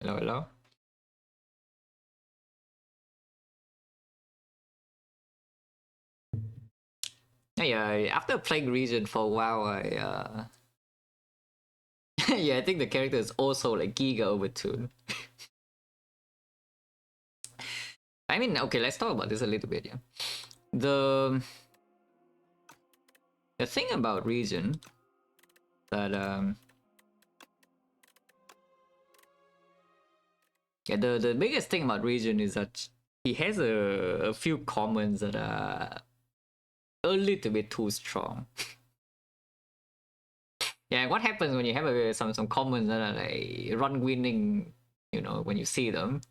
Hello, hello. Yeah, after playing Regent for a while, yeah, I think the character is also like giga overtuned. I mean, okay, let's talk about this a little bit. Yeah, the thing about Regent that yeah, the biggest thing about Regent is that he has a few commons that are a little bit too strong. Yeah, what happens when you have some commons that are like run winning, you know, when you see them,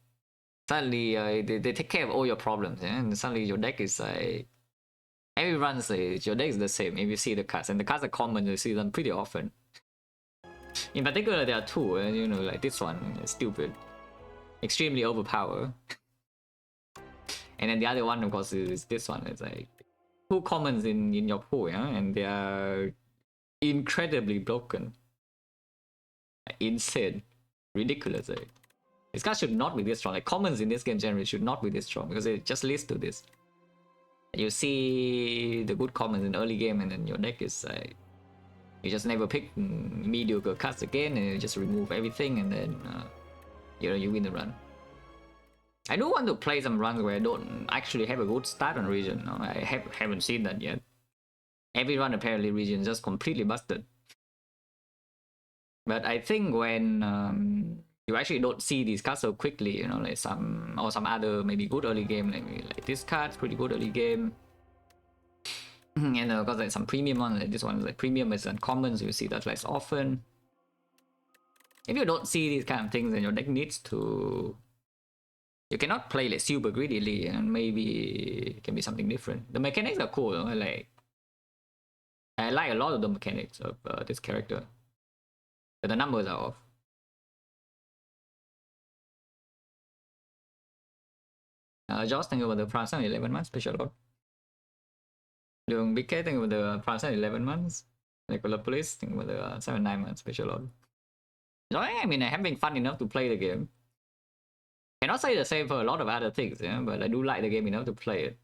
suddenly they take care of all your problems, yeah? And suddenly your deck is like every run says your deck is the same if you see the cards, and the cards are common, you see them pretty often. In particular, there are two, and you know, like this one is stupid, extremely overpowered, and then the other one, of course, is this one. It's like two commons in your pool, yeah, and they are incredibly broken, insane, ridiculous. Like, these cards should not be this strong. Like commons in this game generally should not be this strong because it just leads to this. You see the good commons in the early game, and then your deck is like you just never pick mediocre cards again, and you just remove everything, and then you know, you win the run. I do want to play some runs where I don't actually have a good start on Regent. No, I haven't seen that yet. Every run apparently Regent is just completely busted. But I think when you actually don't see these cards so quickly, you know, like some other maybe good early game, like this card's pretty good early game. And of course, like some premium ones, like this one is like premium, is uncommon, so you see that less often. If you don't see these kind of things, then your deck needs to. You cannot play like super greedily, and maybe it can be something different. The mechanics are cool, though. I like a lot of the mechanics of this character, but the numbers are off. Josh, thank you for the Prime 11 months special lord. Đường BK, thank you for the Prime 11 months. Nicola Police, thank you for the 79 months special lord. I mean, I have been fun enough to play the game. Cannot say the same for a lot of other things, yeah, but I do like the game enough to play it.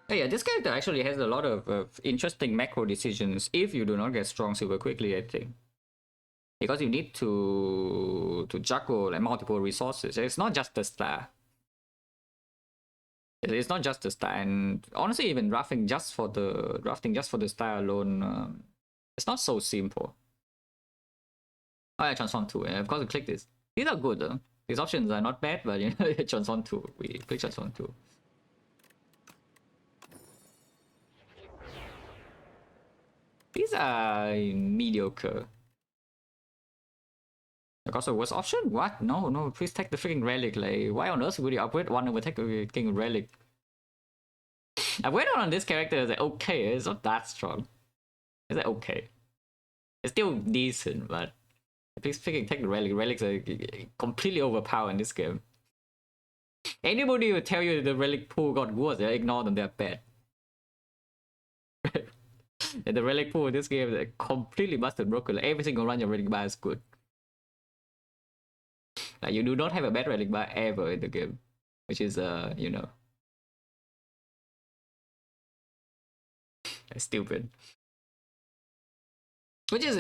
Yeah, this character actually has a lot of interesting macro decisions if you do not get strong super quickly, I think. Because you need to juggle like multiple resources. It's not just the star. It's not just the star, and honestly, even drafting just for the star alone, it's not so simple. Oh, yeah, transform 2. Yeah, of course, we click this. These are good though. These options are not bad, but you know, transform 2. We click transform 2. These are mediocre. I got the worst option? What? No, please take the freaking relic. Like, why on earth would you upgrade one over take the freaking relic? Upgrade on this character is like okay, it's not that strong. It's like okay. It's still decent, but please freaking take the relic. Relics are completely overpowered in this game. Anybody will tell you the relic pool got worse, ignore them, they're bad. And the relic pool in this game is completely busted broken. Like, every single run your relic bar is good. Like, you do not have a bad relic bar ever in the game, which is you know, stupid. Which is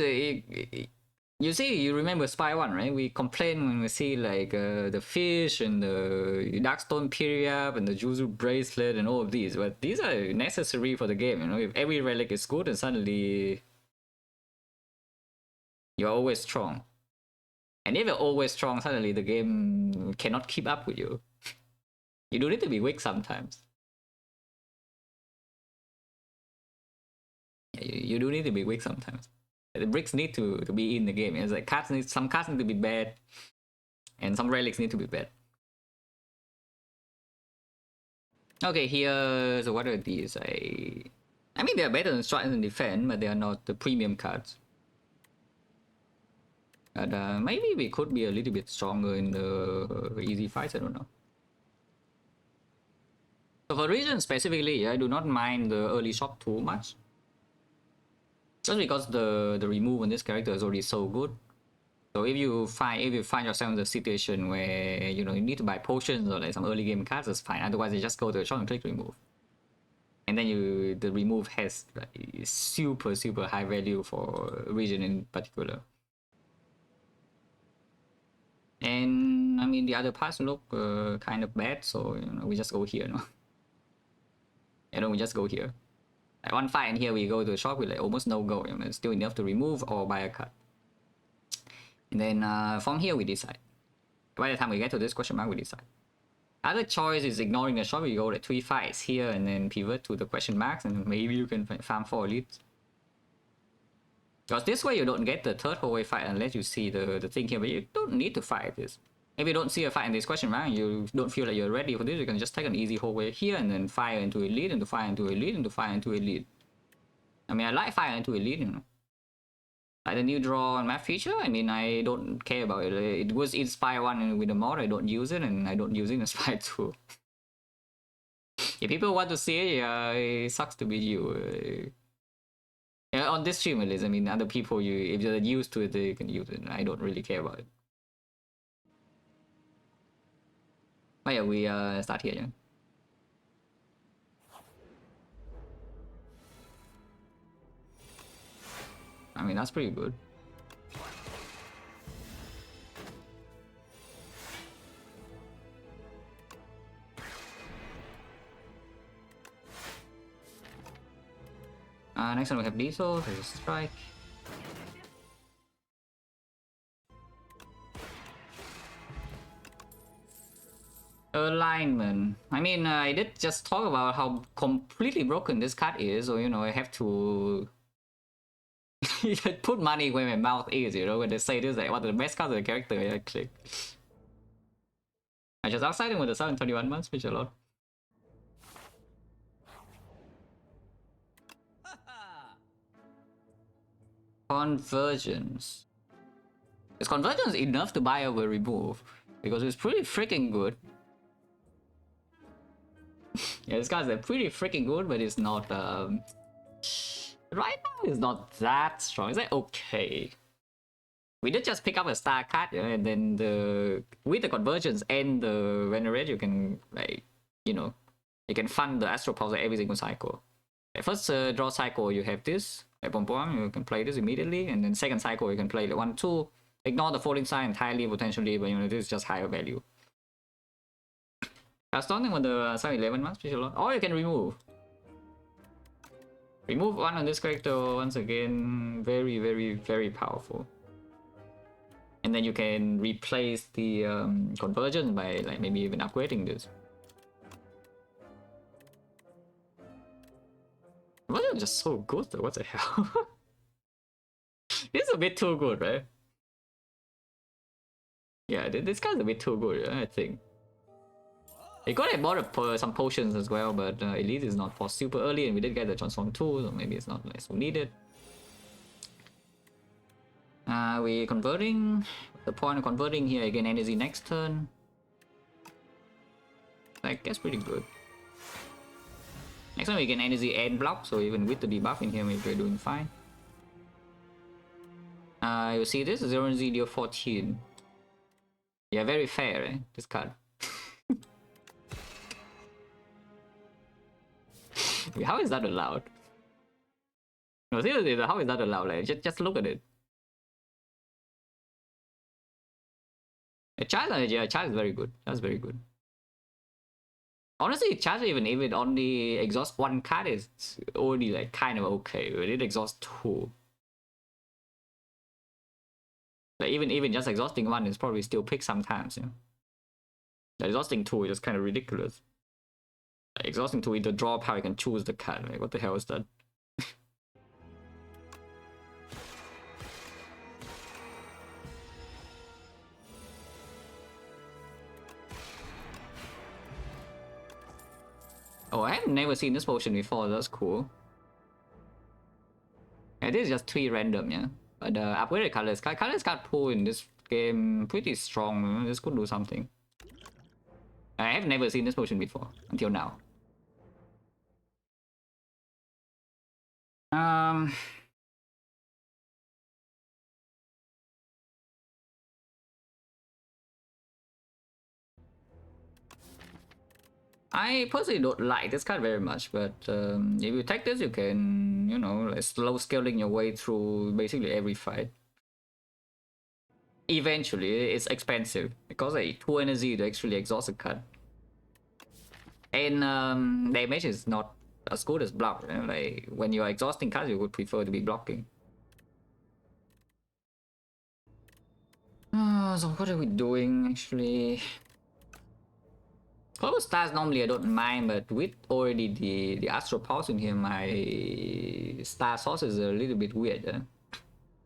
you see, you remember Spy 1, right? We complain when we see like the fish and the Darkstone Periap and the Juzu Bracelet and all of these, but these are necessary for the game, you know? If every relic is good, and suddenly you're always strong. And if you're always strong, suddenly the game cannot keep up with you. You do need to be weak sometimes. You do need to be weak sometimes. The bricks need to be in the game. It's like some cards need to be bad, and some relics need to be bad. Okay, here. So what are these? I mean, they are better than Strike and Defend, but they are not the premium cards. But maybe we could be a little bit stronger in the easy fights. I don't know. So for Regent specifically, I do not mind the early shot too much. Just because the remove on this character is already so good. So if you find yourself in the situation where you need to buy potions or like some early game cards, it's fine. Otherwise, you just go to the shop and click remove. And then the remove has like, super high value for Regent in particular. And I mean the other parts look kind of bad, so we just go here, no? We just go here. Like 1-5 and here we go to the shop with like almost no go. It's still enough to remove or buy a card. And then from here we decide. By the time we get to this question mark, we decide. Other choice is ignoring the shop. We go like 3 fights here and then pivot to the question marks, and maybe you can farm 4 elites. Because this way you don't get the third hallway fight unless you see the thing here, but you don't need to fight this. If you don't see a fight in this question mark and you don't feel like you're ready for this, you can just take an easy hallway here and then fire into elite, into fire into elite, into fire into elite. I mean, I like fire into elite, Like the new draw and map feature, I mean, I don't care about it. It was Inspire 1 with the mod, I don't use it, and I don't use it in Inspire 2. If people want to see it, it sucks to be you. On this stream at least, I mean, other people, if they're used to it, they can use it. I don't really care about it. But yeah, we start here, yeah. I mean, that's pretty good. Next one we have Diesel, there's a strike. Alignment. I mean, I did just talk about how completely broken this card is, so I have to put money where my mouth is, when they say this, like, what the best card of the character, I click. I just outside him with the 721 months, which a lot. Convergence. Is Convergence enough to buy over remove? Because it's pretty freaking good. Yeah, this guy's pretty freaking good, but it's not right now it's not that strong. It's like okay. We did just pick up a star card, and then with the Convergence and the Venerate, you can like you can fund the Astral Pulse every single cycle. Like first draw cycle you have this, like boom boom, you can play this immediately, and then second cycle you can play like 1-2, ignore the falling sign entirely potentially, but this is just higher value. Starting with the 711 months, or you can remove. Remove 1 on this character once again, very powerful. And then you can replace the Convergence by like maybe even upgrading this. Convergence is just so good though, what the hell? This is a bit too good, right? Yeah, this guy's a bit too good, I think. You could have bought some potions as well, but Elite is not for super early, and we did get the Transform 2, so maybe it's not like so needed. We're converting. The point of converting here, again, energy next turn. I guess pretty good. Next time we get energy and block, so even with the debuff in here, maybe we're doing fine. You see this? 0-Z deal 14. Yeah, very fair, eh? This card. How is that allowed? No, seriously, how is that allowed? Like, just look at it. Yeah, charge is very good. That's very good. Honestly, charge even if it only exhausts 1 card is already like kind of okay. But it exhausts 2. Like even just exhausting 1 is probably still pick sometimes, Like, exhausting 2 is just kind of ridiculous. Like, exhausting 2 with the draw power, you can choose the card. Like, what the hell is that? Oh, I have never seen this potion before. That's cool. Yeah, this is just 3 random, yeah. But upgraded colors card pool in this game pretty strong. This could do something. I have never seen this potion before until now. Um, I personally don't like this card very much, but if you take this, you can, you know, like slow scaling your way through basically every fight. Eventually, it's expensive because like 2 energy to actually exhaust a card, and damage is not as good as block. You know? Like when you are exhausting cards, you would prefer to be blocking. So what are we doing actually? Close stars normally I don't mind, but with already the Astro Pulse in here, my star source is a little bit weird.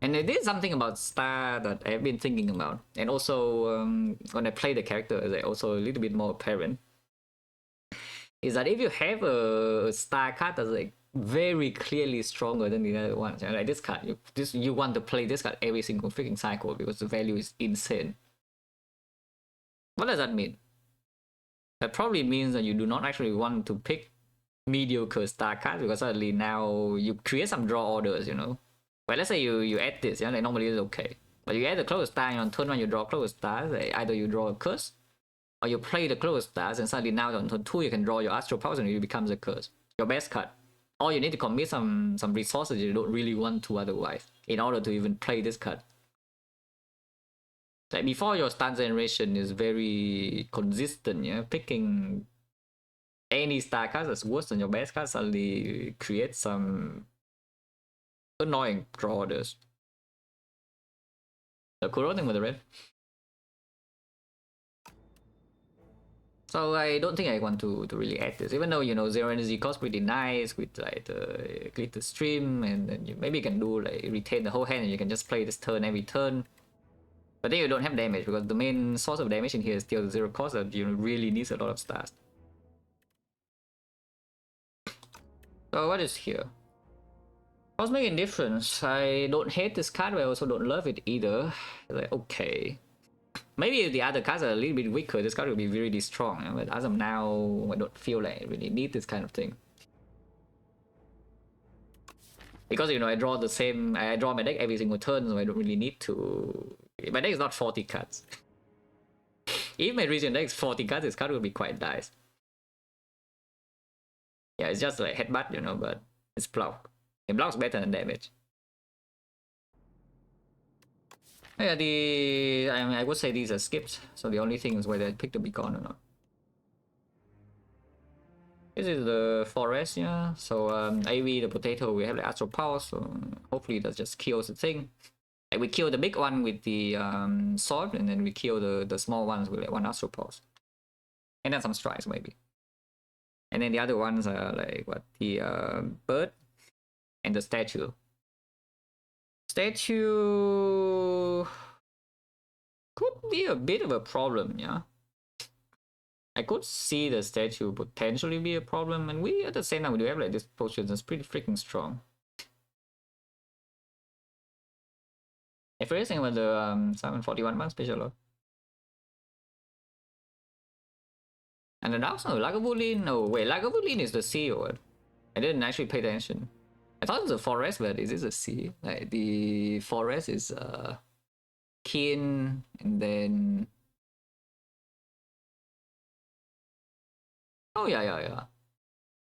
And it is something about star that I've been thinking about, and also when I play the character, it's also a little bit more apparent. Is that if you have a star card that's like very clearly stronger than the other ones, like this card, you want to play this card every single freaking cycle because the value is insane. What does that mean? That probably means that you do not actually want to pick mediocre star cards because suddenly now you create some draw orders, you know. But let's say you add this, yeah, like normally it's okay. But you add the close star and on turn one you draw close stars, like either you draw a curse or you play the close stars and suddenly now on turn 2 you can draw your Astral Pulse and it becomes a curse. Your best card. Or you need to commit some resources you don't really want to otherwise in order to even play this card. Like before your stun generation is very consistent, yeah, picking any star card that's worse than your best card suddenly creates some annoying draw orders. The Kuro thing with the red. So I don't think I want to really add this, even though, you know, zero energy costs pretty nice with like the glitter stream, and then you maybe can do like retain the whole hand and you can just play this turn every turn. But then you don't have damage because the main source of damage in here is still the zero cost that you really needs a lot of stars. So what is here? Cosmic Indifference. I don't hate this card, but I also don't love it either. Like, okay. Maybe if the other cards are a little bit weaker, this card will be really strong. But as of now, I don't feel like I really need this kind of thing. Because, you know, I draw my deck every single turn, so I don't really need to. My deck is not 40 cards. If my Regent deck is 40 cards, this card will be quite nice. Yeah, it's just like headbutt, you know, but it's block. It blocks better than damage. Yeah, I would say these are skipped, so the only thing is whether I pick the beacon or not. This is the forest, yeah. So AV the potato, we have the Astral Pulse, so hopefully that just kills the thing. Like we kill the big one with the sword, and then we kill the small ones with like one Astral Pulse. And then some strikes maybe. And then the other ones are like what, the bird and the statue. Statue could be a bit of a problem, yeah. I could see the statue potentially be a problem, and we at the same time we do have like this potion that's pretty freaking strong. If you're saying about the 741 man special lord. And then also Lagavulin, no wait, Lagavulin is the sea or what? I didn't actually pay attention. I thought it was a forest, but is this a sea? Like the forest is kin, and then oh yeah.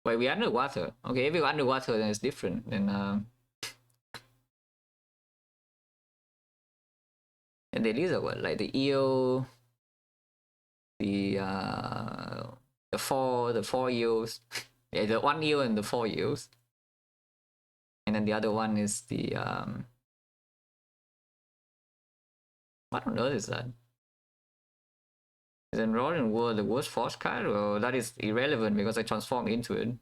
Wait, we're underwater. Okay, if you're underwater then it's different. Then and there is a what, like the eel, the four eels. Yeah, the one eel and the four eels. And then the other one is the what on earth is that? Is Enrolled in World the worst force card? Well, that is irrelevant because I transform into it.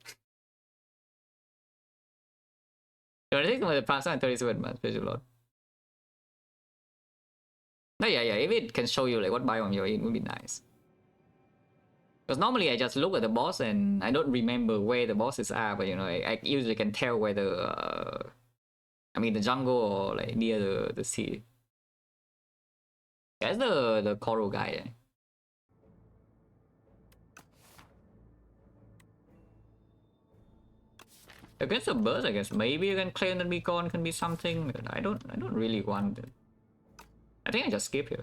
So I think the Prancer and 37 man special lord. No, yeah, if it can show you like what biome you're in, would be nice. Because normally I just look at the boss and I don't remember where the bosses are, but you know, I usually can tell whether I mean the jungle or like near the sea. That's the coral guy. Eh? Against the burst, I guess maybe you can claim that Beacon can be something. But I don't really want it. I think I just skip here.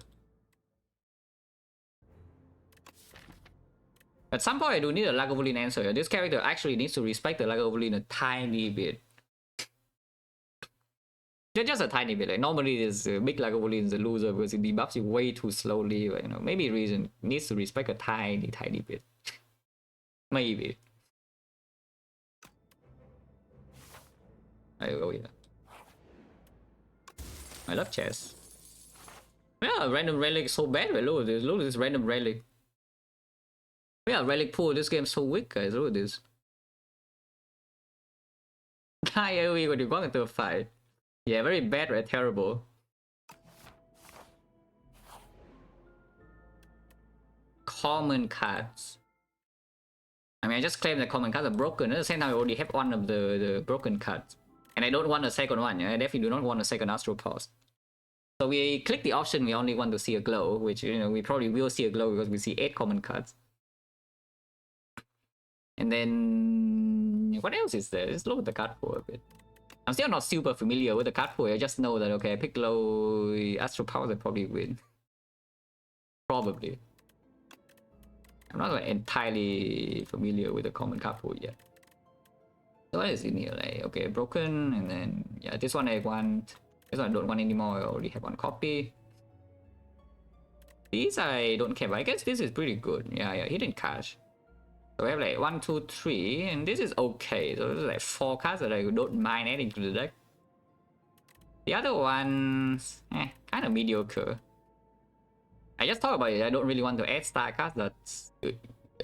At some point I do need a Lagavulin answer here. This character actually needs to respect the Lagavulin a tiny bit. Just a tiny bit. Like normally this big Lagavulin is a loser because it debuffs you way too slowly. But, you know, maybe Regent needs to respect a tiny bit. Maybe. Oh yeah. I love chess. Yeah, random relic is so bad. Look at this. Look at this random relic. Yeah, relic pool. This game's so weak, guys. Look at this. High AoE when you got into a fight. Yeah, very bad, right? Terrible. Common cards. I mean, I just claim that common cards are broken. At the same time, I already have one of the broken cards. And I don't want a second one. I definitely do not want a second Astral Pulse. So we click the option, we only want to see a glow, which, you know, we probably will see a glow because we see 8 common cards. And then what else is there? Let's look at the card pool a bit. I'm still not super familiar with the card pool. I just know that, okay, I pick low Astral Pulse, I probably win. Probably. I'm not like, entirely familiar with the common card pool yet. So what is in here? Like, okay, broken, and then yeah, this one I want. This one I don't want anymore. I already have one copy. These I don't care, but I guess this is pretty good. Yeah, hidden cash. So we have like 1, 2, 3, and this is okay. So there's like 4 cards that I don't mind adding to the deck. The other ones, kind of mediocre. I just thought about it. I don't really want to add star cards that's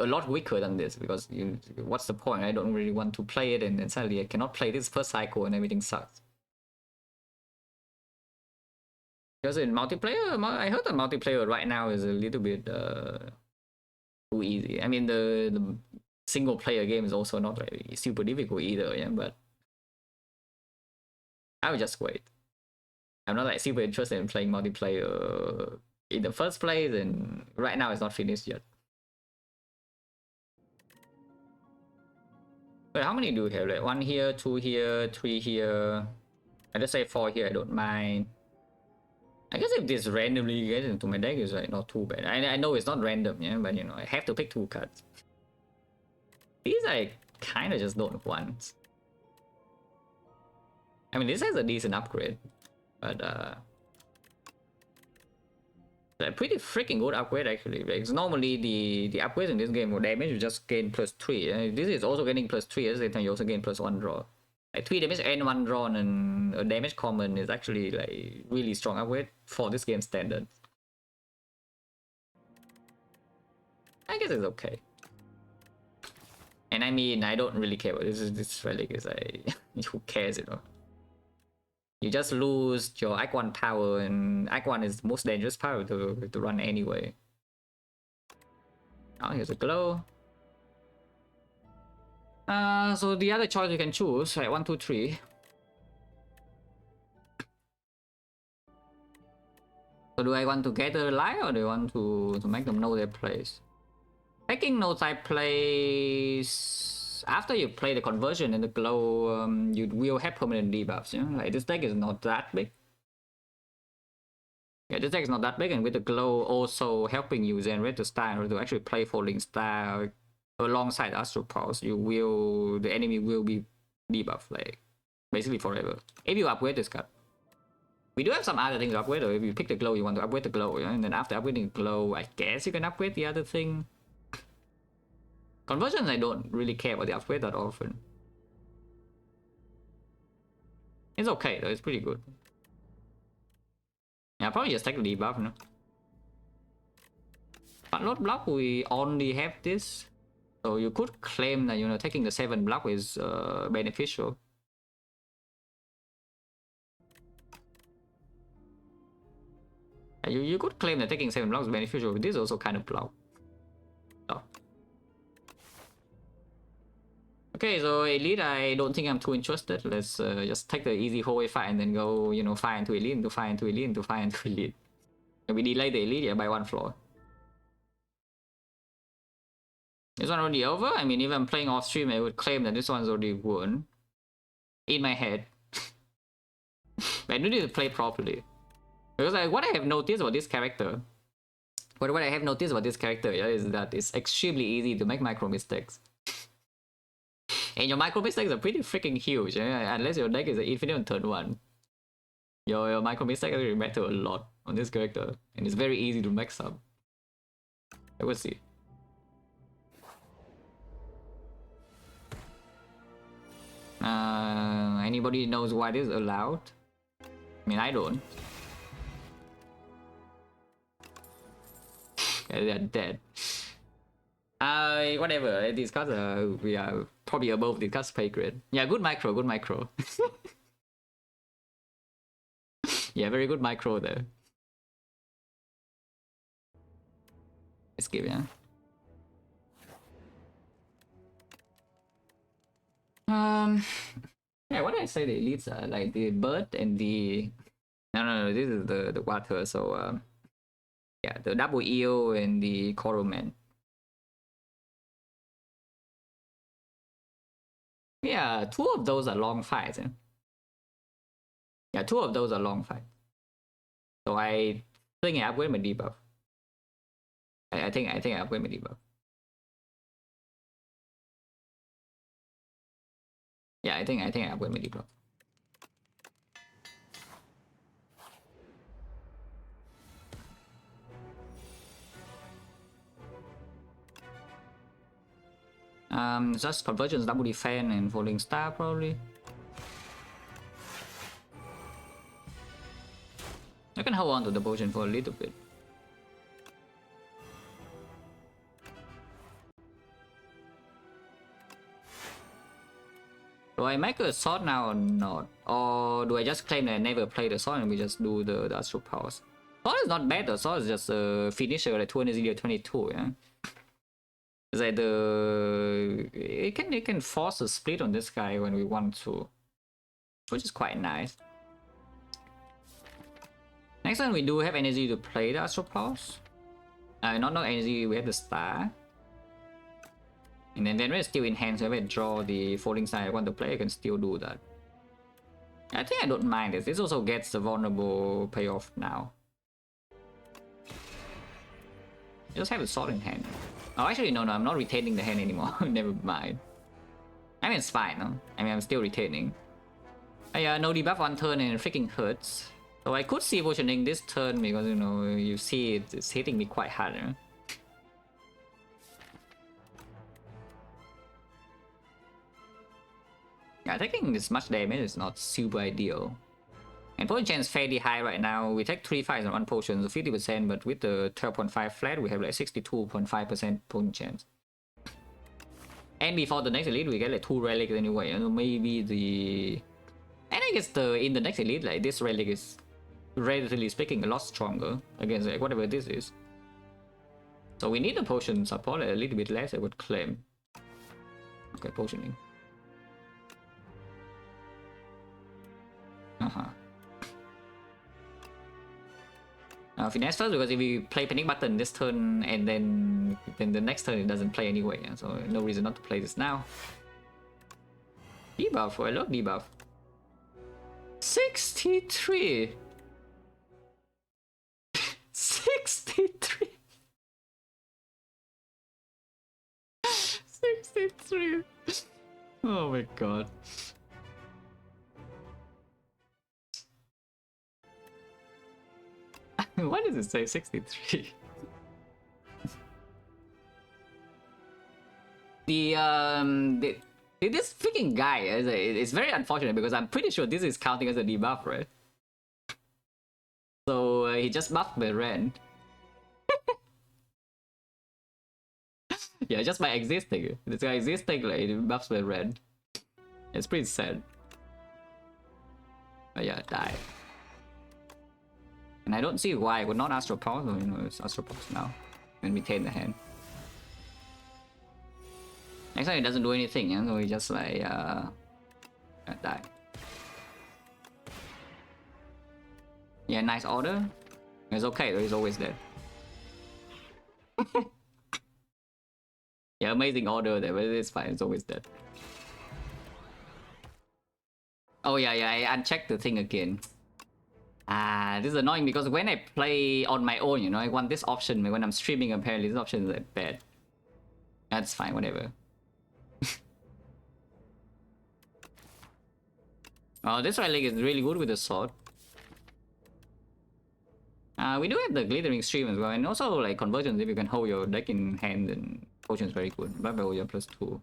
a lot weaker than this because what's the point? I don't really want to play it, and then suddenly I cannot play this first cycle and everything sucks. Because in multiplayer, I heard the multiplayer right now is a little bit too easy. I mean, the single player game is also not like super difficult either, yeah, but I would just wait. I'm not like super interested in playing multiplayer in the first place, and right now it's not finished yet. Wait, how many do we have? Like 1 here, 2 here, 3 here. I just say 4 here, I don't mind. I guess if this randomly gets into my deck, is like not too bad. I know it's not random, yeah, but you know, I have to pick 2 cards. These I kind of just don't want. I mean, this has a decent upgrade, but a pretty freaking good upgrade actually. Because normally the upgrades in this game for damage you just gain +3. This is also getting +3 at the same time you also gain +1 draw. Like 3 damage and 1 draw and a damage common is actually like really strong upgrade for this game standard. I guess it's okay. And I mean, I don't really care about this relic is like who cares, you know. You just lose your Act 1 power, and Act 1 is the most dangerous power to run anyway. Oh, here's a glow. So the other choice you can choose, right? 1, 2, 3. So do I want to gather light, or do I want to make them know their place? Taking notes I place after you play the conversion and the glow, you will have permanent debuffs. You know? Like this deck is not that big. Yeah, this deck is not that big, and with the glow also helping you generate the star in order to actually play Falling Star alongside Astral Pulse, the enemy will be debuffed like basically forever if you upgrade this card. We do have some other things to upgrade, or if you pick the glow, you want to upgrade the glow, you know? And then after upgrading the glow, I guess you can upgrade the other thing. Conversions, I don't really care about the upgrade that often. It's okay though, it's pretty good. Yeah, I'll probably just take the debuff, no? But not block, we only have this. So you could claim that, you know, taking the 7 block is beneficial. You could claim that taking 7 blocks is beneficial, but this is also kind of block. Oh. Okay, so Elite, I don't think I'm too interested. Let's just take the easy hallway fight and then go, you know, fire into Elite, into fire into Elite, into fire into Elite. And we delay the Elite, yeah, by 1 floor. This one already over? I mean, if I'm playing off stream, I would claim that this one's already won. in my head. But I need to play properly. Because like, what I have noticed about this character, what I have noticed about this character, yeah, is that it's extremely easy to make micro mistakes. And your micro mistakes are pretty freaking huge, yeah? Unless your deck is an infinite on turn 1. Your micro mistakes actually matter a lot on this character, and it's very easy to mix up. I will see. Anybody knows why this is allowed? I mean, I don't. They're dead. Whatever. These cards we are probably above the card pay grade. Yeah, good micro, good micro. Yeah, very good micro there. Let's give, yeah. Yeah, what did I say the elites are? Like the bird and the... No, this is the water, so yeah, the double eel and the coral man. Yeah, 2 of those are long fights. Eh? Yeah, 2 of those are long fights. So I think I upgrade my debuff. I think I upgrade my debuff. Yeah, I think I upgrade my debuff. Just convergence, double defense, and falling star probably. I can hold on to the potion for a little bit. Do I make a sword now or not? Or do I just claim that I never play the sword and we just do the astral powers? Sword is not bad, the sword is just a finisher like 20-22, yeah? It's like it can force a split on this guy when we want to, which is quite nice. Next time we do have energy to play the astral powers. Not energy, we have the star. And then we're still in hand, so if I draw the falling star I want to play, I can still do that. I think I don't mind this. This also gets the vulnerable payoff now. Just have a sword in hand. Oh, actually, no, I'm not retaining the hand anymore. Never mind. I mean, it's fine, no? I mean, I'm still retaining. No debuff on turn and it freaking hurts. So I could see potioning this turn because, you know, you see it's hitting me quite hard. You know? Yeah, taking this much damage is not super ideal. And potion chance fairly high right now. We take 3 fights on 1 potion, so 50%, but with the 12.5 flat, we have like 62.5% potion chance. And before the next elite, we get like 2 relics anyway. You know, maybe the... And I guess in the next elite, like this relic is, relatively speaking, a lot stronger against like whatever this is. So we need the potion support like, a little bit less, I would claim. Okay, potioning. Finesse first, because if we play panic button this turn and then the next turn it doesn't play anyway, yeah? So no reason not to play this now. Debuff, I love debuff. 63. 63. 63. Oh my god. Why does it say 63? This freaking guy it's very unfortunate because I'm pretty sure this is counting as a debuff, right? So he just buffed my rend. Yeah, just by existing. This guy existing, like, it buffs my rend. It's pretty sad. But yeah, die. And I don't see why I would not Astral Pulse, you know, it's Astral Pulse now. And retain the hand. Next time it doesn't do anything, yeah? So we just like die. Yeah, nice order. It's okay, he's always there. Yeah, amazing order there, but it's fine, it's always dead. Oh yeah, I unchecked the thing again. This is annoying because when I play on my own, you know, I want this option. When I'm streaming, apparently this option is like bad. That's fine, whatever. Oh, this Relic is really good with the sword. We do have the glittering stream as well, and also like convergence. If you can hold your deck in hand, then potion is very good. Bubble, you're +2.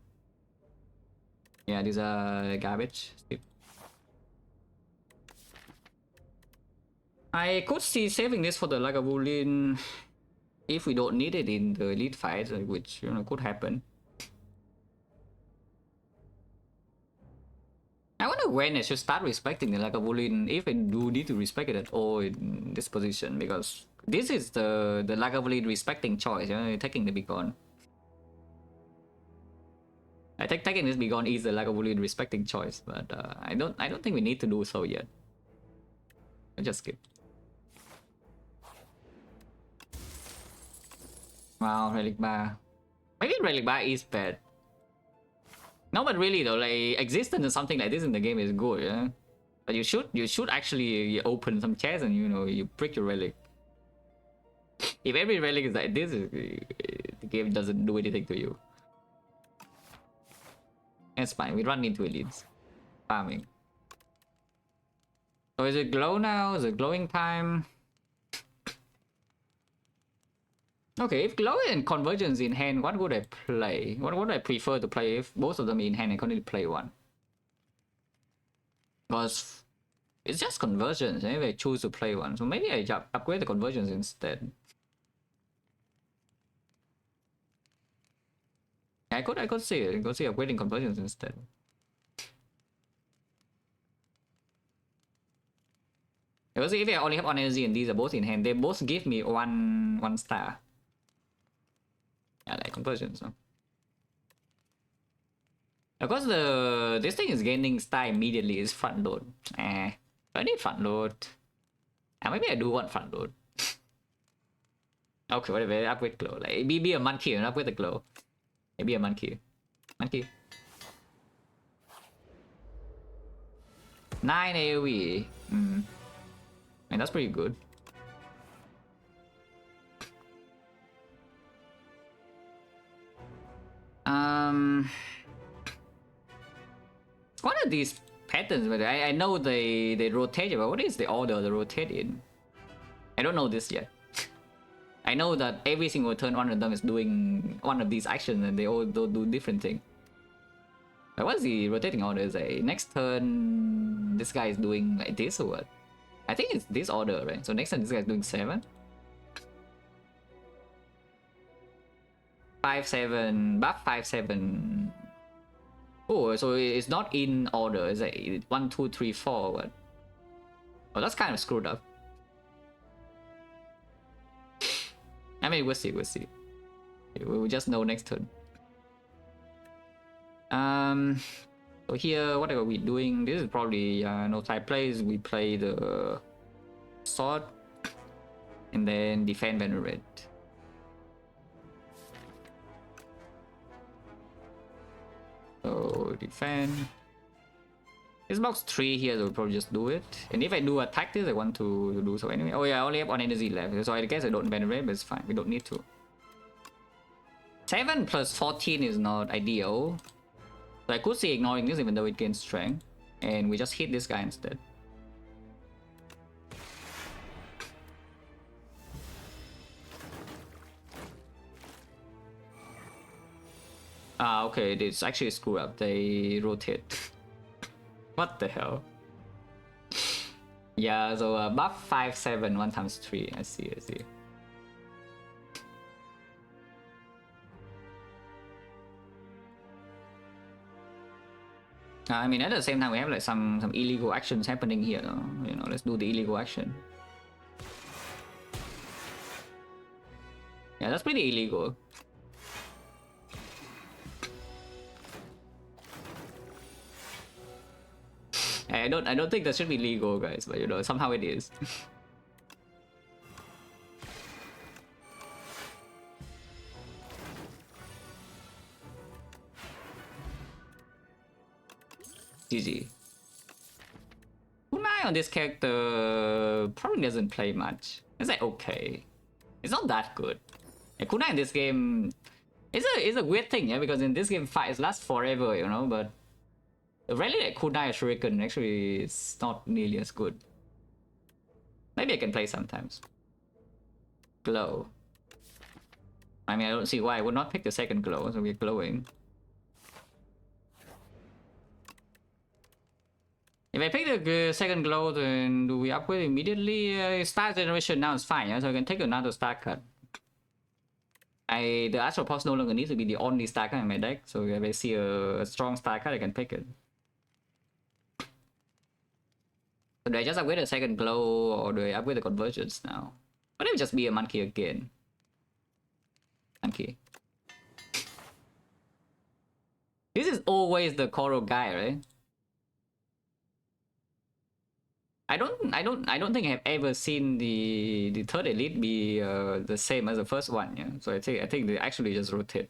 Yeah, these are garbage. Skip. I could see saving this for the Lagavulin if we don't need it in the elite fight, which you know could happen. I wonder when I should start respecting the Lagavulin, if I do need to respect it at all in this position, because this is the Lagavulin respecting choice, you know, taking the Beacon. I think taking this Beacon is the Lagavulin respecting choice, but I don't think we need to do so yet. I'll just skip. Wow, Relic Bar. Maybe Relic Bar is bad. No, but really though, like existence of something like this in the game is good, yeah. But you should actually open some chests and you know you break your relic. If every relic is like this, the game doesn't do anything to you. It's fine. We run into elites. Farming. So is it glow now? Is it glowing time? Okay, if glow and convergence in hand, what would I play? What would I prefer to play if both of them in hand? I can only play one. Because it's just convergence, if I choose to play one. So maybe I upgrade the convergence instead. I could see it. I could see upgrading convergence instead. Because if I only have one energy and these are both in hand, they both give me one star. Yeah, like convergence. No? Of course, this thing is gaining star immediately is front load. I need front load. Maybe I do want front load. Okay, whatever. Upgrade glow. Like be a monkey and upgrade the glow. Maybe a monkey. Monkey. 9 AoE. Man, that's pretty good. What are these patterns? But I know they rotate, but what is the order they rotate in? I don't know this yet. I know that every single turn one of them is doing one of these actions and they all do different things. But what's the rotating order? Is next turn this guy is doing like this or what? I think it's this order, right? So next turn this guy is doing 7. 5-7, buff 5-7. Oh, so it's not in order. It's like 1, 2, 3, 4. What? Oh, that's kind of screwed up. I mean, we'll see. We'll just know next turn. So here, what are we doing? This is probably no type plays. We play the sword and then defend venerate. So defend. This box 3 here, so we'll probably just do it. And if I do attack this, I want to do so anyway. Oh yeah, I only have 1 energy left, so I guess I don't venerate, but it's fine. We don't need to. 7 plus 14 is not ideal. So I could see ignoring this even though it gains strength. And we just hit this guy instead. Okay, it's actually screw up. They rotate. What the hell? Yeah, so buff 5-7, 1 times 3. I see. I mean, at the same time, we have like some illegal actions happening here. You know, let's do the illegal action. Yeah, that's pretty illegal. I don't think that should be legal, guys, but you know, somehow it is. GG. kunai on this character probably doesn't play much. It's like okay. It's not that good. Yeah, kunai in this game it's a weird thing, yeah, because in this game fights last forever, you know, but the Relic like kunai shuriken actually is not nearly as good. Maybe I can play sometimes. Glow. I mean, I don't see why I would not pick the second glow, so we're glowing. If I pick the second glow, then do we upgrade immediately? Star generation now is fine, yeah? So I can take another star cut. The Astral Pulse no longer needs to be the only star cut in my deck, so if I see a strong star cut, I can pick it. So do I just upgrade the second glow, or do I upgrade the convergence now? What if it just be a monkey again? Monkey. This is always the Koro guy, right? I don't think I have ever seen the third elite be the same as the first one, yeah. So I think they actually just rotate.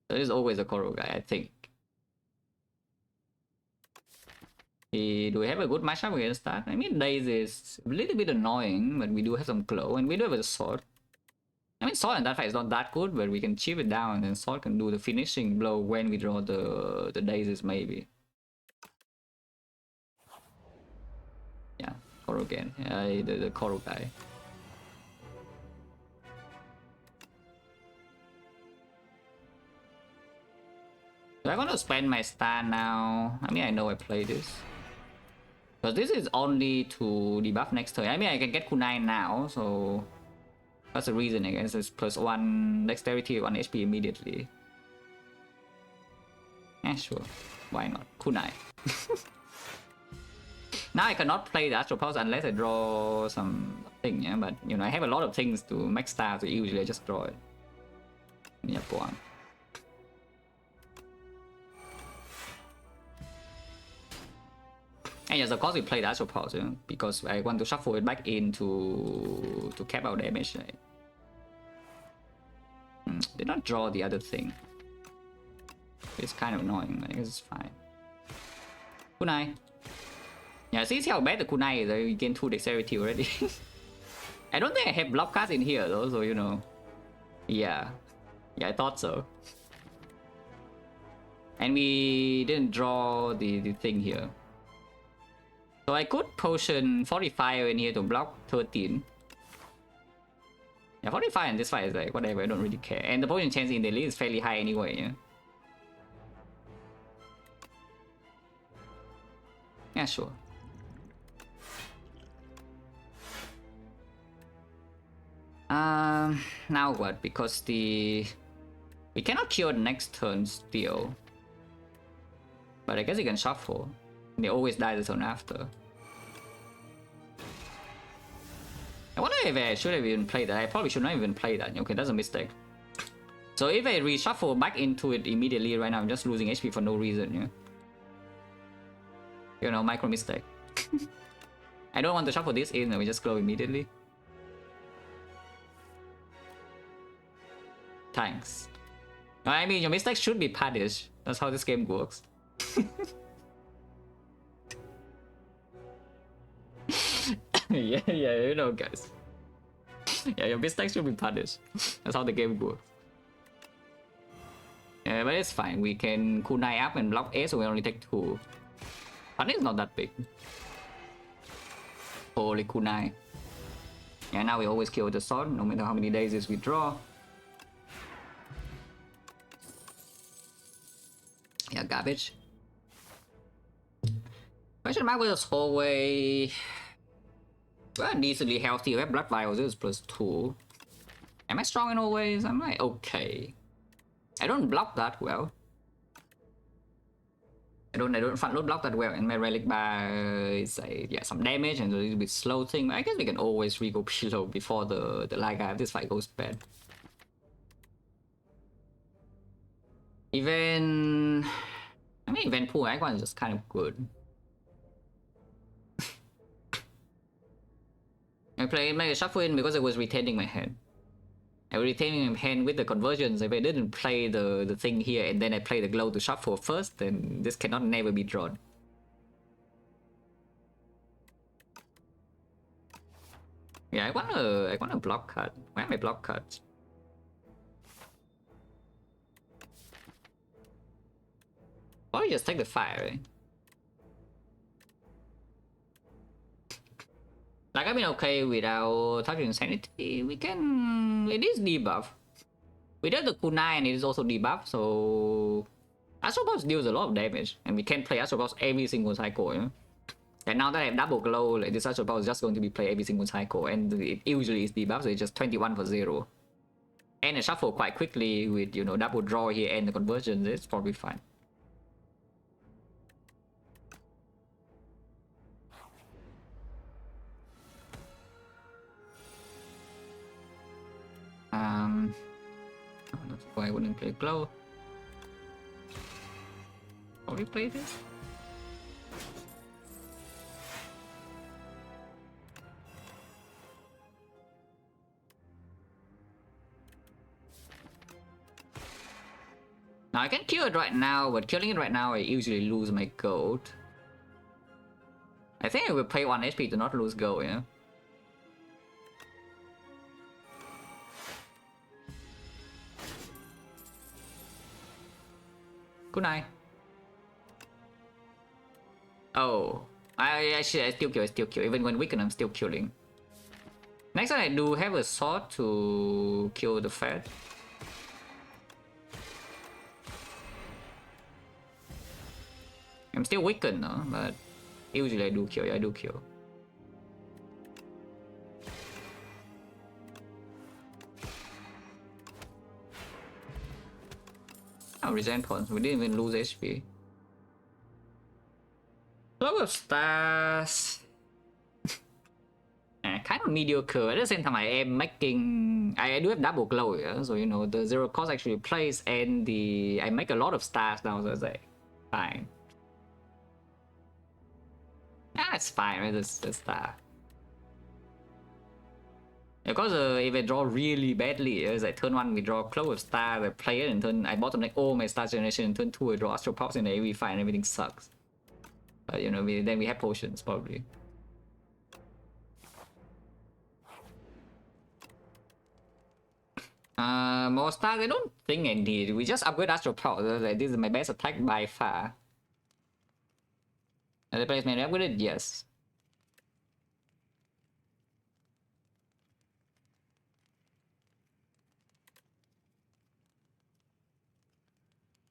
So it is always a Koro guy, I think. Do we have a good matchup against that? I mean, Daze is a little bit annoying, but we do have some glow, and we do have a sword. I mean, sword in that fight is not that good, but we can chip it down, and sword can do the finishing blow when we draw the Dazes, maybe. Yeah, Koro again. The Koro guy. Do I want to spend my star now? I mean, I know I play this. Because this is only to debuff next turn. I mean, I can get kunai now, so that's the reason, I guess. It's +1 dexterity, 1 HP immediately. Yeah, sure. Why not? Kunai. Now I cannot play the Astral Pulse unless I draw something, yeah? But, you know, I have a lot of things to max star, so usually I just draw it. Yeah, one. And yes, of course we play the Astral Pulse, you know, because I want to shuffle it back in to cap out damage. Right? Did not draw the other thing. It's kind of annoying, but I guess it's fine. Kunai. Yeah, see how bad the kunai is. I gain 2 dexterity already. I don't think I have block cards in here though, so you know. Yeah. Yeah, I thought so. And we didn't draw the thing here. So I could potion 45 in here to block 13. Yeah, 45 in this fight is like whatever, I don't really care. And the potion chance in the lead is fairly high anyway, yeah. Yeah, sure. Now what? Because we cannot cure the next turn still. But I guess you can shuffle. They always die the turn after. I wonder if I should have even played that. I probably should not even play that. Okay, that's a mistake. So if I reshuffle back into it immediately right now, I'm just losing HP for no reason, yeah? You know, micro mistake. I don't want to shuffle this in, we just glow immediately. Thanks. I mean, your mistakes should be punished. That's how this game works. yeah, you know, guys. Yeah, your mistakes should be punished. That's how the game works. Yeah, but it's fine. We can kunai up and block A, so we only take 2. But it's not that big. Holy kunai. Yeah, now we always kill with the sword, no matter how many days we draw. Yeah, garbage. Question mark with this hallway. Well, decently healthy. We have blood vials. This is +2. Am I strong in always? Am I okay? I don't block that well. I don't front load block that well, and my relic bar is yeah, some damage and a little bit slow thing. But I guess we can always re-go pillow before the Liga if this fight goes bad. Even I mean, event pool icon is just kind of good. I played my shuffle in because I was retaining my hand. I was retaining my hand with the conversions. If I didn't play the thing here and then I play the glow to shuffle first, then this cannot never be drawn. Yeah, I want a block cut. Where are my block cuts? Probably just take the fire, right? Like, I've been okay without touching Insanity. We can... It is debuff. Without the kunai, it is also debuff, so... Astropulse deals a lot of damage, and we can play Astropulse every single cycle, you know? And now that I have double glow, like, this Astropulse is just going to be played every single cycle, and it usually is debuff, so it's just 21 for 0. And a shuffle quite quickly with, you know, double draw here and the conversions, it's probably fine. That's why I wouldn't play glow. Probably play this. Now I can kill it right now, but killing it right now I usually lose my gold. I think I will play 1 HP to not lose gold, yeah? Good night. Oh, I still kill. Even when weakened, I'm still killing. Next time I do have a sword to kill the Fed. I'm still weakened, no? But usually I do kill. Yeah, I do kill. Oh, resent points. We didn't even lose HP. Flow of Stars. Kind of mediocre. At the same time, I am making... I do have double glow, yeah? So, you know, the zero cost actually plays, and I make a lot of stars now, so it's like, fine. That's fine, right? That's the star. Because if I draw really badly, it's like turn 1 we draw Cloak of Star, I play it, and turn I bottom like all my star generation, and turn 2 I draw Astral Pulse, and then we find everything sucks. But you know, then we have potions probably. More stars I don't think I need. We just upgrade Astral Pulse. Like, this is my best attack by far. And the placement upgraded, yes.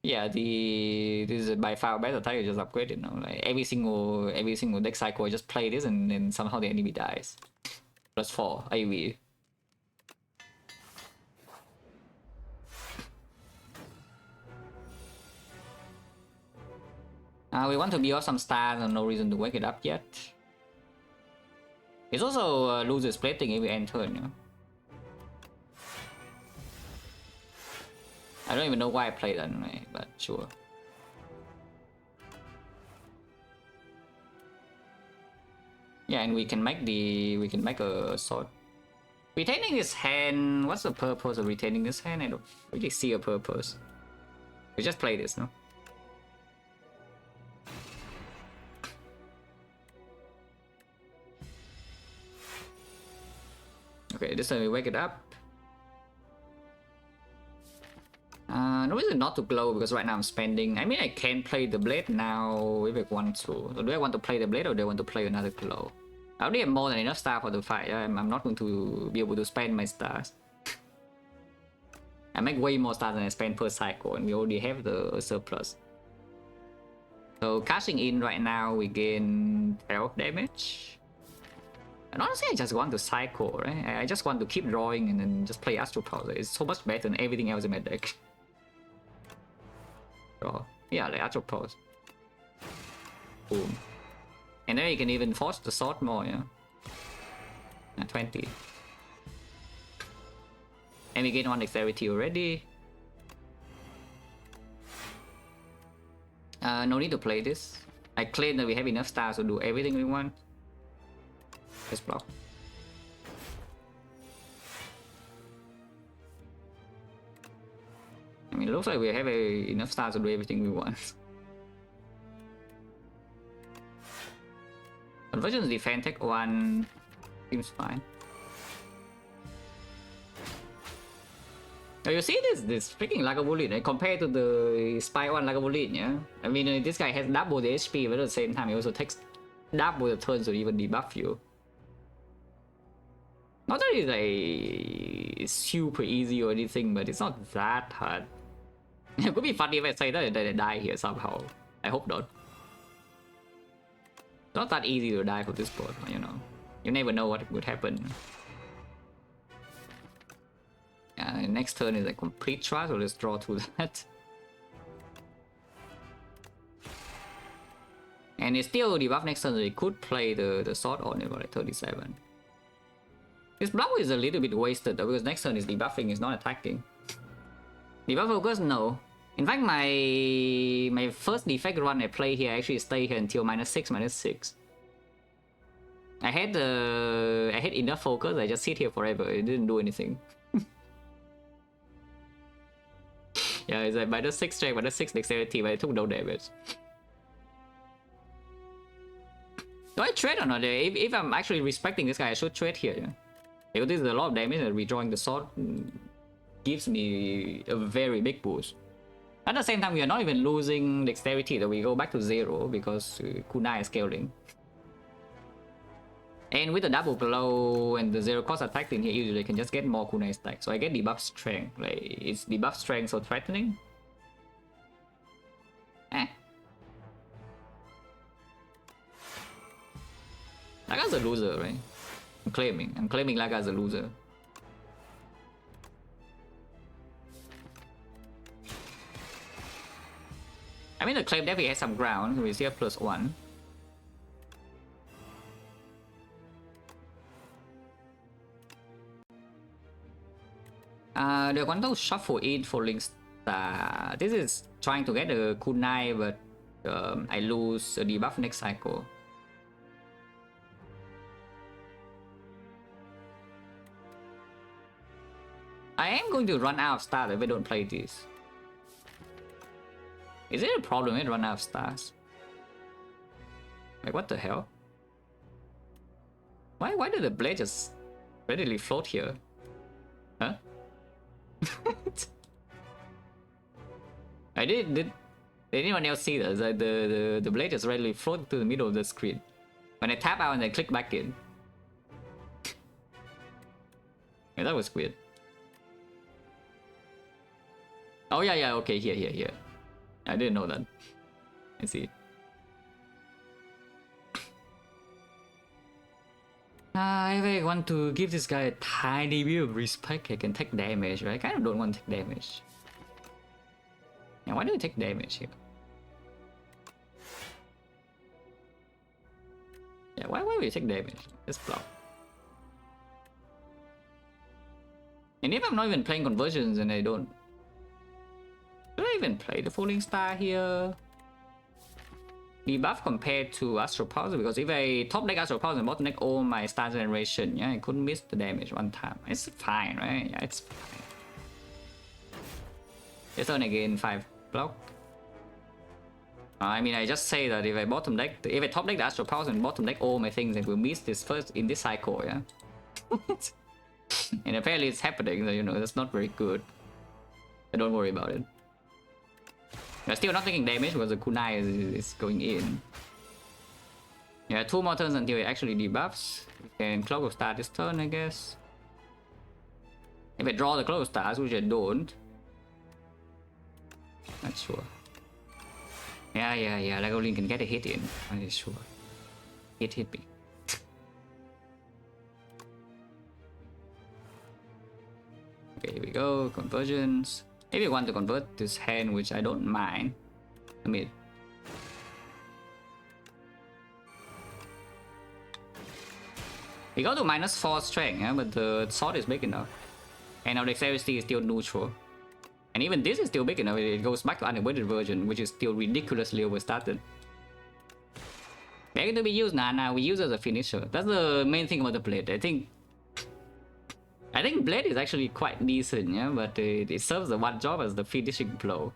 Yeah, this is by far best attack. You just upgrade it, you know? Like every single deck cycle, I just play this, and then somehow the enemy dies. +4 AV. We want to build up some stars, and no reason to wake it up yet. It's also loses plating every end turn, you know? I don't even know why I played that anyway, but sure. Yeah, and we can make a sword. Retaining this hand, what's the purpose of retaining this hand? I don't really see a purpose. We just play this, no? Okay, this time we wake it up. No reason not to glow, because right now I'm spending... I mean, I can play the blade now if I want to. So do I want to play the blade, or do I want to play another glow? I already have more than enough stars for the fight. I'm not going to be able to spend my stars. I make way more stars than I spend per cycle, and we already have the surplus. So cashing in right now, we gain 12 damage. And honestly, I just want to cycle, right? I just want to keep drawing and then just play Astral Pulse. It's so much better than everything else in my deck. Draw. Yeah, like Astral Pulse. Boom. And then you can even force the sword more, yeah? 20. And we gain 1 dexterity already. No need to play this. I claim that we have enough stars to do everything we want. Let's block. I mean, it looks like we have enough stars to do everything we want. Conversions defense take 1 seems fine. You see this freaking Lagavulin, right? Compared to the Spy 1 Lagavulin, yeah? I mean, this guy has double the HP, but at the same time, he also takes double the turns to even debuff you. Not that it's like super easy or anything, but it's not that hard. It could be funny if I say that they die here somehow. I hope not. It's not that easy to die for this board, you know. You never know what would happen. Next turn is a complete try, so let's draw to that. And it's still debuff next turn, so he could play the sword on it, like 37. This block is a little bit wasted though, because next turn is debuffing, is not attacking. Debuff focus, no. In fact, my first defect run I play here actually stay here until -6, -6. I had enough focus, I just sit here forever, it didn't do anything. Yeah, it's like -6 strength, -6 dexterity, but I took no damage. Do I trade or not? If I'm actually respecting this guy, I should trade here. Yeah? Because this is a lot of damage, and redrawing the sword gives me a very big boost. At the same time, we are not even losing dexterity, though we go back to 0 because kunai is scaling. And with the double blow and the 0 cost attack in here, usually I can just get more kunai stack. So I get debuff strength. Like, is debuff strength so threatening? Laga's a loser, right? I'm claiming Laga's a loser. I mean, the claim definitely has some ground. We see a +1. The one to shuffle in for Link Star. This is trying to get a kunai, but I lose a debuff next cycle. I am going to run out of stars if I don't play this. Is it a problem if I run out of stars? Like, what the hell? Why did the blade just readily float here? Huh? Did anyone else see this? Like the blade just readily floated to the middle of the screen. When I tap out and then click back in. Yeah, that was weird. Oh yeah, okay, here. I didn't know that. I see. If I want to give this guy a tiny bit of respect, I can take damage, right? I kind of don't want to take damage. Yeah, why do I take damage here? Yeah, why would you take damage? Let's block. And if I'm not even playing conversions and I don't... Should I even play the Falling Star here? Debuff compared to Astral Pulse, because if I top deck Astral Pulse and bottom deck all my star generation, yeah, I couldn't miss the damage one time. It's fine, right? Yeah, it's fine. This turn again, 5 block. I mean, I just say that if I top deck the Astral Pulse and bottom deck all my things, I will miss this first in this cycle, yeah. And apparently it's happening, so you know that's not very good. But don't worry about it. We're still not taking damage because the kunai is going in. Yeah, 2 more turns until it actually debuffs. We can Cloak of Star this turn, I guess. If I draw the Cloak of Stars, which I don't. Not sure. Yeah, Lagolin can get a hit in. I'm not sure. Hit me. Okay, here we go. Conversions. If you want to convert this hand, which I don't mind. I mean, we go to -4 strength, yeah, but the sword is big enough. And our dexterity is still neutral. And even this is still big enough, it goes back to unavoided version, which is still ridiculously overstarted. They're going to be used now, we use it as a finisher. That's the main thing about the blade. I think blade is actually quite decent, yeah, but it serves the one job as the finishing blow.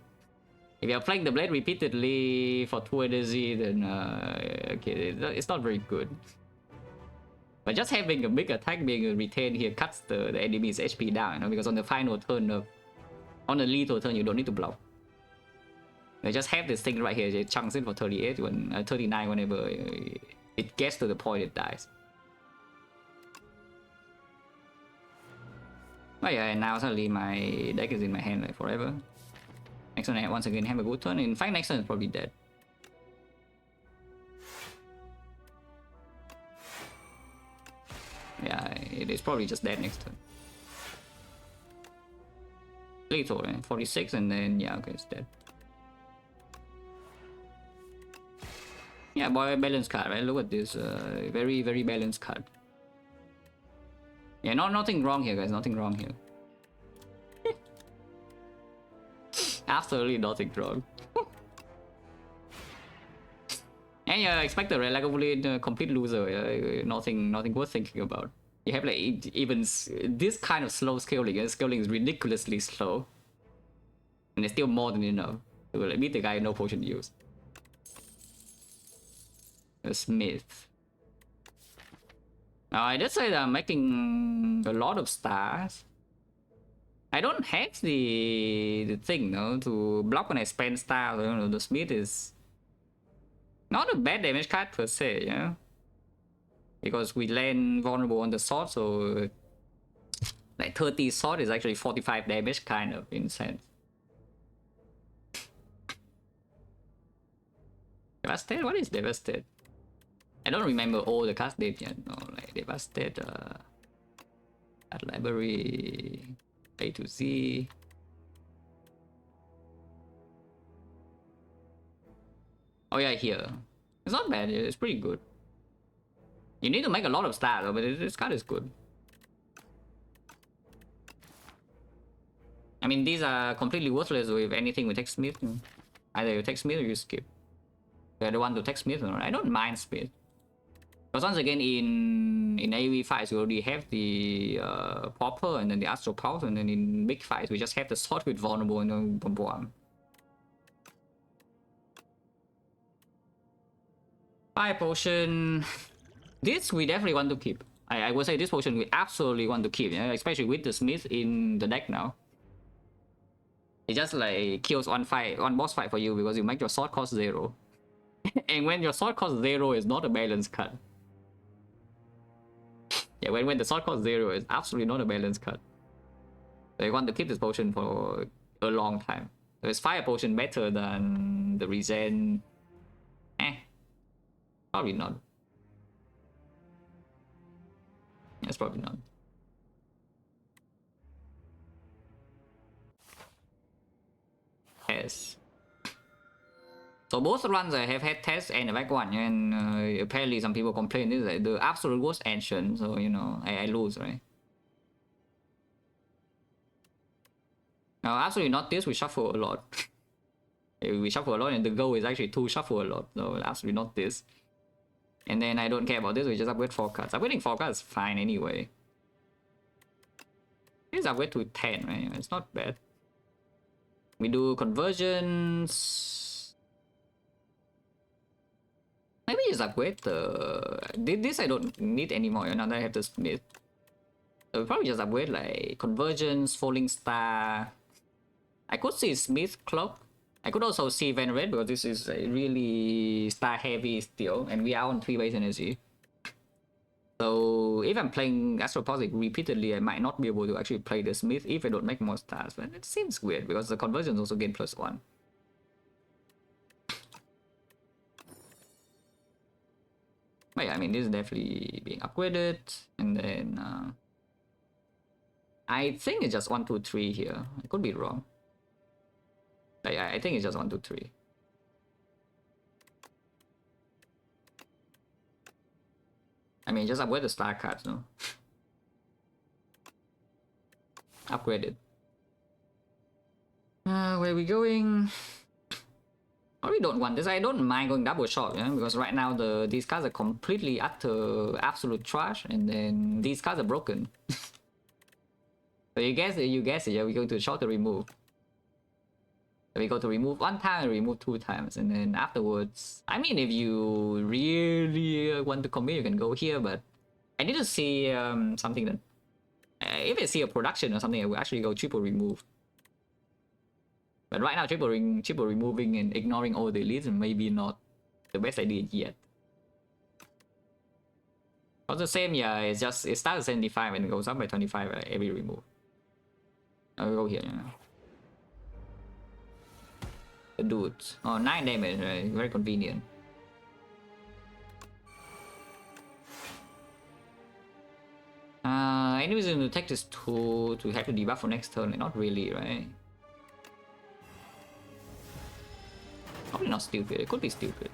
If you're playing the blade repeatedly for 2 energy, then okay, it's not very good. But just having a big attack being retained here cuts the enemy's HP down, you know, because on the final turn of On a lethal turn, you don't need to block. They just have this thing right here. It chunks in for 38 when 39 whenever it gets to the point it dies. But yeah, and now suddenly my deck is in my hand like forever. Next turn I once again have a good turn. In fact, next turn is probably dead. Yeah, it is probably just dead next turn. Lethal, right? 46, and then yeah, okay, it's dead. Yeah, boy, balanced card, right? Look at this, very, very balanced card. Yeah, nothing wrong here, guys. Nothing wrong here. Absolutely nothing wrong. And yeah, expect the relatively complete loser. Nothing worth thinking about. You have like even this kind of slow scaling, and scaling is ridiculously slow, and it's still more than enough to like beat the guy no potion use. A Smith. Now I did say that I'm making a lot of stars. I don't have the thing though to block when I spend stars. You know, the Smith is not a bad damage card per se, you know, because we land vulnerable on the sword, so like 30 sword is actually 45 damage, kind of in sense. Devastate? What is Devastate? I don't remember all the cards did yet. No, like Devastate, at library, A to Z. Oh yeah, here. It's not bad, it's pretty good. You need to make a lot of stars, but this card is good. I mean, these are completely worthless with anything with text Smith. Either you text Smith or you skip. You're the one to text Smith, I don't mind Smith. Because once again, in AoE fights, we already have the Popper and then the Astral Pulse, and then in big fights, we just have the sword with vulnerable and then boom boom. Fire Potion. This we definitely want to keep. I would say this potion we absolutely want to keep, yeah? Especially with the Smith in the deck now. It just like kills one boss fight for you because you make your sword cost 0. And when your sword cost 0 is not a balanced card. Yeah, when the sword cost 0 is absolutely not a balanced card. So you want to keep this potion for a long time. So is Fire Potion better than the Regent? Probably not. That's probably not. Yes. So both runs I have had tests and a back one, and apparently some people complain this is like the absolute worst ancient, so you know I lose, right? Now absolutely not this, we shuffle a lot. We shuffle a lot, and the goal is actually to shuffle a lot, so absolutely not this. And then I don't care about this, we just upgrade 4 cards. Upgrading 4 cards is fine anyway. Let's upgrade to 10, right? It's not bad. We do conversions. Maybe just upgrade the... This I don't need anymore, now that I have the Smith. So we'll probably just upgrade like conversions, falling star. I could see Smith Cloak. I could also see Venerate because this is a really star heavy still, and we are on 3 base energy. So if I'm playing Astroposic repeatedly, I might not be able to actually play the Smith if I don't make more stars. But it seems weird because the conversions also gain +1. But yeah, I mean, this is definitely being upgraded. And then I think it's just 1, 2, 3 here. I could be wrong. But yeah, I think it's just 1, 2, 3. I mean, just upgrade the star cards, no? Upgraded. Where are we going? I really don't want this. I don't mind going double shot, yeah? Because right now these cards are completely utter absolute trash, and then these cards are broken. So you guess it, yeah, we're going to shot to remove. So we go to remove 1 time and remove 2 times, and then afterwards, I mean, if you really want to commit, you can go here, but I need to see something that if I see a production or something, I will actually go triple remove. But right now, triple removing and ignoring all the elites maybe not the best idea yet. But the same, yeah, it starts at 75 and it goes up by 25 every remove. I'll go here, you know. The dudes. Oh, 9 damage, right? Very convenient. Enemies in the tech is to have to debuff for next turn. Not really, right? Probably not stupid. It could be stupid.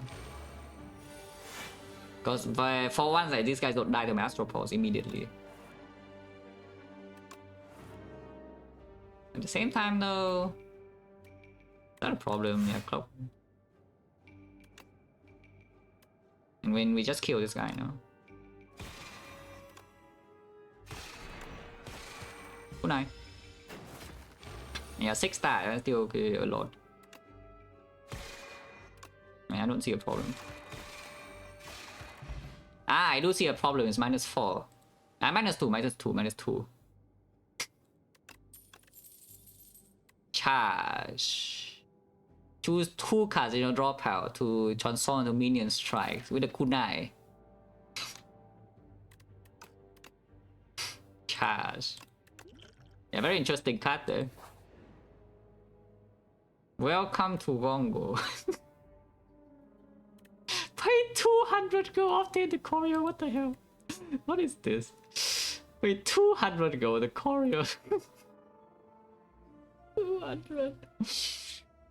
Because for once, like, these guys don't die to Astropause immediately. At the same time, though, not a problem. Yeah, cloak. And when we just kill this guy, no? Good night. Yeah, 6 star, that's still okay a lot. I mean, I don't see a problem. Ah, I do see a problem. It's -4. -2. Charge. Choose 2 cards in your draw pile to transform into minion strikes with a kunai. Charge. Yeah, very interesting card there. Welcome to Wongo. Pay 200 gold after the choreo. What the hell? What is this? Pay 200 gold the choreo. 200.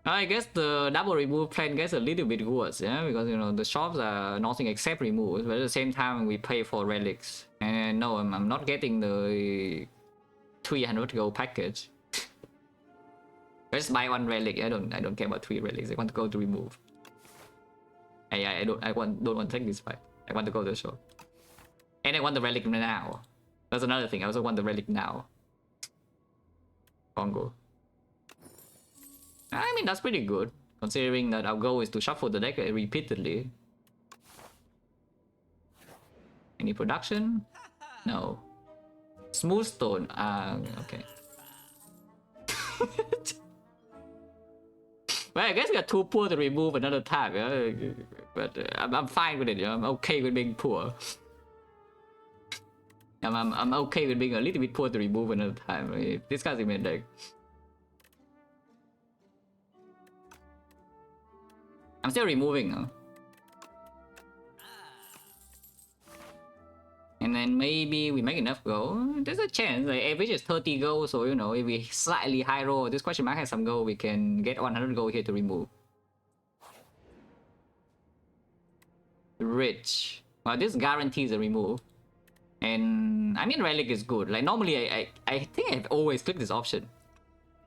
I guess the double remove plan gets a little bit worse, yeah, because you know the shops are nothing except removes, but at the same time we pay for relics. And no, I'm not getting the 300 gold package. Just buy 1 relic. I don't care about 3 relics. I want to go to remove. I don't want to take this fight. I want to go to the shop. And I want the relic now. That's another thing. I also want the relic now. Congo. I mean, that's pretty good, considering that our goal is to shuffle the deck repeatedly. Any production? No. Smooth stone. Okay. Well, I guess we are too poor to remove another time, yeah? But I'm fine with it. Yeah? I'm okay with being poor. I'm okay with being a little bit poor to remove another time. If this guy's in my deck. I'm still removing, huh? And then maybe we make enough gold. There's a chance, like average is 30 gold, so you know, if we slightly high roll, this question mark has some gold, we can get 100 gold here to remove. Rich. Well, this guarantees a remove. And I mean, Relic is good. Like normally, I think I've always clicked this option.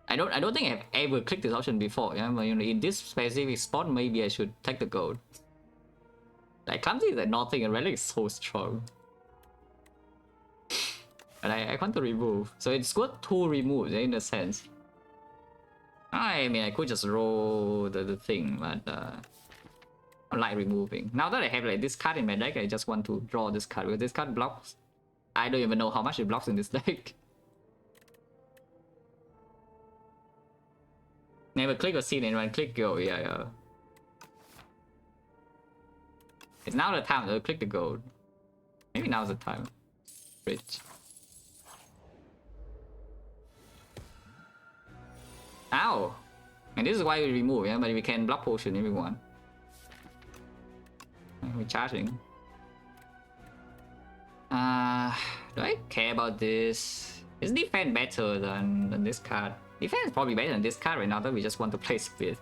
I don't think I've ever clicked this option before. Yeah, but you know, in this specific spot, maybe I should take the gold. Like clumsy is like nothing, and Relic is so strong. But I want to remove, so it's good to remove in a sense. I mean, I could just roll the thing, but I like removing. Now that I have like this card in my deck, I just want to draw this card because this card blocks. I don't even know how much it blocks in this deck. Never click or scene anyone click go, yeah. It's now the time to click the gold. Maybe now's the time. Rich. Ow! And this is why we remove, yeah, but we can block potion if we want. We're charging. Do I care about this? Is defense better than this card? Defense is probably better than this card right now that we just want to play speed.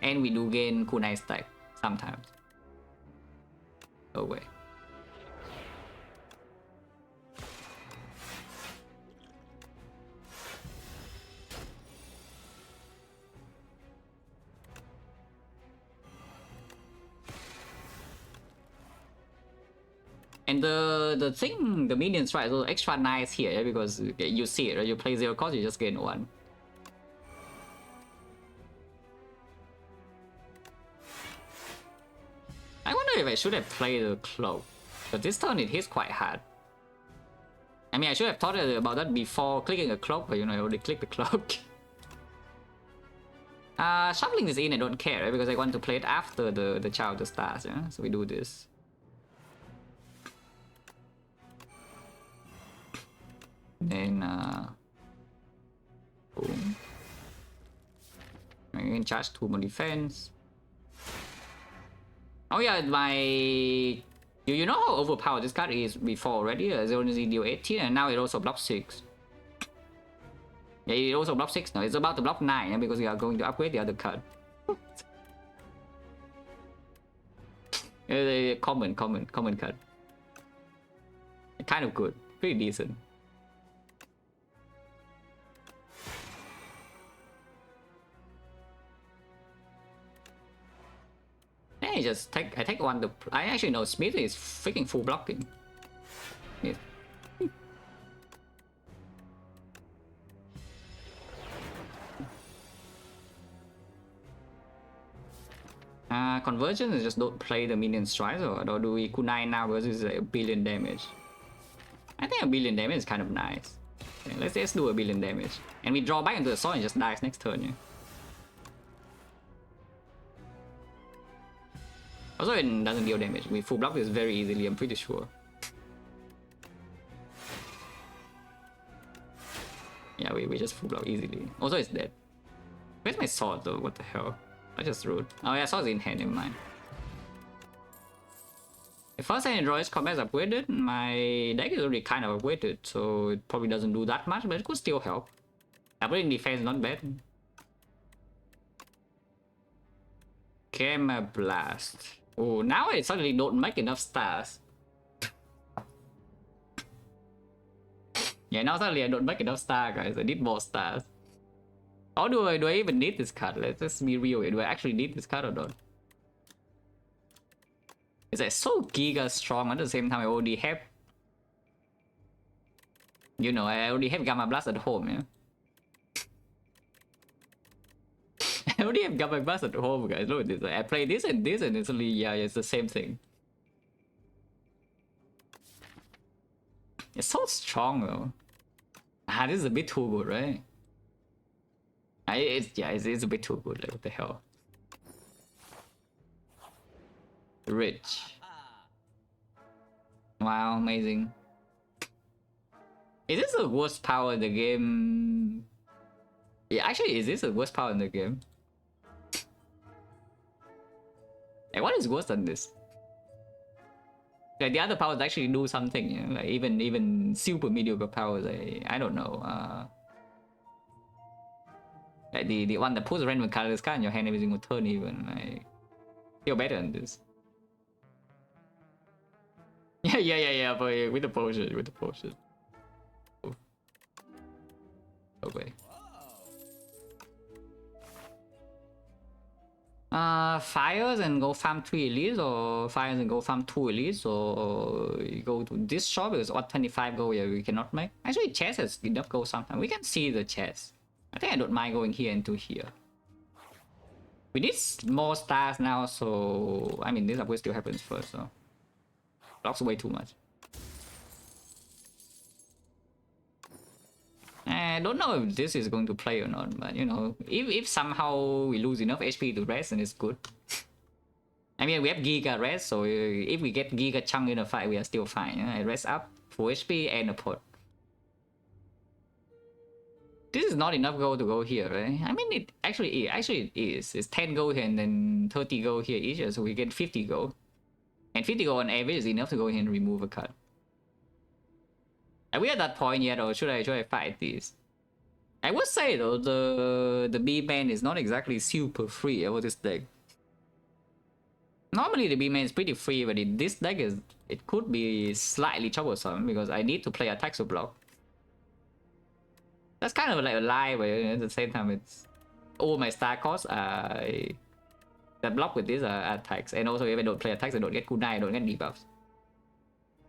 And we do gain kunai stack sometimes. Oh wait. And the thing, the minion strike is also extra nice here, yeah, because you see it, right? You play 0 cost, you just gain 1. I wonder if I should have played the cloak, but this turn it hits quite hard. I mean, I should have thought about that before clicking a cloak, but you know, I already clicked the cloak. Shuffling this in I don't care, right? Because I want to play it after the Chow of the Stars, yeah? So we do this. Then boom. I can charge 2 more defense. Oh yeah, my you know how overpowered this card is before already? It only deal 18 and now it also blocks 6. Yeah, it also blocks 6 now. It's about to block 9, yeah, because we are going to upgrade the other card. Common card. Kind of good. Pretty decent. I just take one to I actually know Smith is freaking full blocking. Yeah. Conversion is just don't play the minion strikes, or do we kunai now versus a billion damage? I think a billion damage is kind of nice. Okay, let's do a billion damage. And we draw back into the sword and just dies next turn, yeah. Also, it doesn't deal damage. We full block this very easily, I'm pretty sure. Yeah, we just full block easily. Also, it's dead. Where's my sword though? What the hell? I just wrote. Oh yeah, sword's in hand, never mind. If first and Android's combat is upgraded, my deck is already kind of upgraded, so it probably doesn't do that much, but it could still help. Upgrading defense is not bad. Gamma Blast. Oh, now I suddenly don't make enough stars. Yeah, now suddenly I don't make enough stars, guys. I need more stars. Or do I even need this card? Let's be real here. Do I actually need this card or not? It's like so giga strong at the same time I already have... You know, I already have Gamma Blast at home, yeah? I already have Gamma Blast at home, guys. Look at this. I play this and it's only, yeah, it's the same thing. It's so strong though. This is a bit too good, right? It's a bit too good. Like, what the hell? Rich. Wow, amazing. Is this the worst power in the game? Yeah, actually, is this the worst power in the game? Like, what is worse than this? Like, the other powers actually do something, you know? Like, even super mediocre powers, I don't know. Like, the one that puts random colors card in your hand every single turn, even, like, feel better than this. Yeah, but with the potion, Oh. Okay. Fires and go farm 3 elites, or fires and go farm 2 elites, or you go to this shop because what 25 go here we cannot make. Actually, chest has enough go sometimes. We can see the chest. I think I don't mind going here into here. We need more stars now, so I mean this upgrade still happens first, so blocks way too much. I don't know if this is going to play or not, but you know, if somehow we lose enough HP to rest, then it's good. I mean, we have Giga rest, so if we get Giga chunk in a fight, we are still fine. You know? I rest up, full HP and a pot. This is not enough gold to go here, right? I mean, it actually is. It's 10 gold here and then 30 gold here each, so we get 50 gold. And 50 gold on average is enough to go here and remove a card. Are we at that point yet, or should I fight this? I would say though, the B-man is not exactly super free over this deck. Normally the B-man is pretty free, but in this deck it could be slightly troublesome because I need to play attack to block. That's kind of like a lie, but at the same time it's all my star costs that block with these attacks, and also if I don't play attacks I don't get kunai, I don't get debuffs.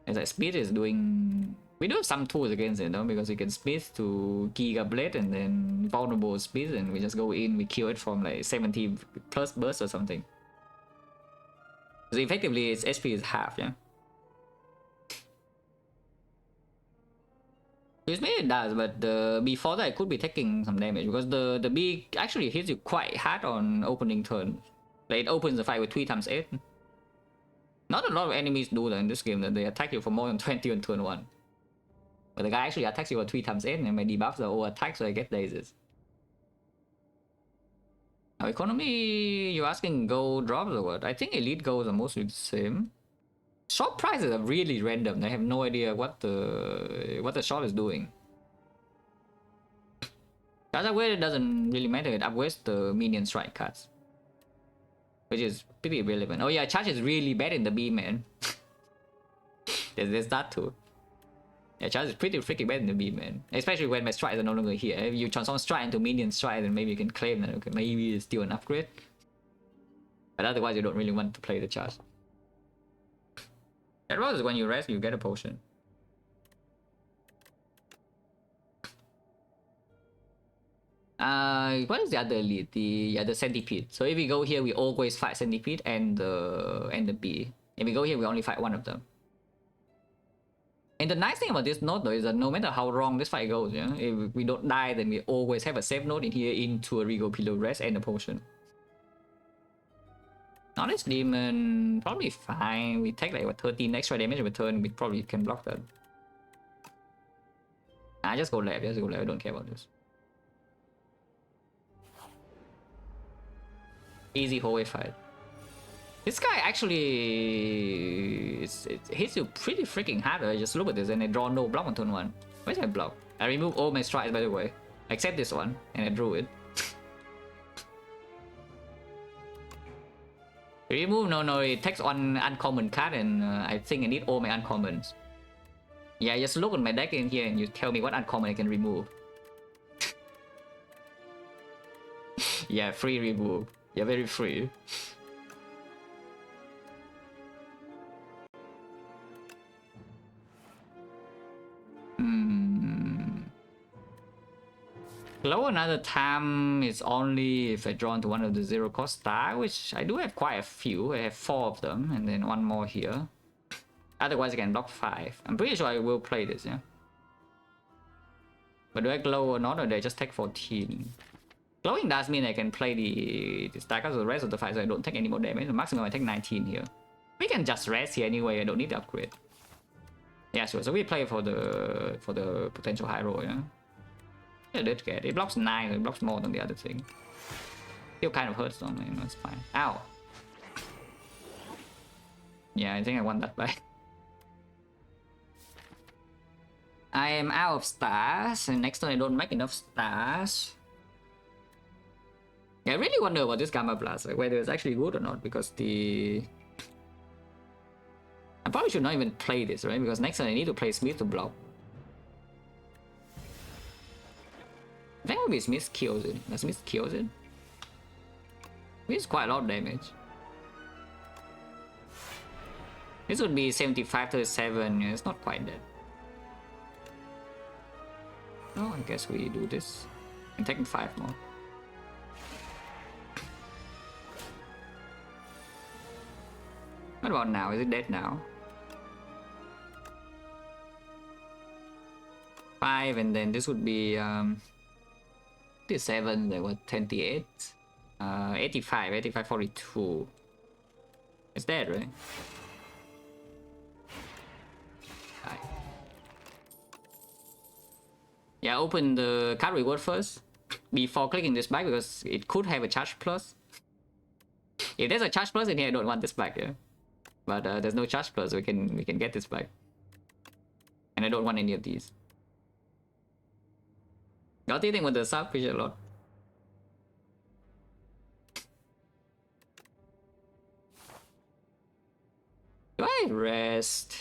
It's like speed is doing... We do have some tools against it though, because we can speed to Giga Blade and then vulnerable speed, and we just go in, we kill it from like 70 plus burst or something. So effectively its HP is half, yeah? Which maybe it does, but the before that it could be taking some damage because the B actually hits you quite hard on opening turn. Like it opens the fight with 3x8. Not a lot of enemies do that in this game, that they attack you for more than 20 on turn 1. But the guy actually attacks you for 3x8 and my debuffs the whole attack, so I get lasers. Now economy, you're asking gold drops or what? I think elite goals are mostly the same. Shop prices are really random. I have no idea what the shop is doing. Charge upgrade doesn't really matter. It upgrades the minion strike cards, which is pretty irrelevant. Oh yeah, charge is really bad in the B, man. there's that too. Yeah, charge is pretty freaking bad in the B, man. Especially when my strides are no longer here. If you transform stride into minion stride, then maybe you can claim that okay, maybe it's still an upgrade. But otherwise, you don't really want to play the charge. That was when you rest, you get a potion. What is the other elite? The centipede. So if we go here, we always fight centipede and the bee. If we go here, we only fight one of them. And the nice thing about this node though is that no matter how wrong this fight goes, yeah, if we don't die, then we always have a save node in here into a Regal Pillow Rest and a potion. Knowledge Demon, probably fine. We take like what 13 extra damage per turn, we probably can block that. Just go left, I don't care about this. Easy hallway fight. This guy actually it hits you pretty freaking hard. Just look at this, and I draw no block on turn 1. Where's my block? I remove all my strides, by the way, except this one, and I drew it. Remove? No, it takes one uncommon card, and I think I need all my uncommons. Yeah, just look at my deck in here, and you tell me what uncommon I can remove. Yeah, free remove. Yeah, very free. Glow another time is only if I draw into one of the 0 cost star, which I do have quite a few. I have 4 of them, and then one more here. Otherwise I can block 5. I'm pretty sure I will play this, yeah. But do I glow or not, or do I just take 14? Glowing does mean I can play the stack of the rest of the fight, so I don't take any more damage. The maximum I take 19 here. We can just rest here anyway, I don't need the upgrade. Yeah, sure, so we play for the potential high roll, yeah. Yeah, let's get it. It blocks 9, it blocks more than the other thing. Still kind of hurts though, you know, it's fine. Ow! Yeah, I think I want that back. I am out of stars, and next time I don't make enough stars. Yeah, I really wonder about this Gamma Blast, like whether it's actually good or not, because the... I probably should not even play this, right? Because next time I need to play Smith to block. I think maybe Smith kills it. Smith kills it. It's quite a lot of damage. This would be 75 to 7. It's not quite dead. Oh, I guess we do this. I'm taking 5 more. What about now? Is it dead now? 5, and then this would be 7, there was 28, 85, 42. It's dead, right? Right. Yeah, open the card reward first before clicking this back, because it could have a charge plus. If there's a charge plus in here, I don't want this back, yeah. But there's no charge plus, so we can get this back. And I don't want any of these. What do you think with the sub? Appreciate a lot. Do I rest?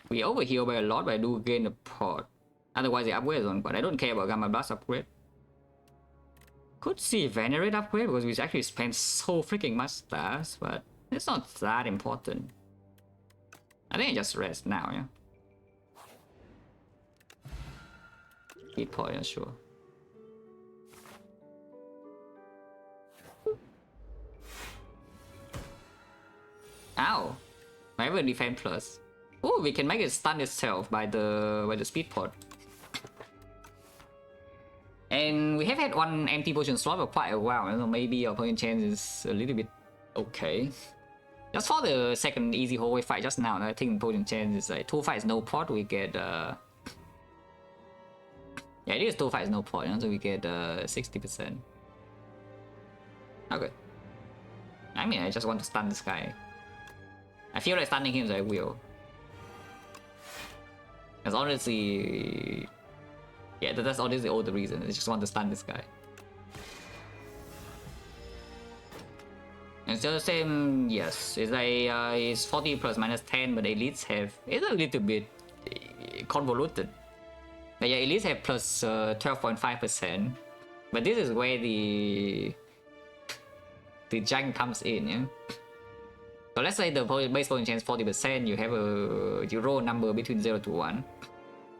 We overheal by a lot, but I do gain a pot. Otherwise the upgrade is on, but I don't care about Gamma Blast upgrade. Could see Venerate upgrade, because we actually spent so freaking much stars, but it's not that important. I think I just rest now, yeah. Hit point, yeah, sure. Ow! Whatever defense plus. Oh, we can make it stun itself by the speed pod. And we have had one empty potion slot for quite a while, so maybe our potion chance is a little bit okay. Just for the second easy hallway fight just now, I think potion chance is like 2 fights no pot, we get yeah, it is 2 fights no pot, so we get 60%. Okay. I mean, I just want to stun this guy. I feel like stunning him, so I will. Because honestly, yeah, that's honestly all the reason. I just want to stun this guy. It's still the same, yes. It's like it's 40 plus minus 10, but elites have it's a little bit convoluted. But yeah, elites have plus 12.5%. But this is where the jank comes in, yeah. So let's say the base potion chance 40%, you roll a number between 0 to 1.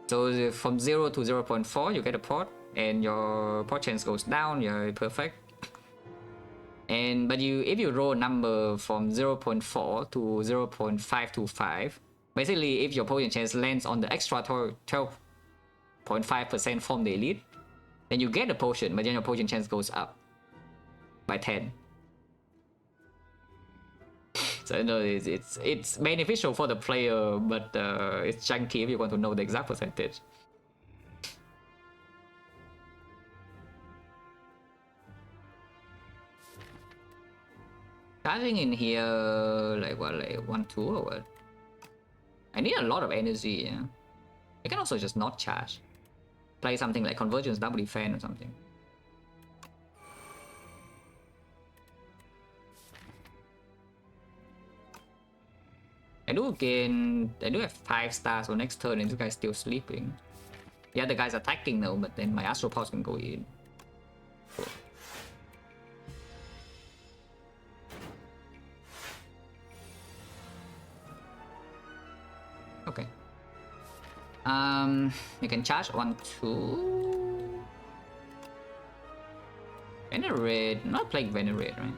So from 0 to 0.4 you get a pot, and your pot chance goes down, you're perfect. But if you roll a number from 0.4 to 0.525, basically if your potion chance lands on the extra 12.5% from the elite, then you get a potion, but then your potion chance goes up by 10. So you know, it's beneficial for the player, but it's junky if you want to know the exact percentage. Charging in here, like what, like 1-2 or what? I need a lot of energy, yeah. I can also just not charge. Play something like Convergence Double Defense or something. I do have 5 stars for next turn, and this guy's still sleeping. Yeah, the guy's attacking now, but then my Astral Pulse can go in. Cool. Okay. You can charge 1-2. Venerate. I'm not playing Venerate, right?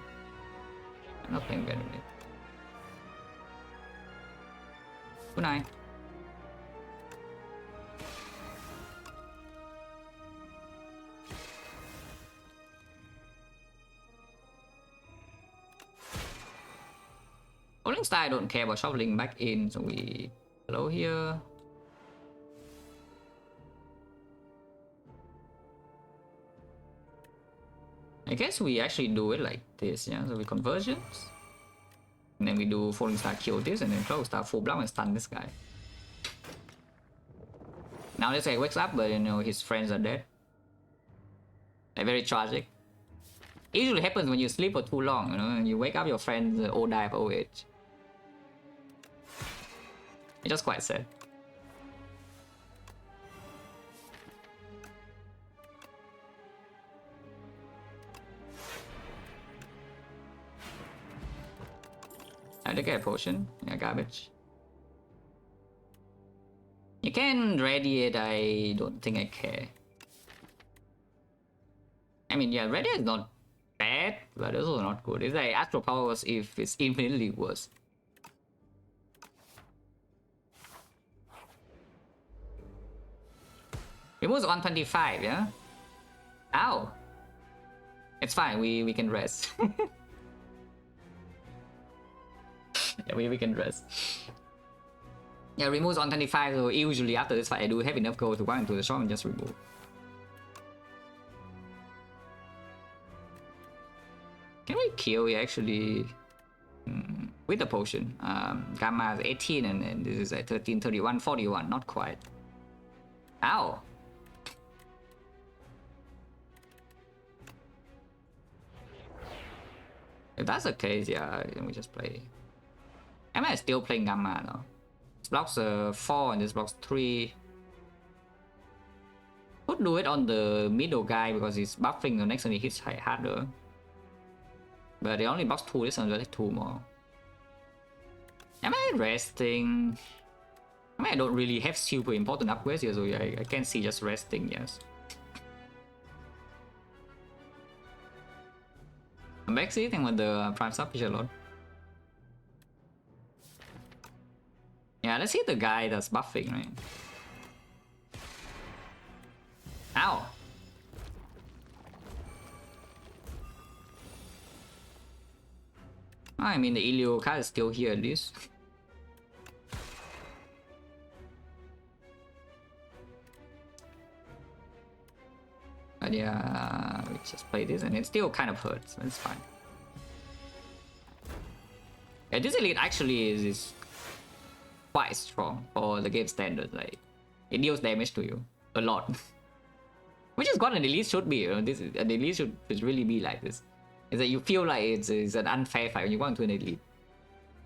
I'm not playing Venerate. Good night. Rolling Star I don't care about shuffling back in, so we hello here. I guess we actually do it like this, yeah. So we conversions. And then we do Falling Star kill this, and then Falling Star full blown and stun this guy. Now this guy wakes up, but you know his friends are dead. Like very tragic. It usually happens when you sleep for too long, you know, and you wake up, your friends all die of old age. It's just quite sad. I did get a potion. Yeah, garbage. You can radiate, I don't think I care. I mean, yeah, radiate is not bad, but it's also not good. It's like Astral Powers if it's infinitely worse. Removes 125, yeah? Ow! It's fine, we can rest. Yeah, we can rest. Yeah, removes 125, so usually after this fight I do have enough gold to go into the shop and just remove. Can we kill actually with the potion? Gamma is 18 and this is like 13, 31, 41, not quite. Ow! If that's the case, yeah, then we just play. Am I still playing Gamma though? This blocks 4 and this blocks 3. Could do it on the middle guy because he's buffing the next time he hits harder. But they only box 2, this one will take 2 more. Am I resting? I mean, I don't really have super important upgrades here, so I can see just resting, yes. I'm back sitting with the Prime Sub a lot. Yeah, let's hit the guy that's buffing, right? Ow! I mean, the Ilio card is still here at least. But yeah, we just play this and it still kind of hurts. It's fine. Yeah, this elite actually is quite strong for the game standard. Like, it deals damage to you a lot. Which is what an elite should be. You know? An elite should really be like this. Is that you feel like it's an unfair fight when you want to an elite.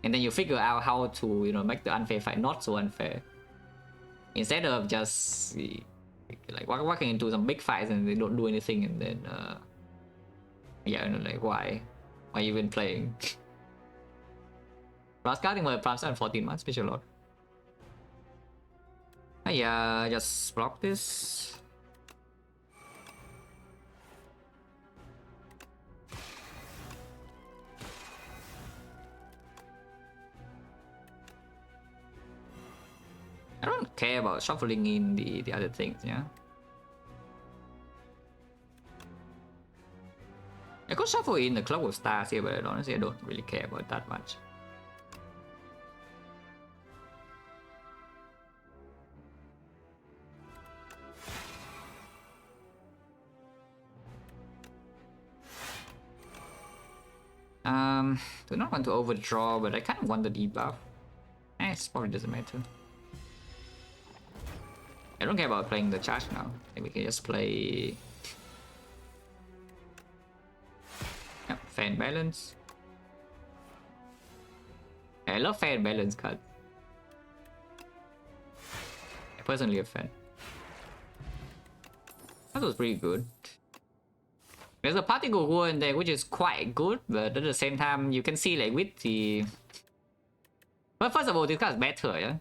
And then you figure out how to, you know, make the unfair fight not so unfair. Instead of just like walking into some big fights and they don't do anything, and then yeah, you know, like why even playing? Plus casting my Prime 14 months, special lot. Yeah, just block this. I don't care about shuffling in the other things, yeah. I could shuffle in the Clock of Stars here, but honestly I don't really care about that much. Do not want to overdraw, but I kind of want the debuff. It probably doesn't matter. I don't care about playing the charge now. I think we can just play... Yep, fair and balance. I love fair and balance cards. I'm personally a fan. That was pretty good. There's a particle war in there which is quite good, but at the same time you can see like with the... Well, first of all, this card is better, yeah?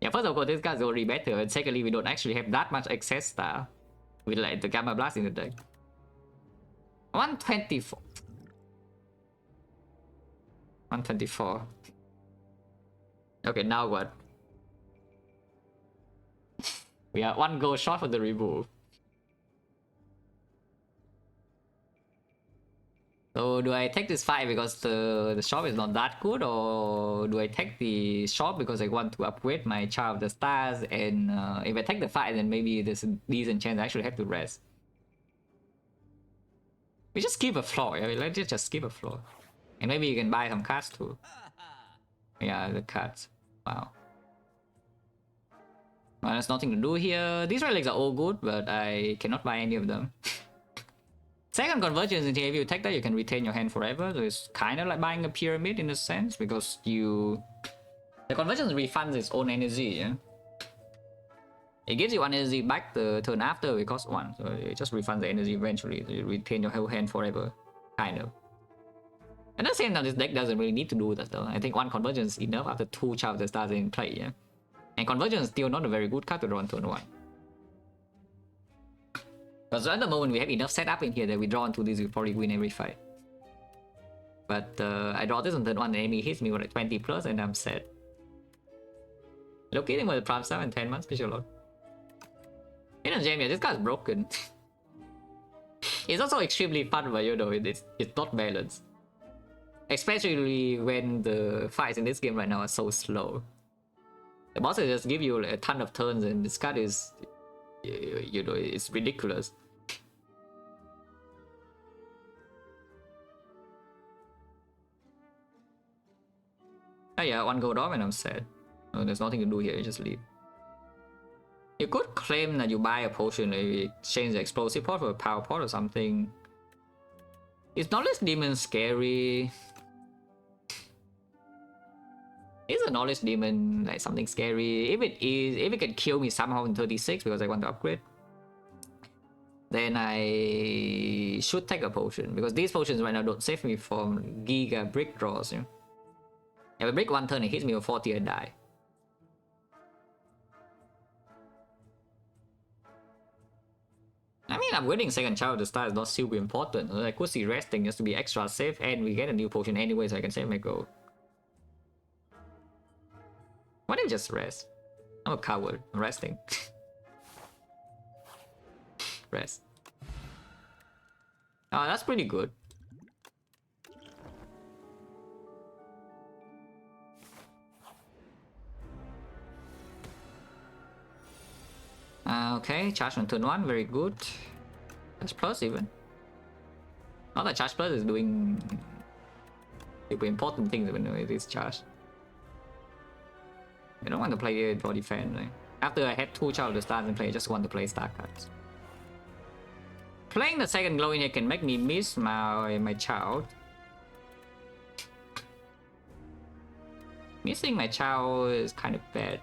Yeah, first of all, this card is already better, and secondly, we don't actually have that much excess star with like the Gamma Blast in the deck. 124. 124. Okay, now what? We are one goal short for the remove. So do I take this fight because the shop is not that good, or do I take the shop because I want to upgrade my Child of the Stars, and if I take the fight then maybe there's a decent chance I actually have to rest. We just skip a floor, yeah? Let's just skip a floor. And maybe you can buy some cards too. Yeah, the cards. Wow. Well, there's nothing to do here. These relics are all good, but I cannot buy any of them. Second convergence in here, if you take that, you can retain your hand forever. So it's kind of like buying a pyramid in a sense, because you... The convergence refunds its own energy, yeah? It gives you one energy back the turn after it costs one, so it just refunds the energy eventually. So you retain your whole hand forever, kind of. At the same time, this deck doesn't really need to do that though. I think one convergence is enough after two Child of the Stars in play, yeah? And convergence is still not a very good card to draw on turn 1. Because at the moment we have enough setup in here that we draw into this, we probably win every fight. But I draw this on turn 1, the enemy hits me with like 20 plus and I'm sad. Locating with the Prime 7 10 months, special lot. Hidden Gem, yeah, this guy's broken. It's also extremely fun, but you know, it's not balanced. Especially when the fights in this game right now are so slow. The bosses just give you like a ton of turns and this card is... You know, it's ridiculous. Oh yeah, one gold off and I'm sad. Oh, there's nothing to do here, you just leave. You could claim that you buy a potion and you exchange the explosive pot for a power pot or something. Is Knowledge Demon scary? Is a Knowledge Demon like something scary? If it is, if it can kill me somehow in 36 because I want to upgrade, then I should take a potion, because these potions right now don't save me from Giga Brick draws. You know? If I break one turn, it hits me with 40 and die. I mean, upgrading second Child of the Star is not super important. I could see resting just to be extra safe, and we get a new potion anyway, so I can save my gold. Why don't you just rest? I'm a coward. I'm resting. Rest. Oh, that's pretty good. Okay, charge on turn 1, very good. Charge plus even. Not that charge plus is doing super important things when it is charged. I don't want to play draw defense, right? After I had 2 child stars and play, I just want to play star cards. Playing the second glow in here can make me miss my child. Missing my child is kind of bad.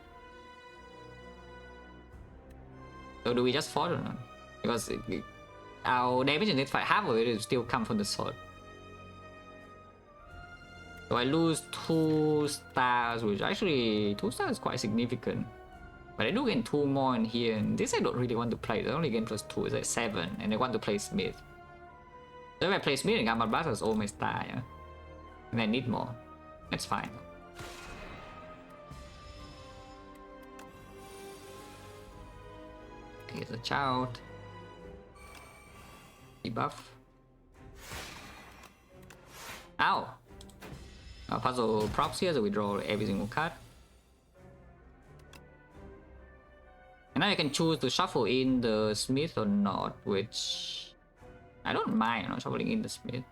So do we just fought or not? Because our damage in this fight, half of it is still come from the sword. So I lose 2 stars, which actually 2 stars is quite significant. But I do gain 2 more in here, and this I don't really want to play. I only gain +2, it's like 7, and I want to play Smith. So if I play Smith and Gamma Blast, that's all my star, yeah? And I need more. That's fine. Here's a child. Debuff. Ow! Puzzle props here, so we draw every single card. And now you can choose to shuffle in the Smith or not, which I don't mind not shuffling in the Smith.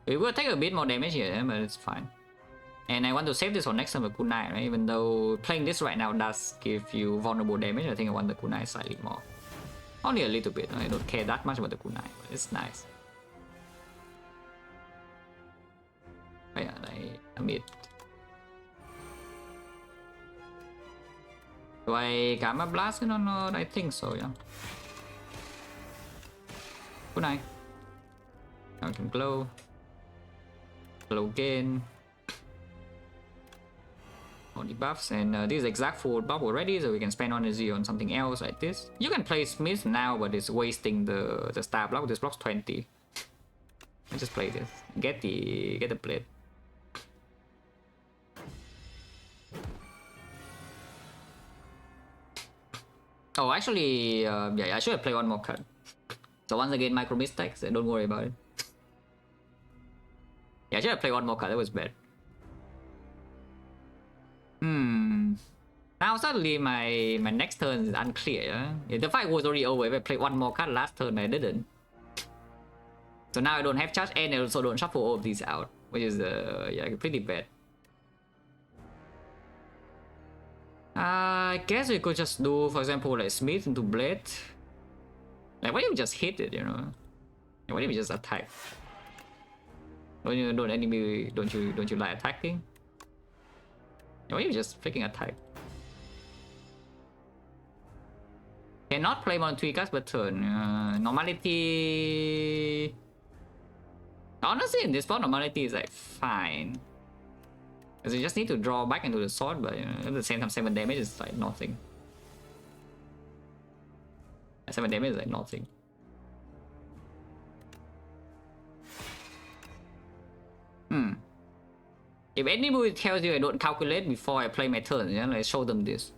We will take a bit more damage here, but it's fine. And I want to save this for next time with Kunai, right? Even though playing this right now does give you vulnerable damage, I think I want the Kunai slightly more. Only a little bit, I don't care that much about the Kunai, but it's nice. But yeah, I admit. Do I Gamma Blast it or not? I think so, yeah. Kunai. Now I can glow. Glow again. On the buffs, and this is exact full buff already, so we can spend energy on something else like this. You can play Smith now, but it's wasting the star block. This blocks 20. I just play this. Get the blade. Oh, actually, yeah, I should have played one more card. So once again, micro mistakes. Don't worry about it. Yeah, I should have played one more card. That was bad. Now suddenly my next turn is unclear. Yeah, the fight was already over. If I played one more card last turn, I didn't. So now I don't have charge, and I also don't shuffle all of these out, which is yeah, pretty bad. I guess we could just do, for example, like Smith into Blade. Like, why don't you just hit it, you know? Why don't you just attack? Don't you like attacking? Why don't you just freaking attack? Cannot play more than 3 cards per turn. Normality. Honestly, in this spot, normality is like fine. Because you just need to draw back into the sword, but you know, at the same time, 7 damage is like nothing. 7 damage is like nothing. If anybody tells you I don't calculate before I play my turn, yeah, I show them this.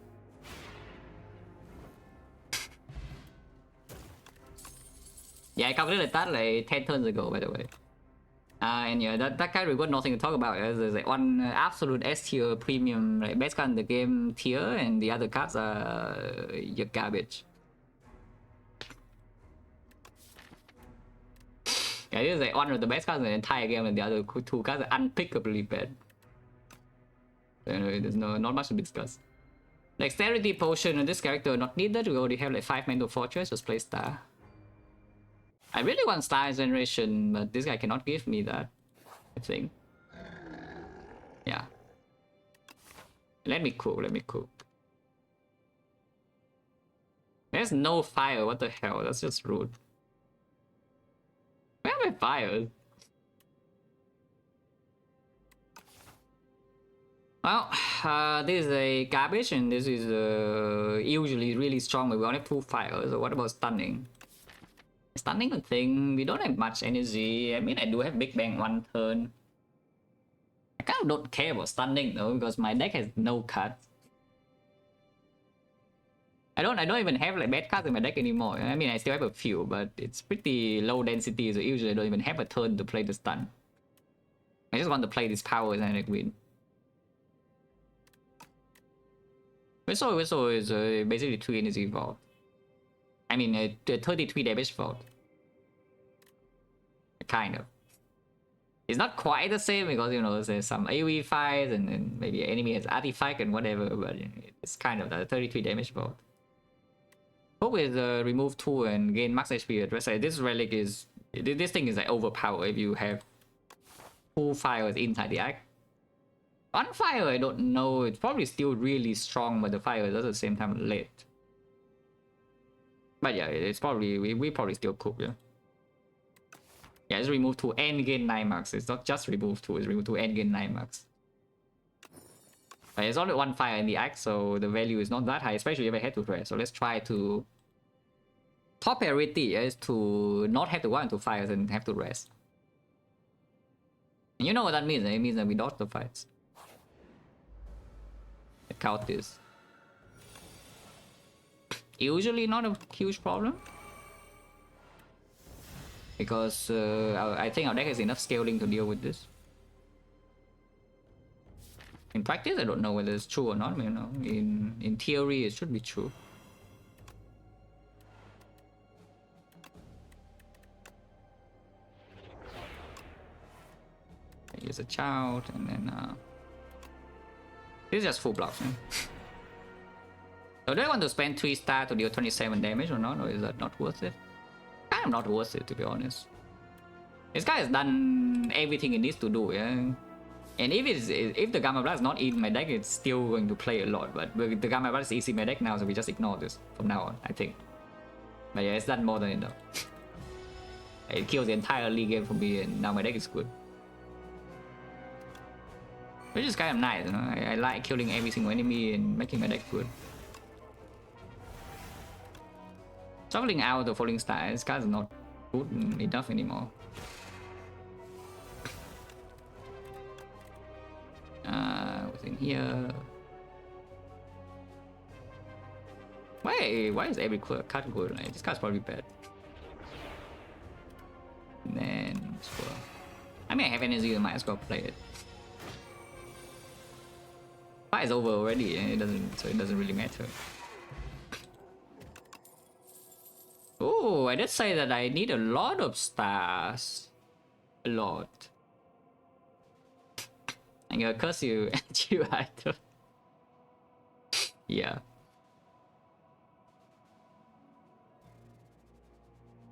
Yeah, I calculated that like 10 turns ago, by the way. And yeah, that card we got nothing to talk about. There's like one absolute S tier premium, like best card in the game tier, and the other cards are your garbage. Yeah, this is like one of the best cards in the entire game, and the other 2 cards are unpickably bad. So anyway, there's not much to discuss. Dexterity potion on this character not needed. We already have like 5 mental fortress. Just play star. I really want star generation, but this guy cannot give me that, I think. Yeah. Let me cook. There's no fire. What the hell? That's just rude. Where are my fires? Well, this is a garbage, and this is usually really strong, but we only have 2 fires. So what about stunning? Stunning a thing, we don't have much energy. I mean, I do have Big Bang 1 turn. I kind of don't care about stunning though, because my deck has no cards. I don't even have like bad cards in my deck anymore. I mean, I still have a few, but it's pretty low density, so usually I don't even have a turn to play the stun. I just want to play these powers and I win. Whistle is basically 2 energy vault. I mean, 33 damage vault. Kind of. It's not quite the same because, you know, there's some AoE fights and maybe enemy has artifact and whatever, but it's kind of the 33 damage vault. But with remove 2 and gain max HP address, this relic is... This thing is like overpowered if you have 2 fires inside the act. On fire, I don't know. It's probably still really strong, but the fire is at the same time late. But yeah, it's probably... We probably still cook, yeah. Yeah, it's remove 2 and gain 9 marks. It's not just remove 2, it's remove 2 and gain 9 marks. But it's only 1 fire in the act, so the value is not that high, especially if I had to rest. So let's try to... Top priority is to not have to go into fires and have to rest. And you know what that means? It means that we dodge the fights. Count this. Usually not a huge problem. Because I think our deck has enough scaling to deal with this. In practice, I don't know whether it's true or not. You know, in theory, it should be true. Use a child, and then this is just full blocks. So do I want to spend 3 stars to deal 27 damage or not, or is that not worth it? Kind of not worth it, to be honest. This guy has done everything it needs to do, yeah. And if the Gamma Blast is not in my deck, it's still going to play a lot. But the Gamma Blast is easy in my deck now, so we just ignore this from now on, I think. But yeah, it's done more than enough. It kills the entire league game for me, and now my deck is good. Which is kind of nice, you know. I like killing every single enemy and making my deck good. Shuffling out the falling star, this guy's not good enough anymore. What's in here? Why is every card good? Like, this card's probably bad. And then, I mean, I have energy, I might as well play it. Fight is over already, and so it doesn't really matter. Oh, I did say that I need a lot of stars. A lot. I'm gonna curse you at you, item. Yeah.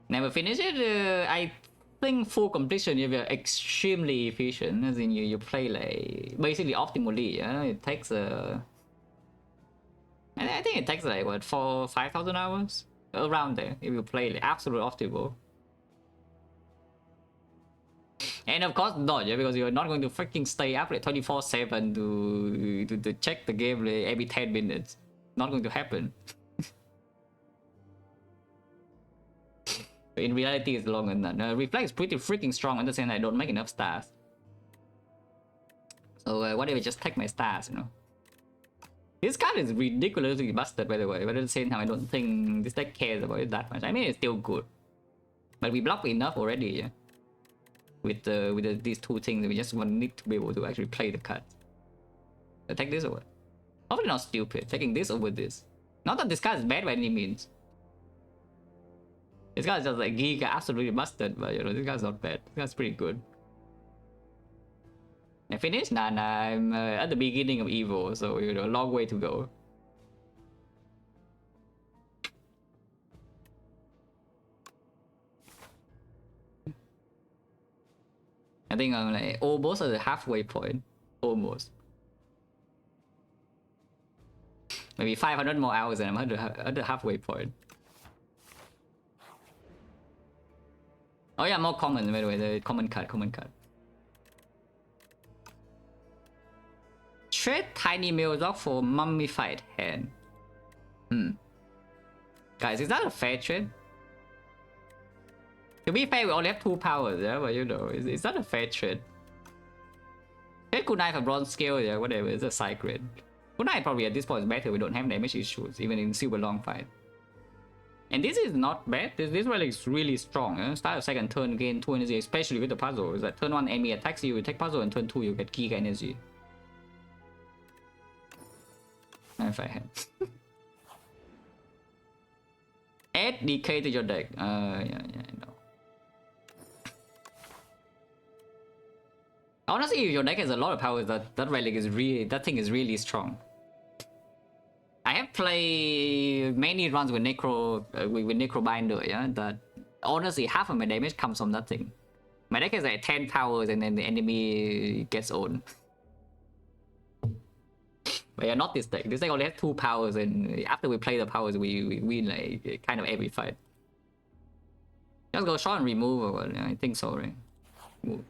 Never finish it? I think full completion if you're extremely efficient, as in you play like basically optimally. Yeah? It takes I think it takes like what 5,000 hours around there if you play like absolute optimal. And of course not, yeah, because you're not going to freaking stay up like 24/7 to check the game like every 10 minutes. Not going to happen. In reality, it's longer than that. Reflect is pretty freaking strong. I understand I don't make enough stars. So what if I just take my stars, you know? This card is ridiculously busted, by the way. But at the same time, I don't think this deck cares about it that much. I mean, it's still good. But we block enough already, yeah? With these two things, we just need to be able to actually play the card. So take this over. Hopefully not stupid. Taking this over this. Not that this card is bad by any means. This guy's just like Giga absolutely busted, but you know, this guy's not bad. This guy's pretty good. I finished? Nah, I'm at the beginning of Evo, so you know, a long way to go. I think I'm like almost at the halfway point. Almost. Maybe 500 more hours and I'm at the halfway point. Oh yeah, more common, by the way, the common card. Trade Tiny Mail Dog for Mummified Hand. Guys, is that a fair trade? To be fair, we only have 2 powers, yeah, but you know, it's not a fair trade. Trade Good Night for Bronze Scale, yeah, whatever, it's a side grade. Good Night probably at this point is better, we don't have damage issues, even in super long fight. And this is not bad. This relic is really strong. Start of second turn, gain 2 energy, especially with the puzzle. Is that turn 1 enemy attacks you, you take puzzle, and turn 2 you get Giga energy. if I had. Add DK to your deck. Yeah, I know. Honestly, if your deck has a lot of powers, that relic is that thing is really strong. I have played many runs with Necro Binder, yeah, that honestly half of my damage comes from that thing. My deck has like 10 powers and then the enemy gets owned. But yeah, not this deck. This deck only has 2 powers, and after we play the powers, we win like kind of every fight. Just go short and remove or what? I think so, right? Move.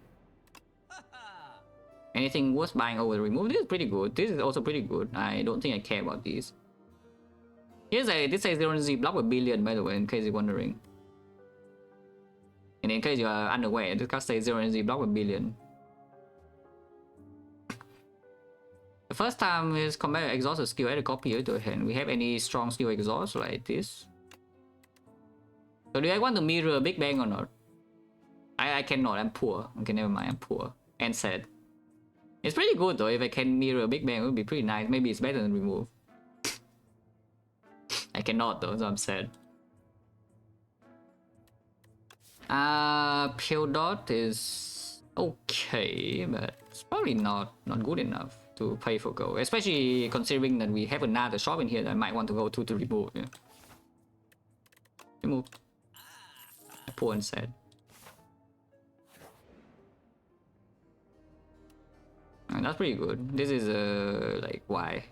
Anything worth buying over the remove? This is pretty good. This is also pretty good. I don't think I care about these. Here's this says 0Z block a billion, by the way, in case you're wondering. And in case you are unaware, this card says 0Z block a billion. The first time is combat exhaust a skill, add a copy here to a hand. We have any strong skill exhaust like this? So do I want to mirror Big Bang or not? I cannot, I'm poor. Okay, never mind, I'm poor. And sad. It's pretty good though, if I can mirror Big Bang, it would be pretty nice. Maybe it's better than remove. I cannot though, so I'm sad. Pale Dot is okay, but it's probably not good enough to pay for gold, especially considering that we have another shop in here that I might want to go to remove. Yeah. Remove. Poor and sad. And that's pretty good. This is like why.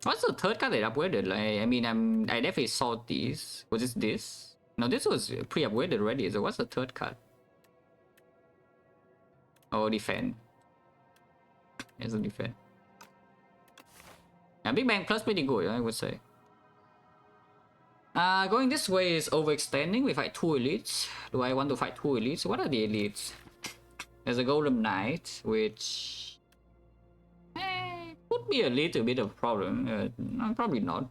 What's the third card that upgraded? Like, I mean, I definitely saw these. Was it this? No, this was pre-upgraded already. So what's the third card? Oh, defend. It's a defend. Yeah, Big Bang Plus pretty good, I would say. Going this way is overextending. We fight 2 elites. Do I want to fight 2 elites? What are the elites? There's a Golden Knight, which could be a little bit of a problem. No, probably not.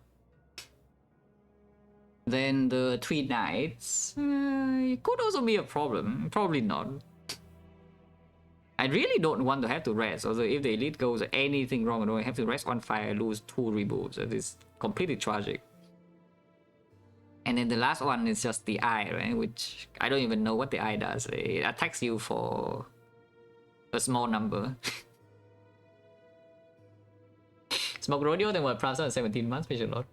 Then the 3 Knights, it could also be a problem. Probably not. I really don't want to have to rest. Also, if the elite goes anything wrong, I don't have to rest on fire, lose 2 reboots. That is completely tragic. And then the last one is just the eye, right? Which I don't even know what the eye does. It attacks you for a small number. Smoke rodeo, then what? Prowls on 17 months, special lot.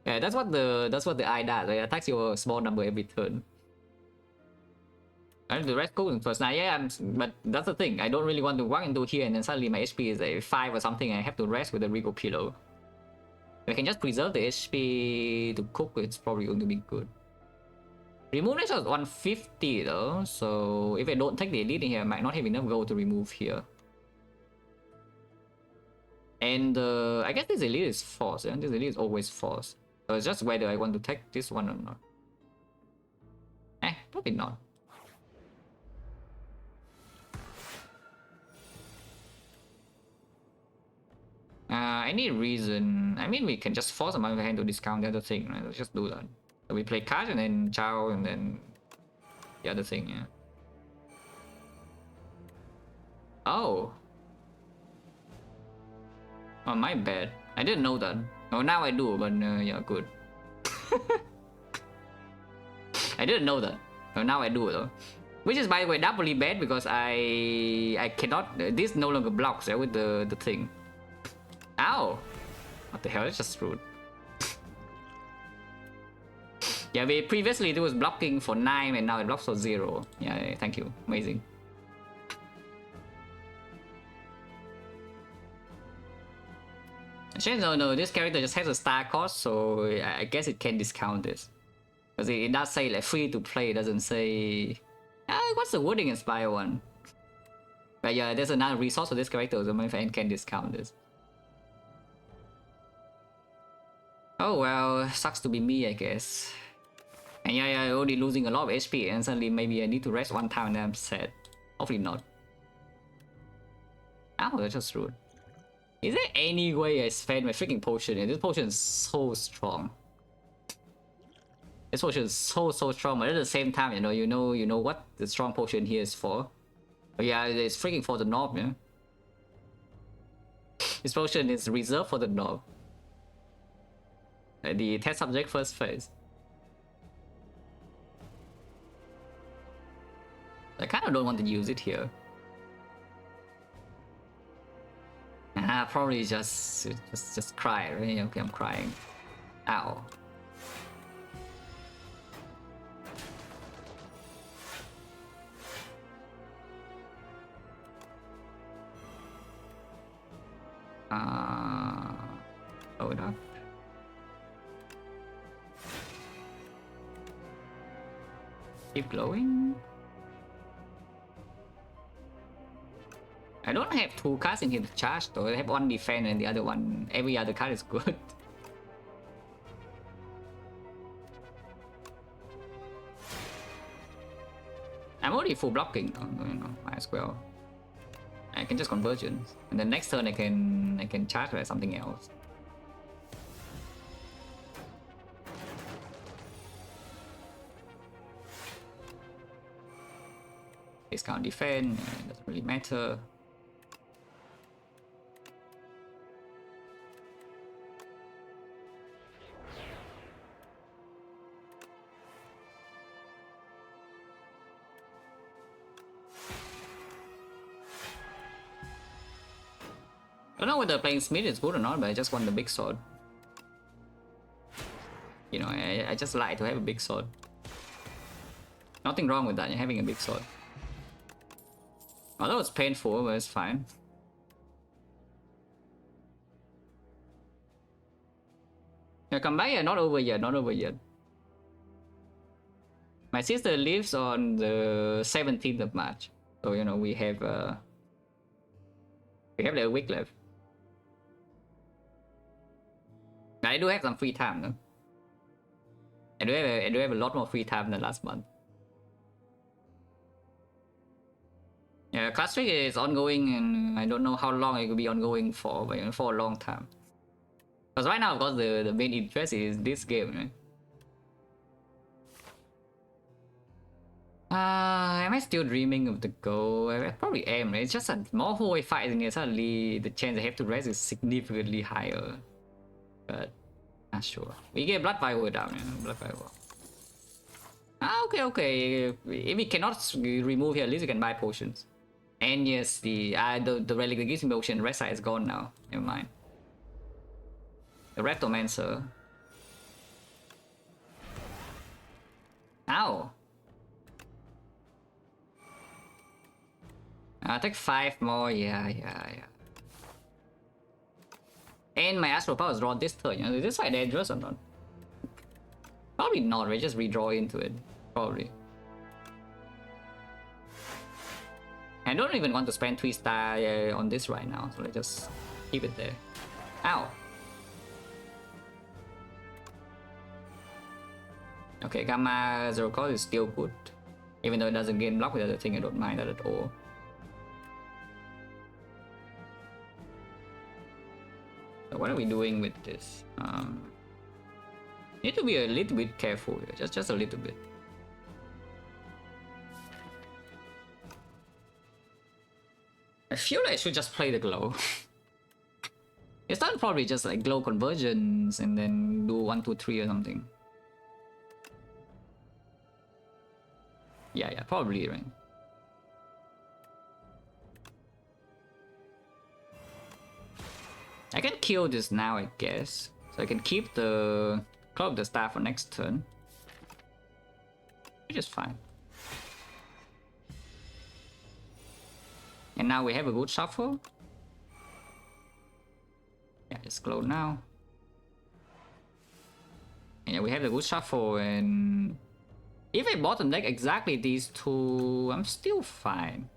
Yeah, that's what the eye does. It attacks you for a small number every turn. And the rest goes in first. Now, yeah, but that's the thing. I don't really want to walk into here and then suddenly my HP is a 5 or something. And I have to rest with a Regal Pillow. If I can just preserve the HP to cook, it's probably going to be good. Remove next was 150 though, so if I don't take the elite in here, I might not have enough gold to remove here. And I guess this elite is force, and this elite is always force. So it's just whether I want to take this one or not. Probably not. Any reason? I mean, we can just force a amount of hand to discount the other thing, right? Let's just do that. So we play cards and then chow and then the other thing, yeah. Oh. Oh, my bad. I didn't know that. Oh, now I do, but yeah, good. I didn't know that. Oh, now I do though. Which is, by the way, doubly bad because I cannot. This no longer blocks with the thing. Ow! What the hell? It's just rude. Yeah, previously it was blocking for 9 and now it blocks for 0. Yeah, thank you. Amazing. Actually, no, this character just has a star cost, so I guess it can discount this. Because it does say like free to play, it doesn't say... what's the wording Inspire one? But yeah, there's another resource for this character, so my friend can discount this. Oh well, sucks to be me, I guess. And yeah, I'm already losing a lot of HP, and suddenly maybe I need to rest 1 time and I'm sad. Hopefully not. Oh, that's just rude. Is there any way I spend my freaking potion? And this potion is so strong. This potion is so strong, but at the same time, you know what the strong potion here is for. Oh, yeah, it's freaking for the knob, yeah. This potion is reserved for the knob. The test subject first phase. I kind of don't want to use it here. Probably just cry, right? Okay, I'm crying. Ow. Hold up. Keep glowing. I don't have two cards in here to charge though. I have one defense and the other one. Every other card is good. I'm already full blocking. Might as well. I can just convergence, and then next turn I can charge with something else. Discount defense, doesn't really matter. I don't know whether playing Smith is good or not, but I just want the big sword. You know, I just like to have a big sword. Nothing wrong with that, you're having a big sword. Although it's painful, but it's fine. Yeah, come back, yeah, not over yet, not over yet. My sister lives on the 17th of March. So, you know, we have like a week left. I do have some free time though. I do have a lot more free time than last month. Yeah, Class 3 is ongoing and I don't know how long it will be ongoing for, but you know, for a long time. Because right now, of course, the main interest is this game, right? Am I still dreaming of the goal? I probably am, right? It's just a more whole fight in here, suddenly the chance I have to rest is significantly higher. But not sure. We get Blood Vial down, you know, Blood Vial. Okay. If we cannot remove here, at least we can buy potions. And yes, the relic that gives me potion, red side is gone now. Never mind. The Reptomancer. Ow. I'll take 5 more, yeah. And my Astral Power is drawn this turn, you know, is this fight dangerous or not? Probably not, we just redraw into it. Probably. I don't even want to spend 3-star on this right now, so let's just keep it there. Ow! Okay, Gamma Zero Cost is still good. Even though it doesn't gain block with the other thing, I don't mind that at all. So what are we doing with this? Need to be a little bit careful here, just a little bit. I feel like I should just play the glow. It's not probably just like glow conversions and then do 1, 2, 3 or something. Yeah, probably, right? I can kill this now, I guess. So I can keep the Cloak of the Staff for next turn. Which is fine. And now we have a good shuffle. Yeah, it's glow now. And yeah, we have a good shuffle, and if I bottom deck exactly these two, I'm still fine.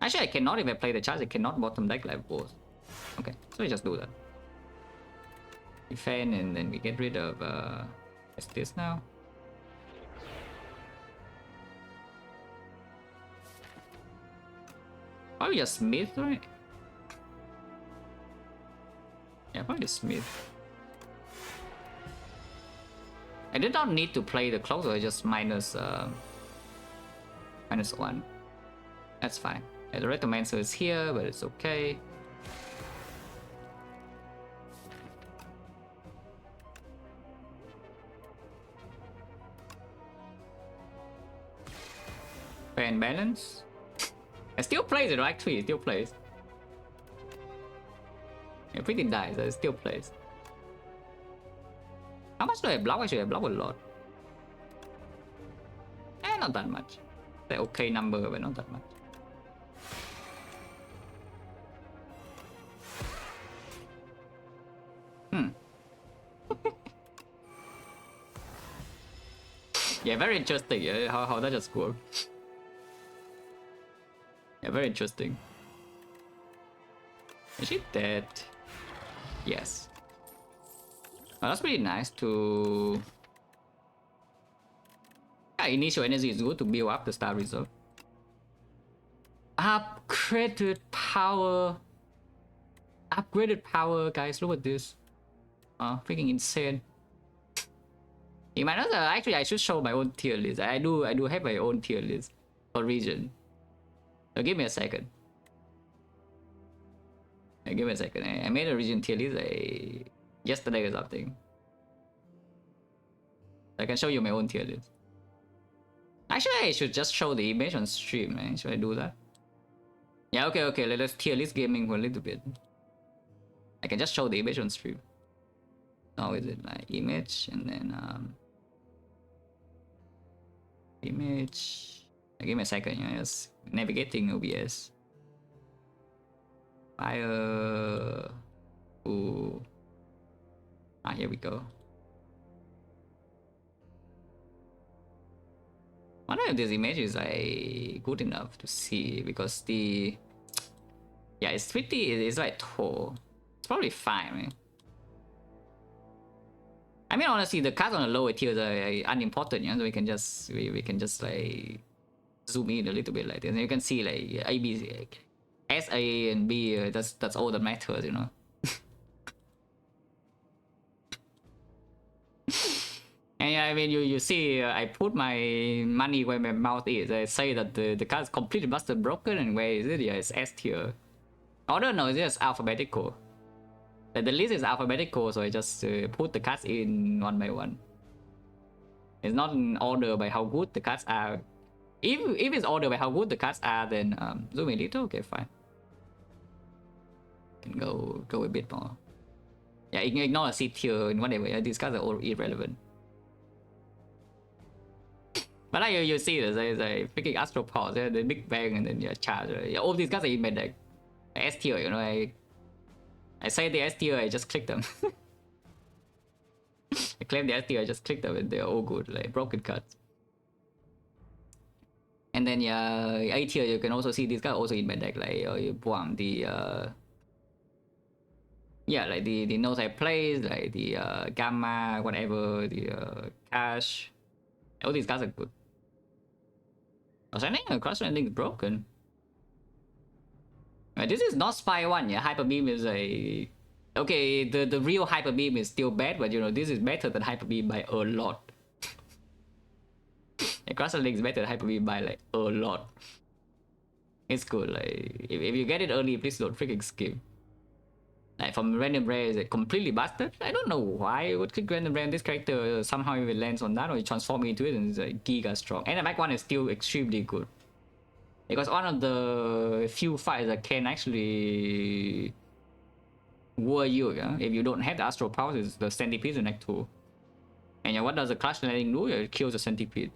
Actually, I cannot, if I play the charge, I cannot bottom deck like both. Okay, so we just do that. Defend, and then we get rid of what's this now? Probably just Smith, right? Yeah, probably Smith. I did not need to play the cloak, so I just minus 1. That's fine. Yeah, the Recommencer is here, but it's okay. Fair and balance. It still plays it, right? It still plays. Everything dies, it still plays. How much do I block? Actually, I block a lot. Not that much. The okay number, but not that much. Yeah, very interesting. Yeah, how that just work. Yeah, very interesting. Is she dead? Yes. Oh, that's pretty nice to... Yeah, initial energy is good to build up the star reserve. Upgraded power. Upgraded power, guys. Look at this. Freaking insane. You might not. Actually, I should show my own tier list. I do have my own tier list for Regent. So give me a second. Give me a second. I made a Regent tier list yesterday or something. I can show you my own tier list. Actually, I should just show the image on stream, man. Should I do that? Yeah, okay. Let's tier list gaming for a little bit. I can just show the image on stream. Now is it like image and then image. Give me a second. Just navigating OBS. Fire. Ooh. Here we go. I wonder if this image is good enough to see, because the... Yeah, it's pretty... It's like tall. It's probably fine, right? I mean, honestly, the cards on the lower tiers are unimportant, you know, so we can just like zoom in a little bit like this, and you can see like A, B, S, A, and B. That's all that matters, you know. And yeah, I mean, you see, I put my money where my mouth is. I say that the card is completely busted broken, and where is it? Yeah, it's S tier. Oh no, it's just alphabetical. The list is alphabetical, so I just put the cards in one by one. It's not in order by how good the cards are. If it's ordered by how good the cards are, then zoom in a little. Okay, fine. Can go a bit more. Yeah, ignore the C tier and whatever. Yeah, these cards are all irrelevant. But like you see, there's a freaking Astro Pulse, the Big Bang, and then yeah, Charge. Yeah, all these guys are in my deck. S tier, you know. I say the S tier, I just click them. I claim the S tier, I just click them, and they're all good, like broken cards. And then yeah, A tier, you can also see these guys also in my deck, like yeah, like the notes I plays, like the Gamma, whatever, the Cash. All these guys are good. Cross landing is broken. This is not Spy 1, yeah. Hyper Beam is a... Okay, the real Hyper Beam is still bad, but you know, this is better than Hyper Beam by a lot. Cross landing is better than Hyper Beam by like a lot. It's good, like, if you get it early, please don't freaking skip. Like from random rare, is it completely busted? I don't know why it would click random rare. This character somehow if it lands on that, or you transform into it, and it's like giga strong. And the back one is still extremely good, because one of the few fights that can actually war you, yeah? If you don't have the Astral Pulse, is the Centipede in Act 2. And yeah, what does the Crash Landing do? It kills the Centipede.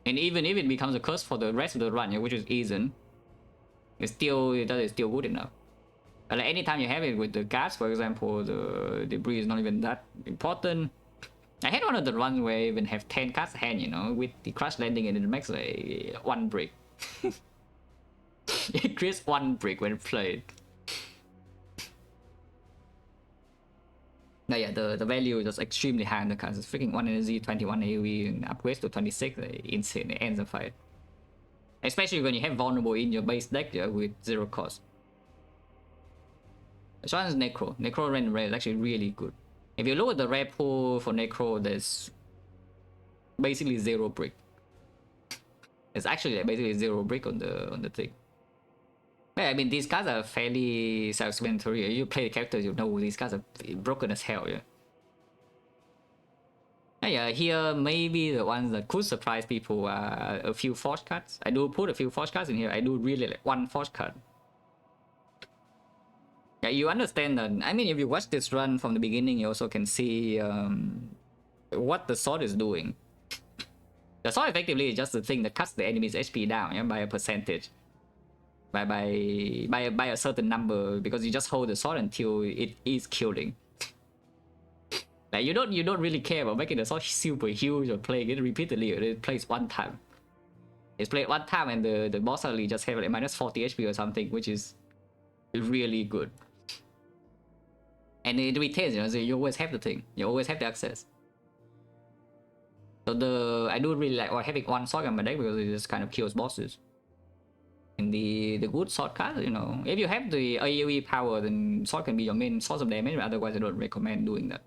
And even if it becomes a curse for the rest of the run, yeah, which is isn't, it's still good enough. Like anytime you have it with the gas, for example, the debris is not even that important. I had one of the runs where I even have 10 cards hand, you know, with the Crash Landing, and it makes like 1 brick. It creates 1 brick when played. Now yeah, the value is just extremely high on the cards. It's freaking 1 energy, 21 AoE, and upgrades to 26. Insane, it ends the fight. Especially when you have vulnerable in your base deck, yeah, with 0 cost. This one is Necro. Necro random rare is actually really good. If you look at the rare pool for Necro, there's basically 0 brick. It's actually like basically 0 brick on the thing. Yeah, I mean these cards are fairly self-explanatory. You play the characters, you know these cards are broken as hell. Yeah. Yeah, here maybe the ones that could surprise people are a few force cards. I do put a few force cards in here. I do really like one force card. Yeah, you understand that. I mean, if you watch this run from the beginning, you also can see what the sword is doing. The sword effectively is just the thing that cuts the enemy's HP down, yeah, by a percentage, by a certain number, because you just hold the sword until it is killing. Like you don't really care about making the sword super huge or playing it repeatedly. It plays one time. It's played one time and the boss suddenly just have like minus 40 HP or something, which is really good. And it retains, you know, so you always have the thing. You always have the access. So I do really like having one sword in my deck because it just kind of kills bosses. And the good sword card, you know, if you have the AoE power, then sword can be your main source of damage, but otherwise I don't recommend doing that.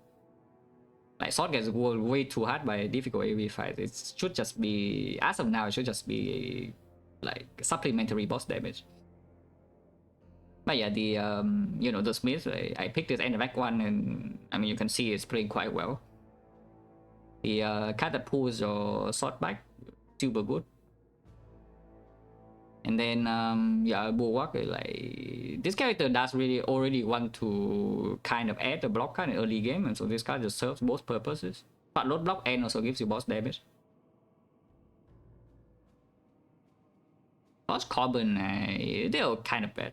Like sword gets way too hard by difficult AoE fights. It should just be, as of now, it should just be like supplementary boss damage. But yeah, the you know, the Smith, I picked this Enervac one, and I mean you can see it's playing quite well. The card that pulls your sword back, super good. And then yeah, Bulwark, like this character does really already want to kind of add a block card in early game, and so this card just serves both purposes. But load block and also gives you boss damage. Boss Corbin, they're kind of bad.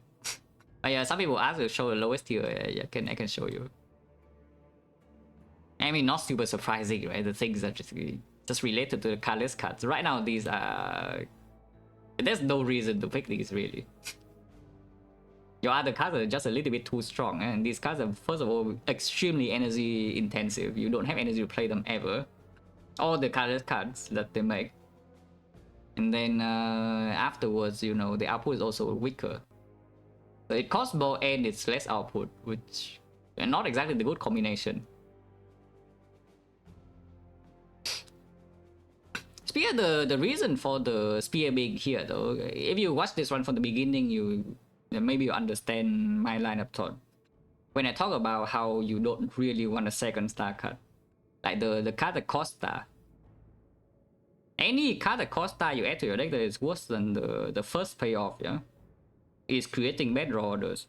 But yeah, some people ask to show the lowest tier. Yeah, I can show you. I mean, not super surprising, right? The things that just related to the colorless cards. Right now, these are... There's no reason to pick these, really. Your other cards are just a little bit too strong, and these cards are, first of all, extremely energy intensive. You don't have energy to play them ever. All the colorless cards that they make. And then afterwards, you know, the output is also weaker. So it costs more and it's less output, which is not exactly the good combination. Spear, the reason for the spear being here though, if you watch this one from the beginning, maybe you understand my line of thought. When I talk about how you don't really want a second star card, like the card that costs star. Any card that costs star you add to your deck that is worse than the first payoff, yeah, is creating bad draw orders,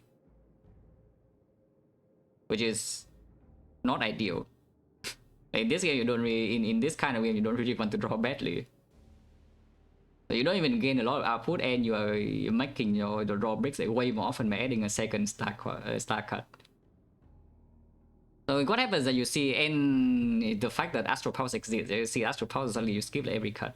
which is not ideal. In this game, you don't really, in this kind of game, you don't really want to draw badly. So you don't even gain a lot of output, and you're making your draw bricks like way more often by adding a second star card. So what happens is that you see, and the fact that Astral Powers exists, you see Astral Powers suddenly you skip every card.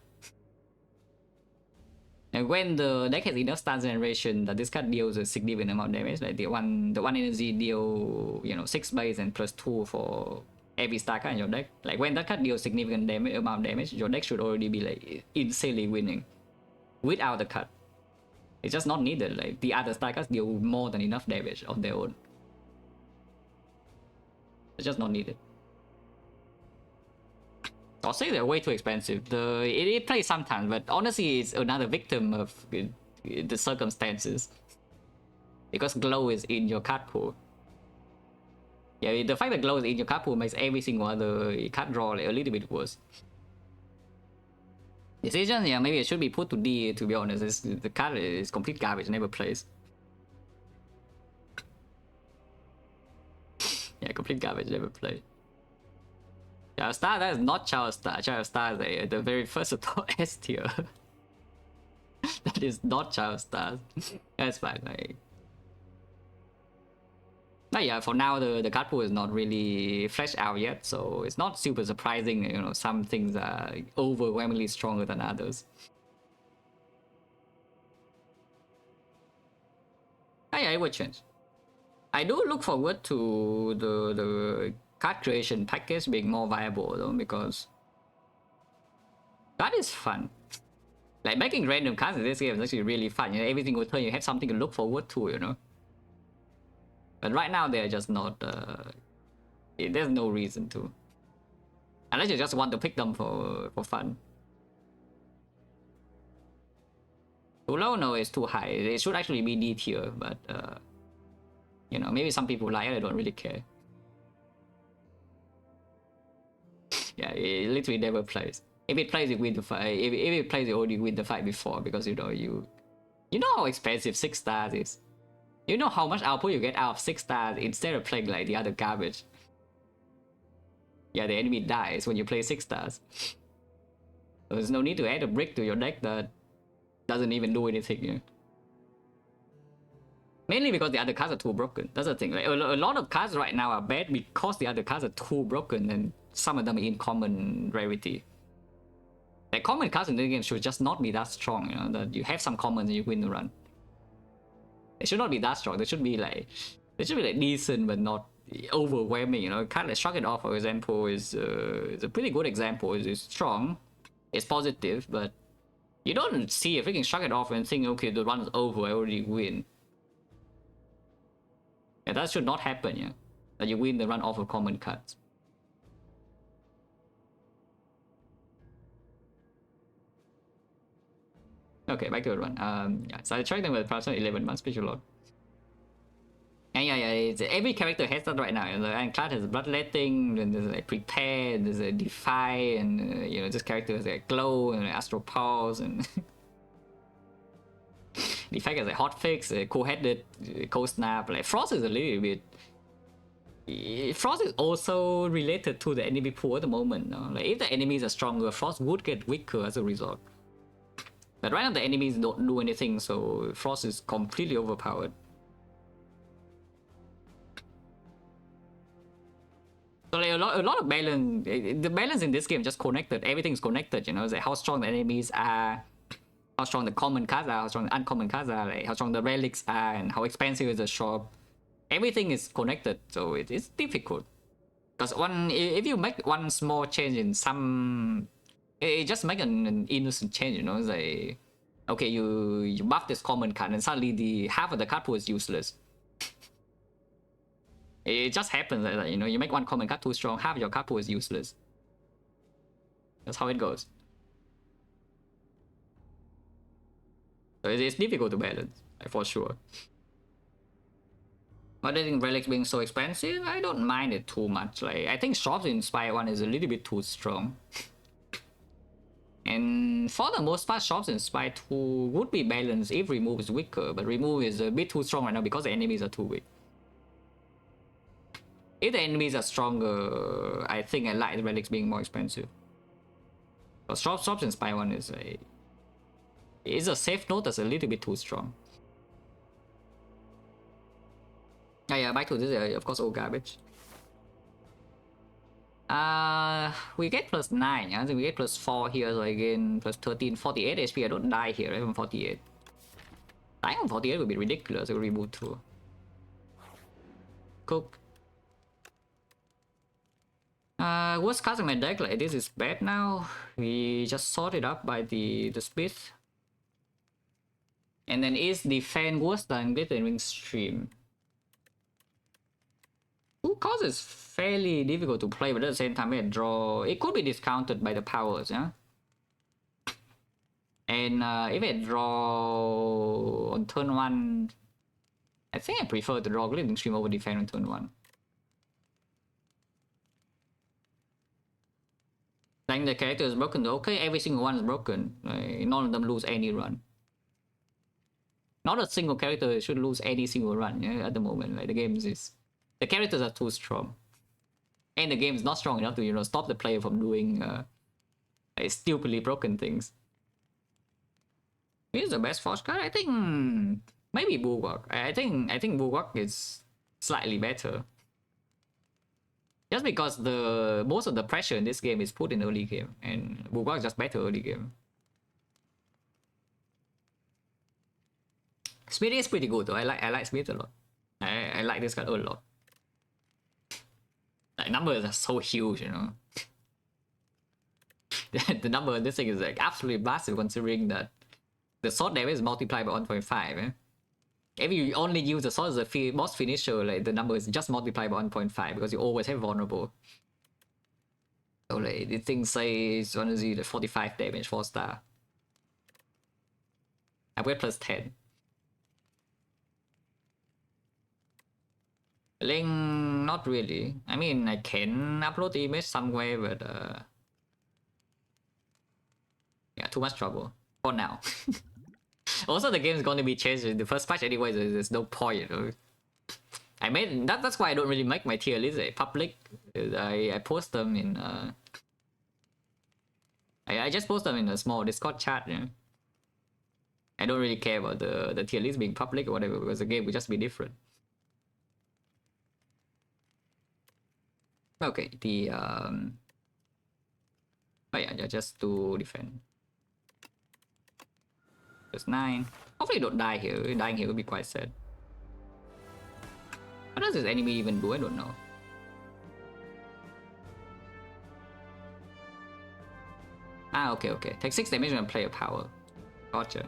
And when the deck has enough star generation that this card deals a significant amount of damage, like the one energy deal, you know, 6 base and +2 for every star card in your deck. Like when that card deals significant amount of damage, your deck should already be like insanely winning without the card. It's just not needed. Like the other star cards deal more than enough damage on their own. It's just not needed. I'll say they're way too expensive. It plays sometimes, but honestly, it's another victim of the circumstances. Because Glow is in your card pool. Yeah, the fact that Glow is in your card pool makes every single other card draw like a little bit worse. Decision, yeah, maybe it should be put to D, to be honest. The card is complete garbage, never plays. Yeah, complete garbage, never play. Child Star, that is not Child Star. Child Star is the very first support S tier. That is not Child Star. That's fine. Like... But yeah, for now the card pool is not really fleshed out yet, so it's not super surprising. You know, some things are overwhelmingly stronger than others. Oh yeah, it would change. I do look forward to the card creation package being more viable though, because that is fun. Like making random cards in this game is actually really fun. You know, every single turn you have something to look forward to, you know. But right now they're just not. There's no reason to, unless you just want to pick them for fun. Too low? No, it's too high. It should actually be D tier, but you know, maybe some people like it. I don't really care. Yeah, it literally never plays. If it plays, you win the fight. If it plays, you only win the fight before, because you know how expensive 6 stars is. You know how much output you get out of 6 stars instead of playing like the other garbage. Yeah, the enemy dies when you play 6 stars. There's no need to add a brick to your deck that doesn't even do anything. You know? Mainly because the other cards are too broken. That's the thing. Like, a lot of cards right now are bad because the other cards are too broken, and some of them are in common rarity. Like, common cards in the game should just not be that strong, you know, that you have some commons and you win the run. They should not be that strong. They should be like decent but not overwhelming, you know. Card like Shrug It Off, for example, is a pretty good example. It's strong, it's positive, but you don't see a freaking Shrug It Off and think, okay, the run is over, I already win. Yeah, that should not happen, yeah. That you win the run off of common cards. Okay, back to the run. Yeah, so I tried them with Person 11 months, special lot. And yeah, every character has that right now. The Iron Clad has Bloodletting, then there's like Prepare, there's a Defy, and you know, this character has like Glow and Astral Pulse, and Defy has like Hotfix, Cold-Headed, Cold Snap. Like Frost is a little bit. Frost is also related to the enemy pool at the moment. No? Like if the enemies are stronger, Frost would get weaker as a result. But right now the enemies don't do anything, so Frost is completely overpowered. So like a lot of balance. The balance in this game just connected. Everything's connected. You know, it's like how strong the enemies are, how strong the common cards are, how strong the uncommon cards are, like how strong the relics are, and how expensive is the shop. Everything is connected, so it's difficult. Because if you make one small change in some, it just make an innocent change. You know, it's like, okay, you buff this common card, and suddenly the half of the card pool is useless. It just happens that, you know, you make one common card too strong, half your card pool is useless. That's how it goes. So it's difficult to balance, like, for sure. But I think relics being so expensive, I don't mind it too much. Like, I think shops in Spy 1 is a little bit too strong. And for the most part, shops in Spy 2 would be balanced if remove is weaker, but remove is a bit too strong right now because the enemies are too weak. If the enemies are stronger, I think I like the relics being more expensive. But shops in Spy 1 is a safe note that's a little bit too strong. Yeah, back to this, of course, old garbage. We get plus 9, I think we get plus 4 here, so again, plus 13, 48 HP, I don't die here, I'm 48. Dying on 48 would be ridiculous, I'll reboot too. Cook. Worst cards in my deck, like this is bad now. We just sort it up by the Smith. And then is defend worse than Glittering Stream. Two cards is fairly difficult to play, but at the same time, it draw. It could be discounted by the powers, yeah. And if I draw on turn 1, I think I prefer to draw Glittering Stream over defend on turn 1. Like the character is broken, okay, every single one is broken. None of them lose any run. Not a single character should lose any single run, yeah, at the moment. Like the characters are too strong, and the game is not strong enough to, you know, stop the player from doing like stupidly broken things. Here's the best force card. I think maybe Bulwark. I think Bulwark is slightly better. Just because most of the pressure in this game is put in early game, and Bulwark is just better early game. Smith is pretty good though. I like Smith a lot. I like this card a lot. Like, numbers are so huge, you know. The number of this thing is like absolutely massive, considering that the sword damage is multiplied by 1.5. Eh? If you only use the sword as a boss finisher, like the number is just multiplied by 1.5 because you always have vulnerable. So like the thing says 1 is 45 damage, 4 star. I Upgrade plus 10. Link, not really. I mean, I can upload the image somewhere, but yeah, too much trouble for now. Also, the game is going to be changed in the first patch anyway, so there's no point, you know. I made that's why I don't really make my tier list public. I post them in I just post them in a small Discord chat, you know. I don't really care about the tier list being public or whatever, because the game will just be different. Okay, the oh yeah, just to defend. Just 9. Hopefully don't die here. Dying here would be quite sad. What does this enemy even do? I don't know. Ah, okay. Take 6 damage when player power. Gotcha.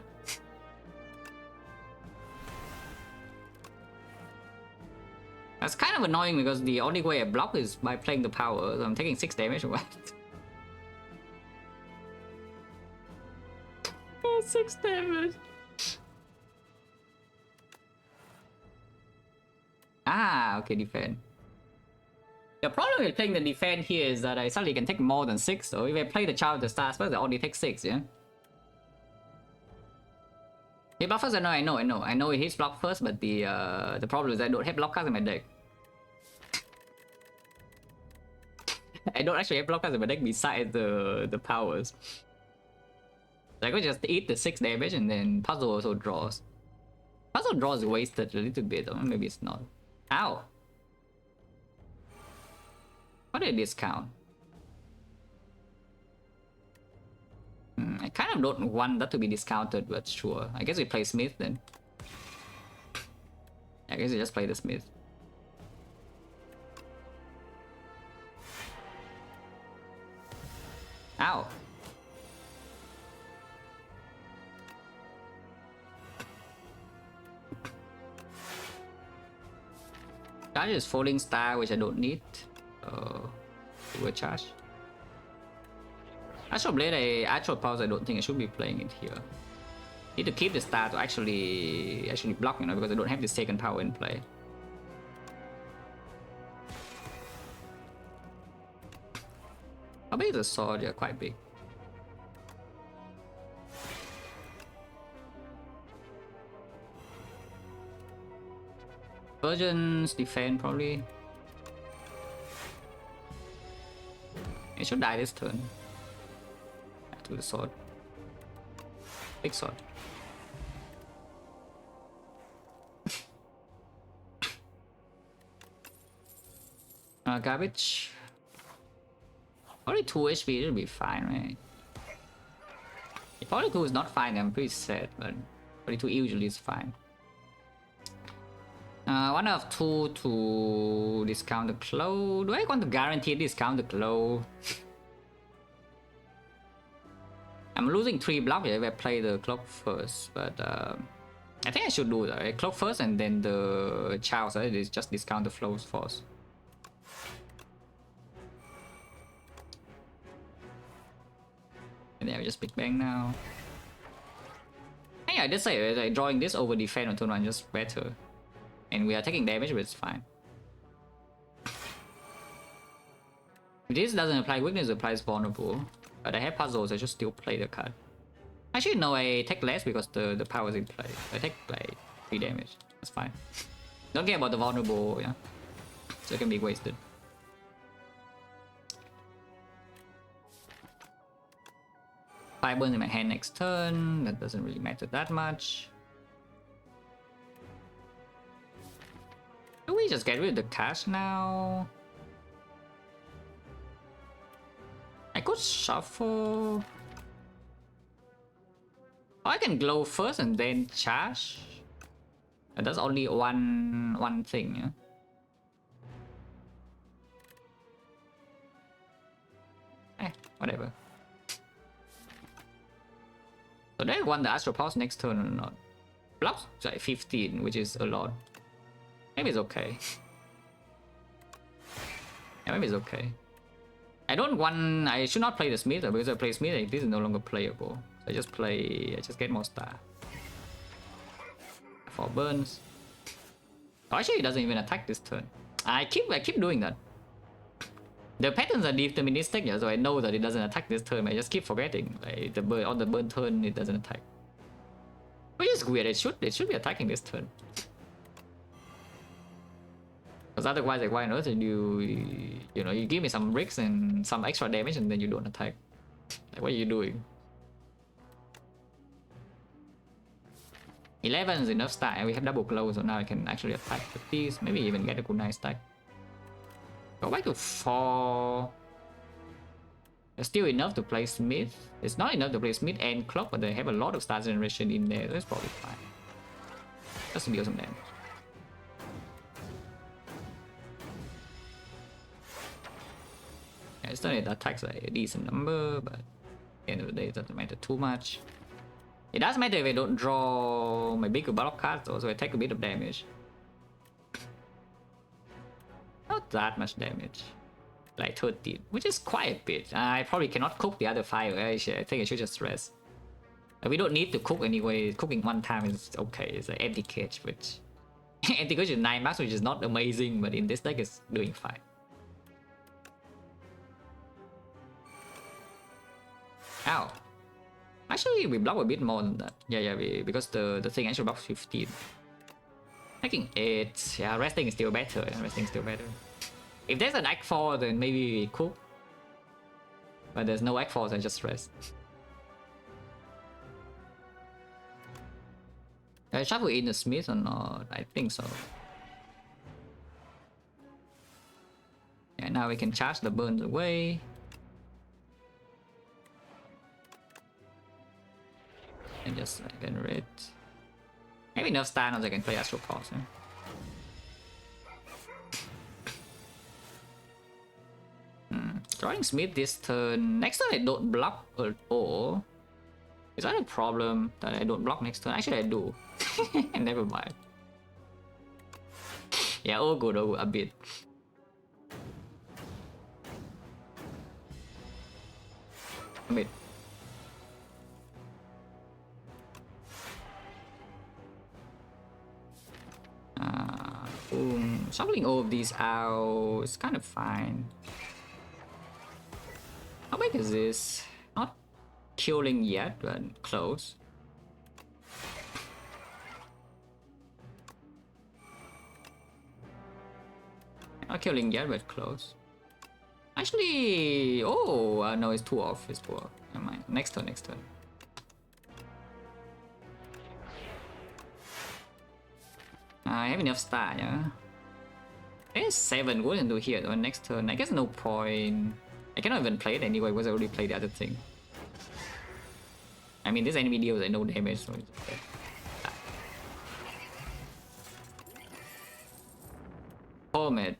That's kind of annoying because the only way I block is by playing the power. So I'm taking 6 damage. What? 6 damage. Ah, okay, defend. The problem with playing the defend here is that I suddenly can take more than 6. So if I play the Child of the Stars first, I only take 6, yeah? He block first, I know it hits block first, but the problem is I don't have block cards in my deck. I don't actually have block cards in my deck besides the powers. So I could just eat the 6 damage and then Puzzle also draws. Puzzle draws wasted a little bit, or maybe it's not. Ow! What a discount. I kind of don't want that to be discounted, but sure. I guess we play Smith then. I guess we just play the Smith. Ow! Charge is Falling Star, which I don't need. Do a charge. Astral Blade, Astral Pulse, I don't think I should be playing it here. Need to keep the star to actually block, you know, because I don't have the second power in play. How big is the sword? Yeah, quite big. Virgins defend probably. It should die this turn. To the sword. Big sword. Garbage. Only 2 HP, it'll be fine, right? If only 2 is not fine, I'm pretty sad, but 42 usually is fine. 1 out of 2 to discount the claw. Do I want to guarantee discount the claw? I'm losing 3 blocks if I play the clock first, but I think I should do that. Right? Clock first and then the child, so it just discount the flows first. And then I just Big Bang now. Hey, I did say like, drawing this over defense on turn 1 just better. And we are taking damage, but it's fine. If this doesn't apply weakness, it applies vulnerable. But I have puzzles, I should still play the card. Actually, no, I take less because the power is in play. I take like 3 damage. That's fine. Don't care about the vulnerable, yeah. So it can be wasted. Five burns in my hand next turn. That doesn't really matter that much. Do we just get rid of the cash now? I could shuffle. Oh, I can glow first and then charge. And that's only one thing, yeah. Whatever. So do I want the Astral Pulse next turn or not? Blocks like 15, which is a lot. Maybe it's okay. Yeah, maybe it's okay. I don't want. I should not play the Smith because if I play Smith, this is no longer playable. So I just get more star. for burns. Oh, actually, it doesn't even attack this turn. I keep doing that. The patterns are deterministic, yeah, so I know that it doesn't attack this turn. But I just keep forgetting. Like the burn on the burn turn, it doesn't attack. Which is weird. It should be attacking this turn. Because otherwise, like, why on earth did you know, you give me some bricks and some extra damage and then you don't attack? Like, what are you doing? 11 is enough stack, and we have double glow, so now I can actually attack with these. Maybe even get a good nice stack. Go back to 4. It's still enough to play Smith. It's not enough to play Smith and Clock, but they have a lot of star generation in there, so it's probably fine. Just deal some damage. Yeah, it's not it attacks like a decent number, but at the end of the day, it doesn't matter too much. It does matter if I don't draw my bigger block cards, also I take a bit of damage. Not that much damage. Like 13, which is quite a bit. I probably cannot cook the other 5. I think I should just rest. We don't need to cook anyway. Cooking one time is okay. It's like empty cage, which empty cage is 9 bucks, which is not amazing, but in this deck it's doing fine. Ow. Actually, we block a bit more than that. Yeah, because the thing actually blocks 15. Taking 8. Yeah, resting is still better. Resting is still better. If there's an Act 4, then maybe we cook. But there's no Act 4, so I just rest. I shuffle in the Smith or not? I think so. Yeah, now we can charge the burns away. And just generate. I have enough standards I can play Astral Pulse. Drawing Smith this turn. Next turn I don't block at all. Is that a problem that I don't block next turn? Actually I do. Never mind. Yeah, all good a bit. A bit. Shuffling all of these out is kind of fine. How big is this? Not killing yet, but close. Not killing yet, but close. Actually, oh no, it's 2 off. It's 2 off. Never mind. Next turn. I have enough star, yeah. I guess 7 wouldn't do here though. Next turn, I guess no point. I cannot even play it anyway because I already played the other thing. I mean, this enemy deals like no damage, so it's okay. Comet.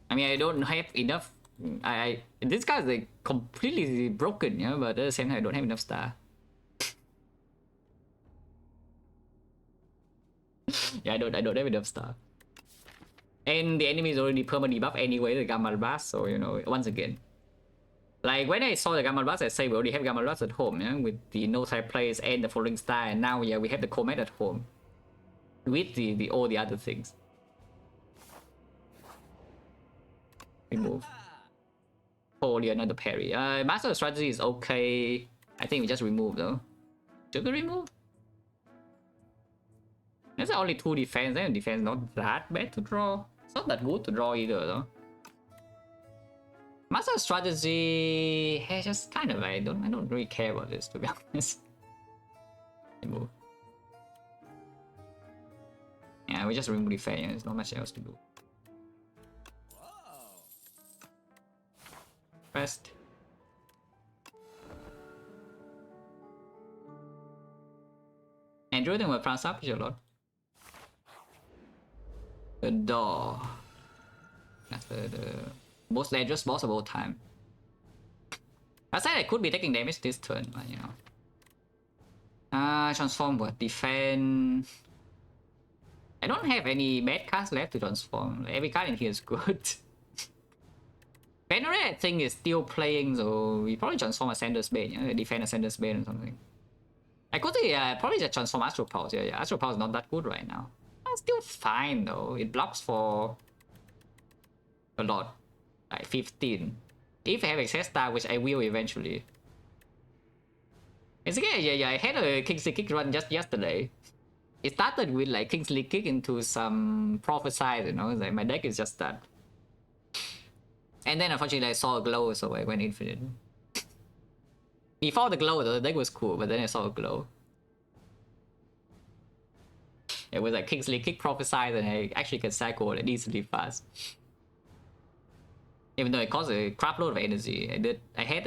I mean, I don't have enough. This guy is like completely broken, yeah. But at the same time, I don't have enough star. Yeah, I don't have enough star. And the enemy is already perma debuff anyway, the Gamma Blast, so you know, once again. Like when I saw the Gamma Blast, I say we already have Gamma Blast at home, yeah, with the no type plays and the Falling Star, and now yeah, we have the Comet at home. With the all the other things. Remove. Holy, another parry. Master Strategy is okay. I think we just remove though. Should we remove? There's only 2 defense, and defense not that bad to draw. It's not that good to draw either though. Master Strategy, hey, just kind of I don't really care about this, to be honest. Remove. Yeah, we just remove defense. There's not much else to do. Rest. And Jordan will France up a lot. The door. That's the most dangerous boss of all time. I said I could be taking damage this turn, but you know. Transform what? Defend. I don't have any bad cards left to transform. Every card in here is good. Venerate, I think, is still playing, so we probably transform a Sander's Bane, yeah? Defend a Sander's Bane or something. I could say probably just transform Astral Pulse. Yeah, Astral Pulse is not that good right now. It's still fine though. It blocks for a lot, like 15. If I have XecnaR, which I will eventually. It's okay. Yeah. I had a Kingsley Kick run just yesterday. It started with like Kingsley Kick into some Prophesize, you know. Like my deck is just that. And then unfortunately I saw a glow, so I went infinite. Before the glow, though, the deck was cool, but then I saw a glow. It was like Kingsley Kick Prophesize, and I actually can cycle it easily fast. Even though it costs a crap load of energy, I had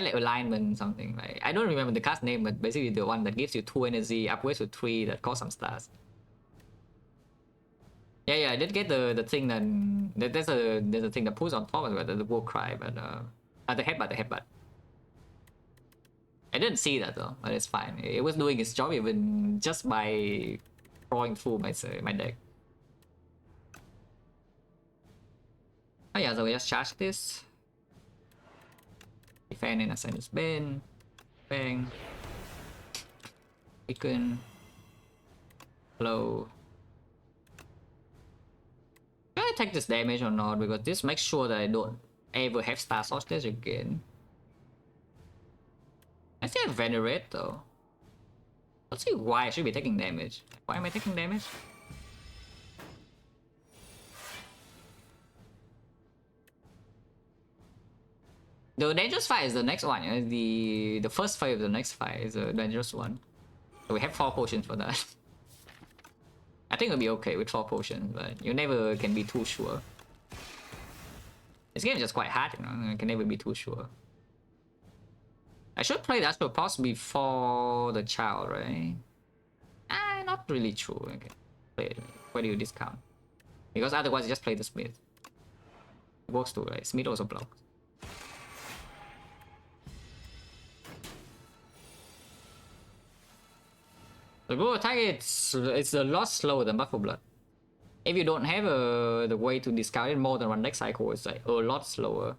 like alignment something. Like I don't remember the cast name, but basically the one that gives you 2 energy, upgrades to 3, that costs some stars. Yeah, I did get the thing that there's a thing that pulls on top of it, the war cry, but the headbutt. I didn't see that though, but it's fine. It was doing its job even just by drawing through my deck. Oh yeah, so we just charge this. Defend and assign this bin. Bang. Beacon. Blow. Can I take this damage or not? Because this makes sure that I don't ever have Star Sorceress again. I still have Venerate though. Let's see why I should be taking damage. Why am I taking damage? The dangerous fight is the next one. The first fight of the next fight is a dangerous one. So we have 4 potions for that. I think it'll be okay with 4 potions, but you never can be too sure. This game is just quite hard, you know. You can never be too sure. I should play the Astral Pulse before the child, right? Not really true. Okay. Play it. Where do you discount? Because otherwise you just play the Smith. It works too, right? Smith also blocks. The blue attack, it's a lot slower than Buffalo Blood. If you don't have the way to discount it more than 1 deck cycle, it's like a lot slower.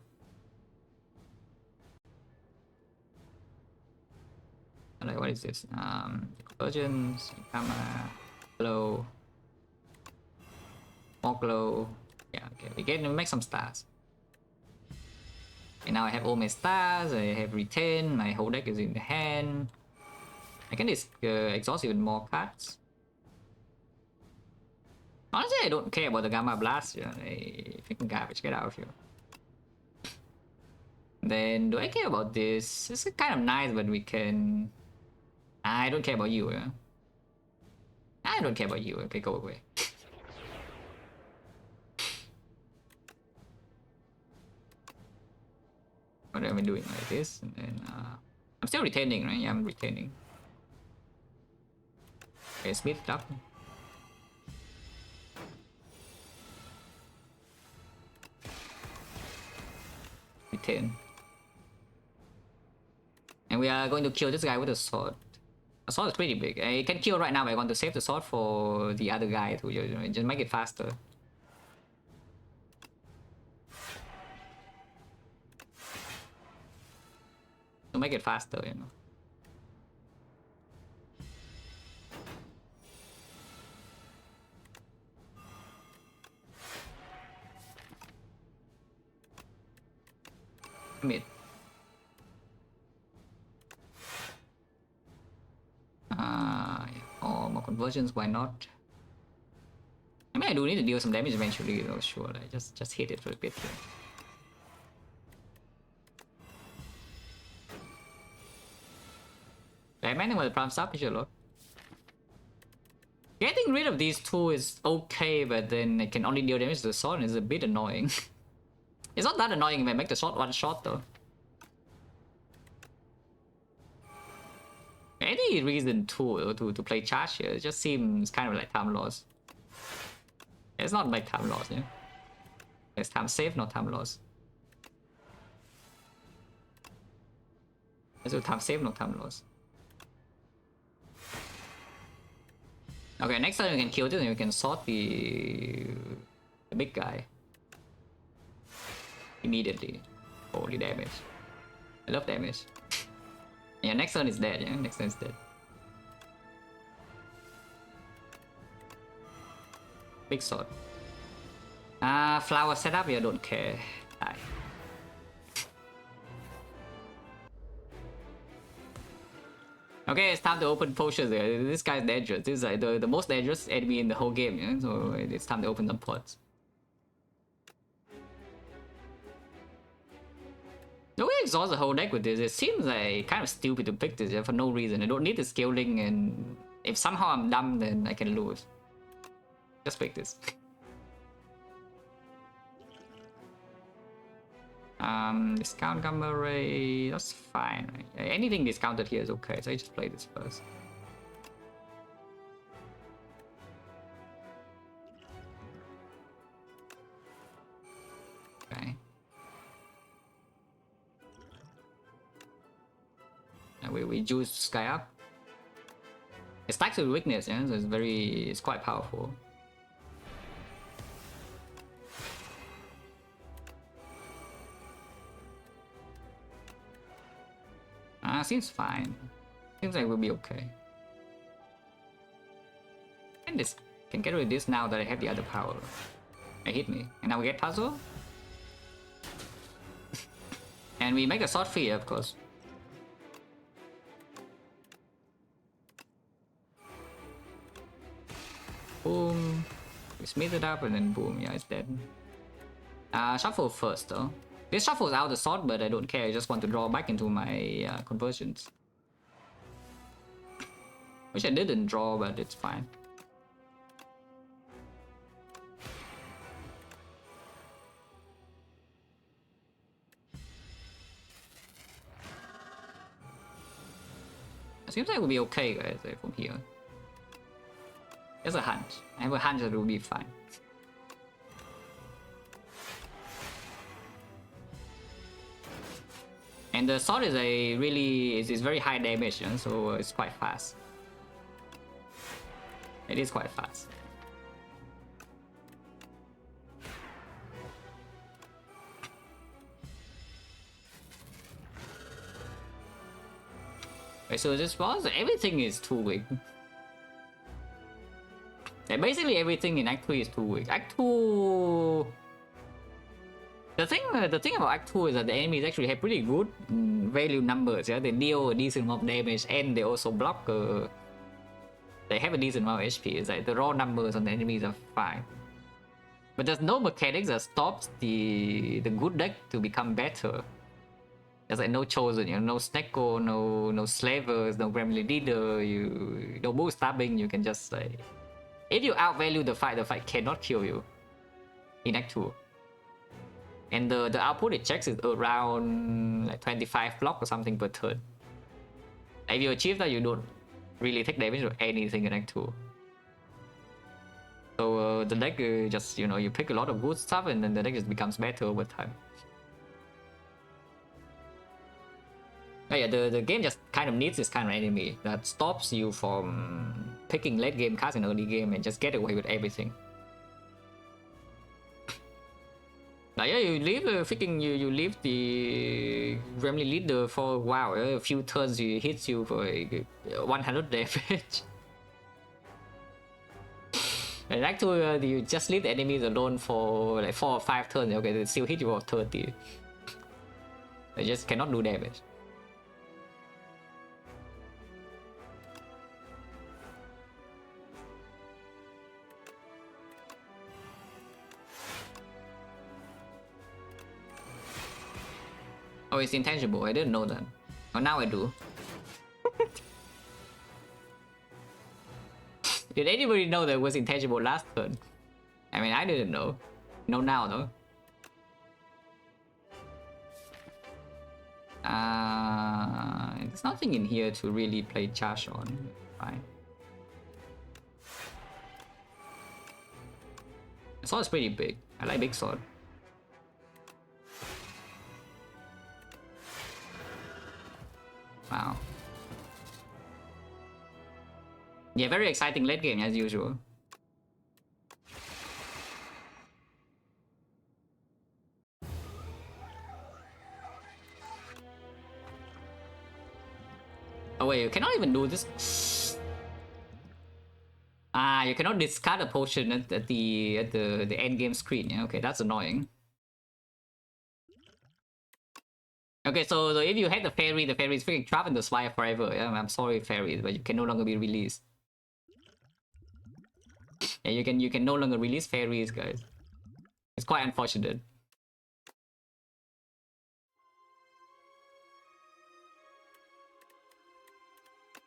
Like, what is this? Convergence, Gamma, Glow, more Glow. Yeah, okay, we get to make some stars. And now I have all my stars, I have Retain, my whole deck is in the hand. I can exhaust even more cards. Honestly, I don't care about the Gamma Blast. Yeah, freaking garbage, get out of here. Then, do I care about this? It's kind of nice, but we can... I don't care about you, yeah? I don't care about you, okay, go away. What am I doing like this? And then, I'm still retaining, right? Yeah, I'm retaining. Okay, Smith up. Retain. And we are going to kill this guy with a sword. The sword is pretty big. I can kill right now, but I want to save the sword for the other guy to just make it faster. To make it faster, you know. Mid. Yeah. Oh, more conversions, why not? I mean, I do need to deal some damage eventually, though, sure. I just hit it for a bit here. I'm ending with the prime stop, look. Getting rid of these 2 is okay, but then I can only deal damage to the sword and it's a bit annoying. It's not that annoying if I make the sword 1 shot though. Any reason to play charge here, it just seems kind of like time loss. It's not like time loss, yeah. It's time save, not time loss. It's a time save, not time loss. Okay, next time we can kill this and we can sort the big guy. Immediately. Holy damage. I love damage. Yeah, next turn is dead. Yeah, next turn is dead. Big sword. Flower setup. Yeah, don't care. Die. Okay, it's time to open potions. This guy's dangerous. This is like the most dangerous enemy in the whole game. Yeah? So it's time to open some pots. The way I exhaust the whole deck with this, it seems like kind of stupid to pick this, yeah, for no reason. I don't need the scaling, and if somehow I'm dumb, then I can lose. Just pick this. Discount gamma ray, that's fine. Right? Anything discounted here is okay, so I just play this first. Okay. And we juice Sky up. It stacks with weakness, yeah, so it's quite powerful. Seems fine. Seems like we'll be okay. And this can get rid of this now that I have the other power. It hit me. And now we get puzzle. And we make a sword free, of course. Boom. We smith it up and then boom, yeah, it's dead. Shuffle first though. This shuffles out the sword, but I don't care. I just want to draw back into my conversions. Which I didn't draw, but it's fine. It seems like we'll be okay, guys, from here. There's a hunch. I have a hunch that we'll be fine. And the sword is a really is very high damage, you know, so it's quite fast. It is quite fast. Okay, so this boss, everything is too weak. Yeah, basically everything in Act 3 is too weak. Act 2... The thing about Act 2 is that the enemies actually have pretty good value numbers. Yeah, they deal a decent amount of damage and they also block. They have a decent amount of HP. It's like the raw numbers on the enemies are fine. But there's no mechanics that stops the good deck to become better. There's like no chosen, you know, no Snecko, no slavers, no Gremlin leader, no bull stabbing. You can just like, if you outvalue the fight cannot kill you in Act 2. And the output it checks is around like 25 block or something per turn. If you achieve that, you don't really take damage or anything in Act 2. So the deck just, you know, you pick a lot of good stuff and then the deck just becomes better over time. Oh yeah, the game just kind of needs this kind of enemy that stops you from picking late game cards in early game and just get away with everything. Like, yeah, you leave you leave the Gremlin leader for a while. A few turns he hits you for 100 damage. And actually, you just leave the enemies alone for like 4 or 5 turns. Okay, they still hit you for 30. They just cannot do damage. Oh, it's intangible. I didn't know that. Oh, now I do. Did anybody know that it was intangible last turn? I mean, I didn't know. Know now, though. There's nothing in here to really play charge on. Fine. The sword is pretty big. I like big sword. Wow. Yeah, very exciting late game as usual. Oh wait, you cannot even do this. Ah, you cannot discard a potion at the end game screen. Yeah, okay, that's annoying. Okay, so if you have the fairy is freaking trapped in the spire forever. Yeah, I'm sorry, fairy, but you can no longer be released. Yeah, you can no longer release fairies, guys. It's quite unfortunate.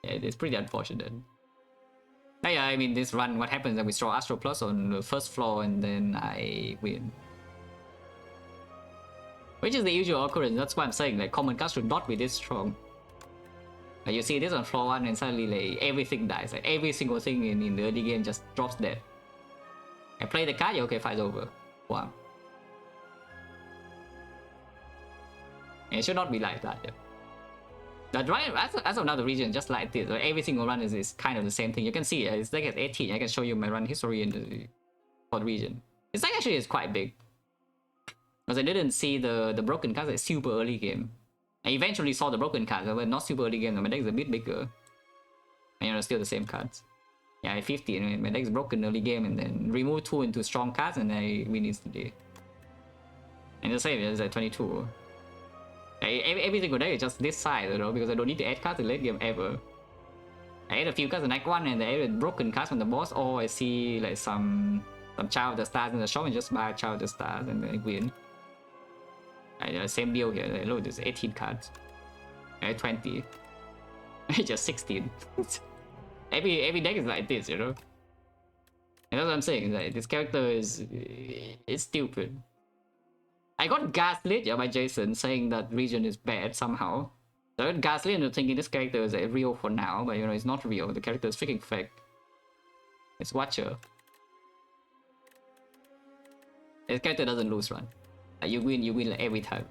Yeah, it's pretty unfortunate. Yeah, I mean, this run, what happens is we draw Astro Plus on the first floor and then I win. Which is the usual occurrence, that's why I'm saying, like, common cards should not be this strong. Like, you see this on floor 1 and suddenly, like, everything dies. Like, every single thing in the early game just drops dead. I play the card, yeah, okay, fight's over. Wow. And it should not be like that, yeah. The drive, as of now, the region just like this. Like, every single run is kind of the same thing. You can see it's like at 18. I can show you my run history in the region. It's like actually it's quite big. Because I didn't see the broken cards at super early game. I eventually saw the broken cards, but not super early game. My deck is a bit bigger. And you know, still the same cards. Yeah, at 15, my deck is broken early game and then remove 2 into strong cards and I win instantly. And the same is at 22. Every single deck is just this size, you know, because I don't need to add cards in late game ever. I add a few cards in Act 1 and I add broken cards from the boss, or I see like some Child of the Stars in the shop and just buy Child of the Stars and then I win. Same deal here. Like, look, there's 18 cards. I had 20. Just 16. every deck is like this, you know. And that's what I'm saying. Like, this character is stupid. I got gaslit, yeah, by Jason saying that Regent is bad somehow. So I got gaslit into thinking this character is real for now, but you know, it's not real. The character is freaking fake. It's Watcher. This character doesn't lose run. Like, you win like every time.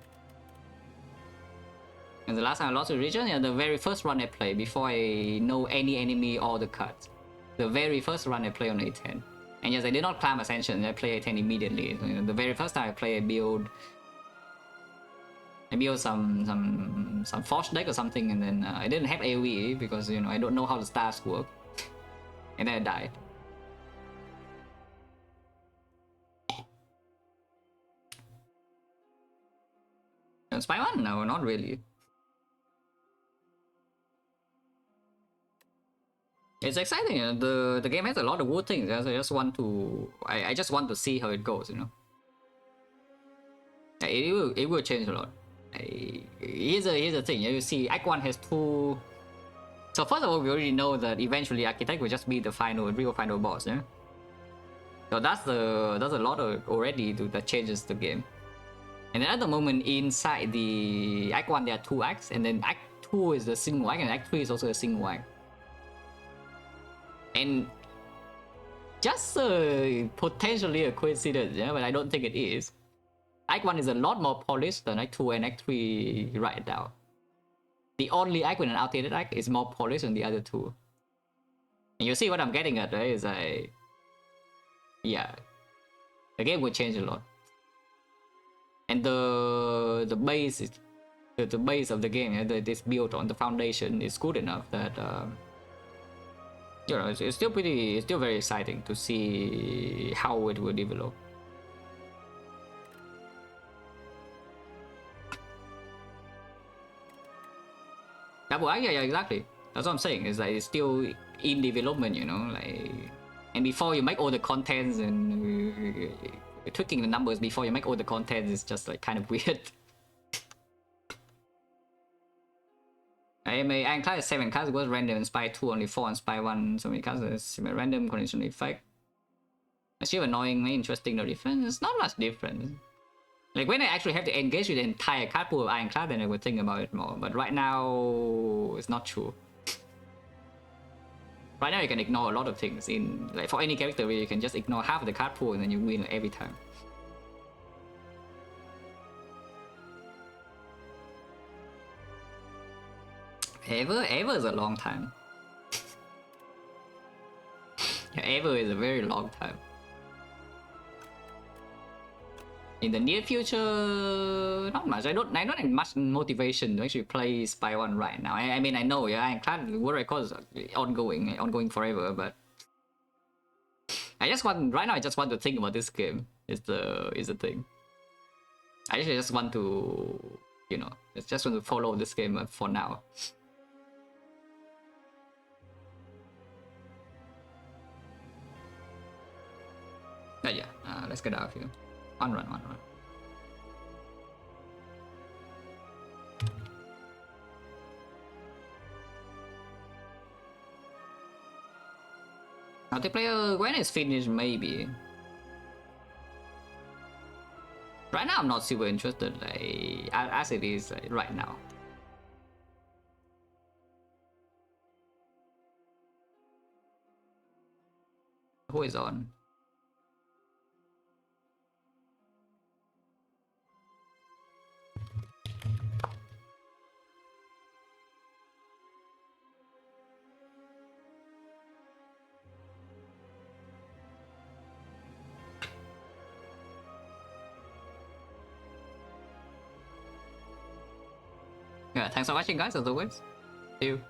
And the last time I lost to Regent, yeah, the very first run I played before I know any enemy or the cards. The very first run I played on A10. And yes, I did not climb Ascension, I played A10 immediately. So, you know, the very first time I played, I build some Forge deck or something, and then I didn't have AoE because, you know, I don't know how the stars work. And then I died. And Spy 1? No, not really. It's exciting. The game has a lot of good things. So I just want to I just want to see how it goes, you know. It will change a lot. Here's the thing. You see, Act 1 has 2. So first of all, we already know that eventually Architect will just be the real final boss, yeah. So that's a lot of already that changes the game. And then at the moment inside the Act 1 there are 2 acts, and then Act 2 is the single act, and Act 3 is also a single act. And just potentially a coincidence, yeah, but I don't think it is. Act 1 is a lot more polished than Act 2 and Act 3 right now. The only act with an outdated act is more polished than the other two. And you see what I'm getting at, right? Is yeah, the game will change a lot. And the base is the base of the game, yeah, that is built on the foundation is good enough that you know, it's still very exciting to see how it will develop. Double act, yeah, exactly. That's what I'm saying. It's like it's still in development, you know, like, and before you make all the contents and tweaking the numbers before you make all the contents is just like kind of weird. I include 7 cards was random, Spy 2 only 4, and Spy 1 so many cards is random conditional effect. Achieve annoyingly interesting no difference. It's not much difference. Like when I actually have to engage with the entire card pool of Ironclad, then I would think about it more. But right now, it's not true. Right now, you can ignore a lot of things. In like for any character, where you can just ignore half of the card pool and then you win like, every time. Ever is a long time. Yeah, ever is a very long time. In the near future, not much. I don't have much motivation to actually play Spy 1 right now. I mean, I know, yeah, I'm glad World Records ongoing forever, but I just want right now. I just want to think about this game. Is the thing. I actually just want to, just want to follow this game for now. But yeah, let's get out of here. One run. Multiplayer, when it's finished, maybe. Right now, I'm not super interested, as it is right now. Who is on? Yeah, thanks for watching, guys, as always. See you.